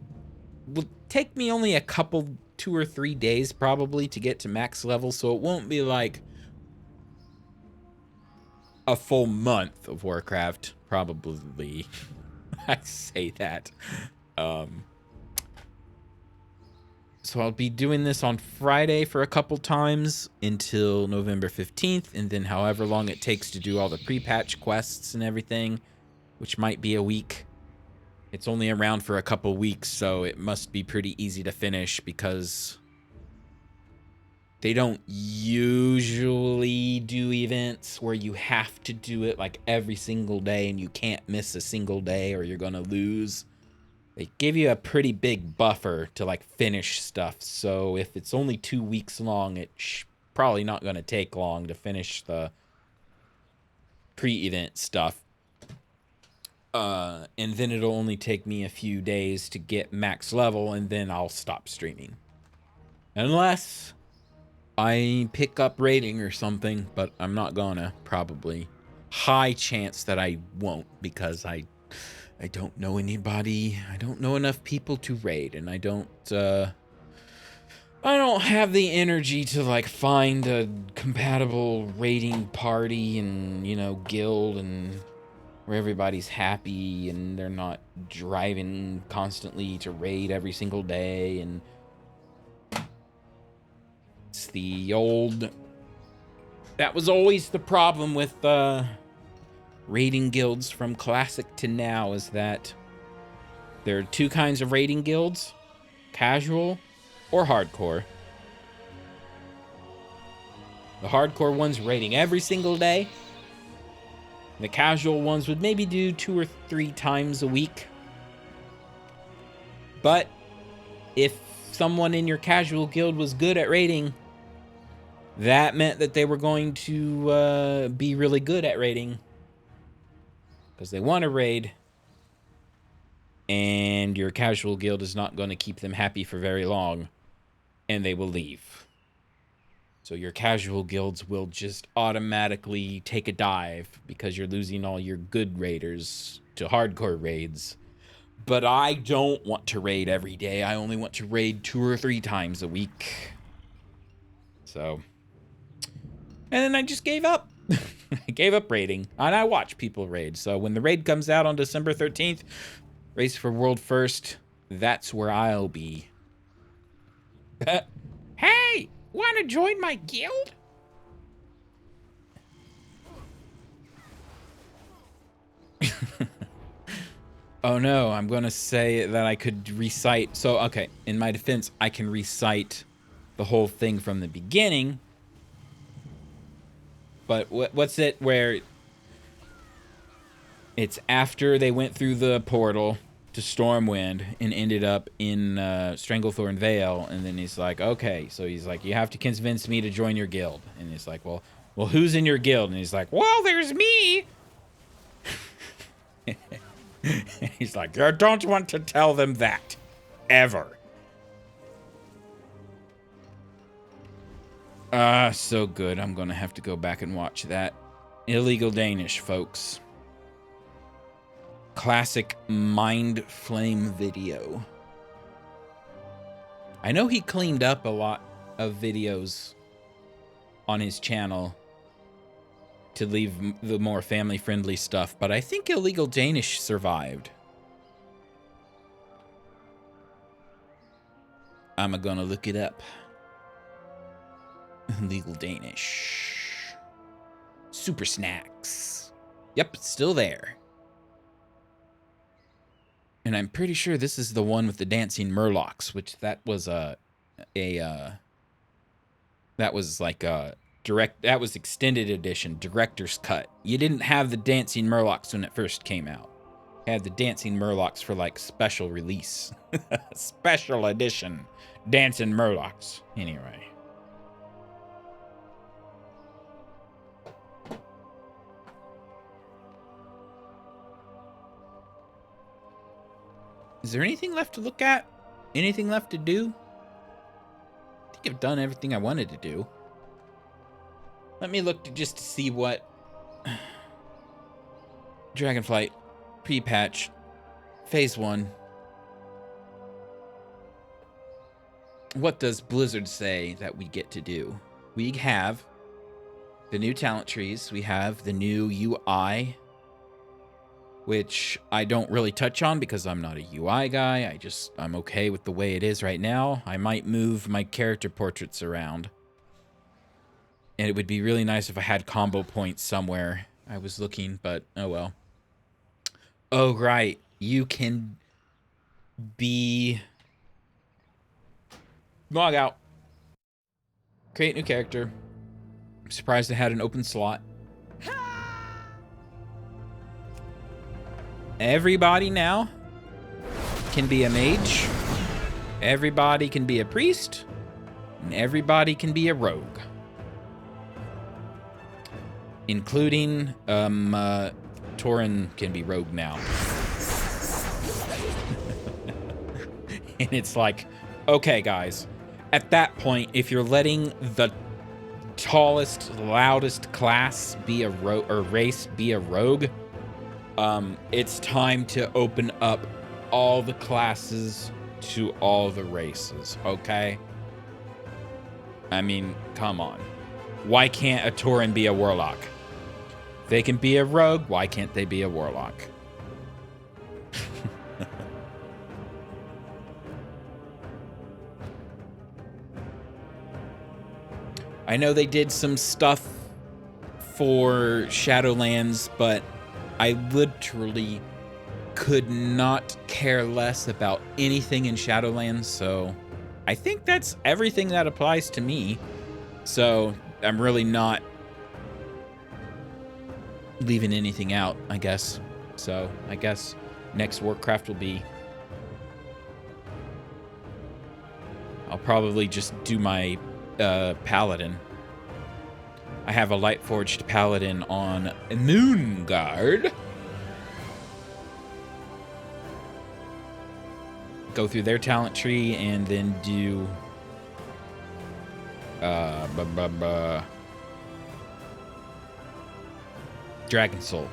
will take me only a couple, 2 or 3 days probably to get to max level, so it won't be like a full month of Warcraft, probably. I say that. So I'll be doing this on Friday for a couple times until November 15th, and then however long it takes to do all the pre-patch quests and everything, which might be a week. It's only around for a couple weeks, so it must be pretty easy to finish because they don't usually do events where you have to do it like every single day and you can't miss a single day or you're gonna lose. They give you a pretty big buffer to like finish stuff. So if it's only 2 weeks long, it's probably not gonna take long to finish the pre-event stuff. And then it'll only take me a few days to get max level, and then I'll stop streaming. Unless I pick up raiding or something, but I'm not gonna, probably. High chance that I won't, because I don't know anybody. I don't know enough people to raid, and I don't have the energy to like find a compatible raiding party and, you know, guild and where everybody's happy and they're not driving constantly to raid every single day. And it's the old... That was always the problem with raiding guilds from classic to now, is that there are two kinds of raiding guilds: casual or hardcore. The hardcore ones raiding every single day. The casual ones would maybe do 2 or 3 times a week. But if someone in your casual guild was good at raiding, that meant that they were going to be really good at raiding, because they want to raid, and your casual guild is not going to keep them happy for very long, and they will leave. So your casual guilds will just automatically take a dive because you're losing all your good raiders to hardcore raids. But I don't want to raid every day. I only want to raid 2 or 3 times a week. So, and then I just gave up. I gave up raiding, and I watch people raid. So when the raid comes out on December 13th, Race for World First, that's where I'll be. Hey! Want to join my guild? Oh no, I'm going to say that I could recite. So, okay, in my defense, I can recite the whole thing from the beginning. But what's it where it's after they went through the portal to Stormwind and ended up in Stranglethorn Vale, and then he's like, okay, so he's like, you have to convince me to join your guild. And he's like, well, who's in your guild? And he's like, well, there's me. He's like, I don't want to tell them that, ever. So good. I'm gonna have to go back and watch that. Illegal Danish, folks. Classic Mind Flame video. I know he cleaned up a lot of videos on his channel to leave the more family-friendly stuff, but I think Illegal Danish survived. I'm gonna look it up. Illegal Danish. Super Snacks. Yep, it's still there. And I'm pretty sure this is the one with the dancing murlocs, which that was that was like a that was extended edition, director's cut. You didn't have the dancing murlocs when it first came out. You had the dancing murlocs for like special release. Special edition dancing murlocs. Anyway. Is there anything left to look at? Anything left to do? I think I've done everything I wanted to do. Let me look just to see what Dragonflight pre-patch phase 1. What does Blizzard say that we get to do? We have the new talent trees. We have the new UI. which I don't really touch on because I'm not a UI guy. I'm okay with the way it is right now. I might move my character portraits around. And it would be really nice if I had combo points somewhere. I was looking, but oh well. Oh, right. You can be... Log out. Create new character. I'm surprised I had an open slot. Everybody now can be a mage. Everybody can be a priest. And everybody can be a rogue. Including, Tauren can be rogue now. And it's like, okay, guys. At that point, if you're letting the tallest, loudest class be a rogue, or race be a rogue, it's time to open up all the classes to all the races, okay? I mean, come on. Why can't a Tauren be a warlock? They can be a rogue, why can't they be a warlock? I know they did some stuff for Shadowlands, but I literally could not care less about anything in Shadowlands, so I think that's everything that applies to me. So I'm really not leaving anything out, I guess. So I guess next Warcraft will be... I'll probably just do my Paladin. I have a Lightforged Paladin on Moonguard. Go through their talent tree and then do Dragon Soul.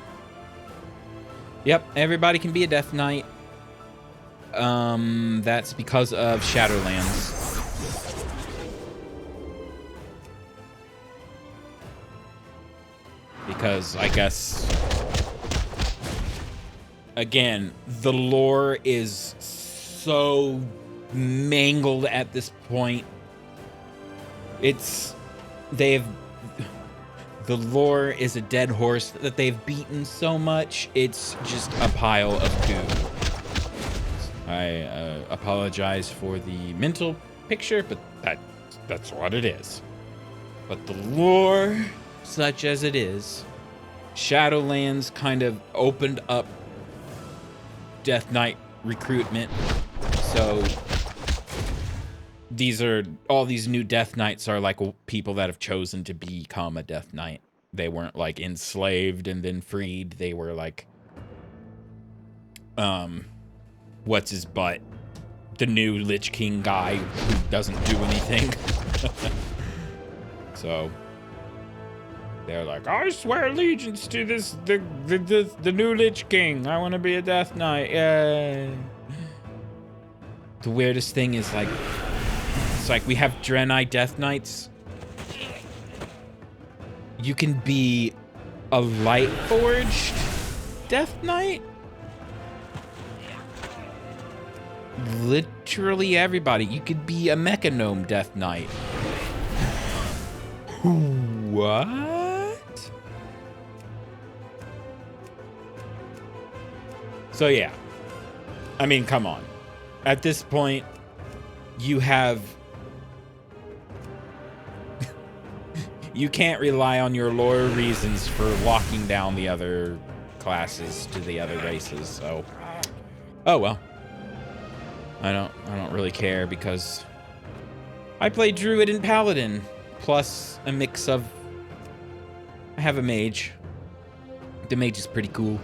Yep, everybody can be a Death Knight. That's because of Shadowlands. Because I guess, again, the lore is so mangled at this point. The lore is a dead horse that they've beaten so much, it's just a pile of goo. I apologize for the mental picture, but that's what it is. But the lore, such as it is, Shadowlands kind of opened up Death Knight recruitment. So all these new Death Knights are like people that have chosen to become a Death Knight. They weren't like enslaved and then freed. They were like, what's his butt? The new Lich King guy who doesn't do anything. So they're like, I swear allegiance to the new Lich King. I want to be a Death Knight. Yay. The weirdest thing is like, it's like we have Draenei Death Knights. You can be a Lightforged Death Knight. Literally everybody. You could be a Mechanome Death Knight. What? So yeah, I mean, come on. At this point, you have... you can't rely on your lore reasons for locking down the other classes to the other races, so... oh well. I don't really care because I play Druid and Paladin, plus a mix of... I have a mage. The mage is pretty cool.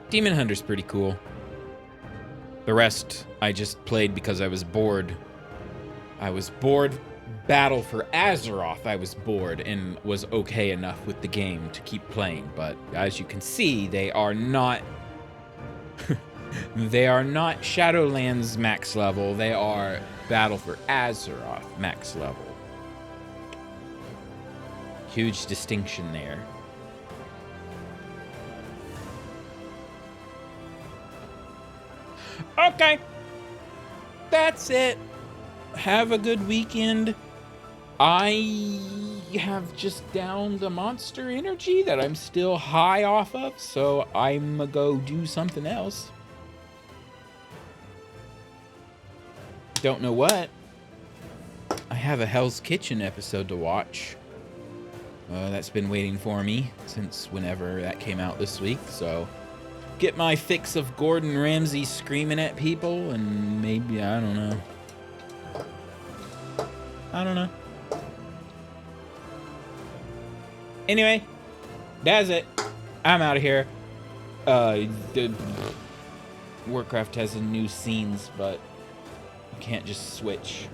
Demon Hunter's pretty cool. The rest, I just played because I was bored. I was bored. Battle for Azeroth, I was bored and was okay enough with the game to keep playing. But as you can see, they are not... they are not Shadowlands max level. They are Battle for Azeroth max level. Huge distinction there. Okay. That's it. Have a good weekend. I have just downed the monster energy that I'm still high off of, so I'm gonna go do something else. Don't know what. I have a Hell's Kitchen episode to watch. That's been waiting for me since whenever that came out this week, so get my fix of Gordon Ramsay screaming at people, and maybe, I don't know. Anyway, that's it. I'm out of here. The Warcraft has new scenes, but you can't just switch.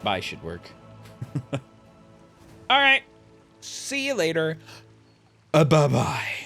Buy should work. All right. See you later. Bye-bye.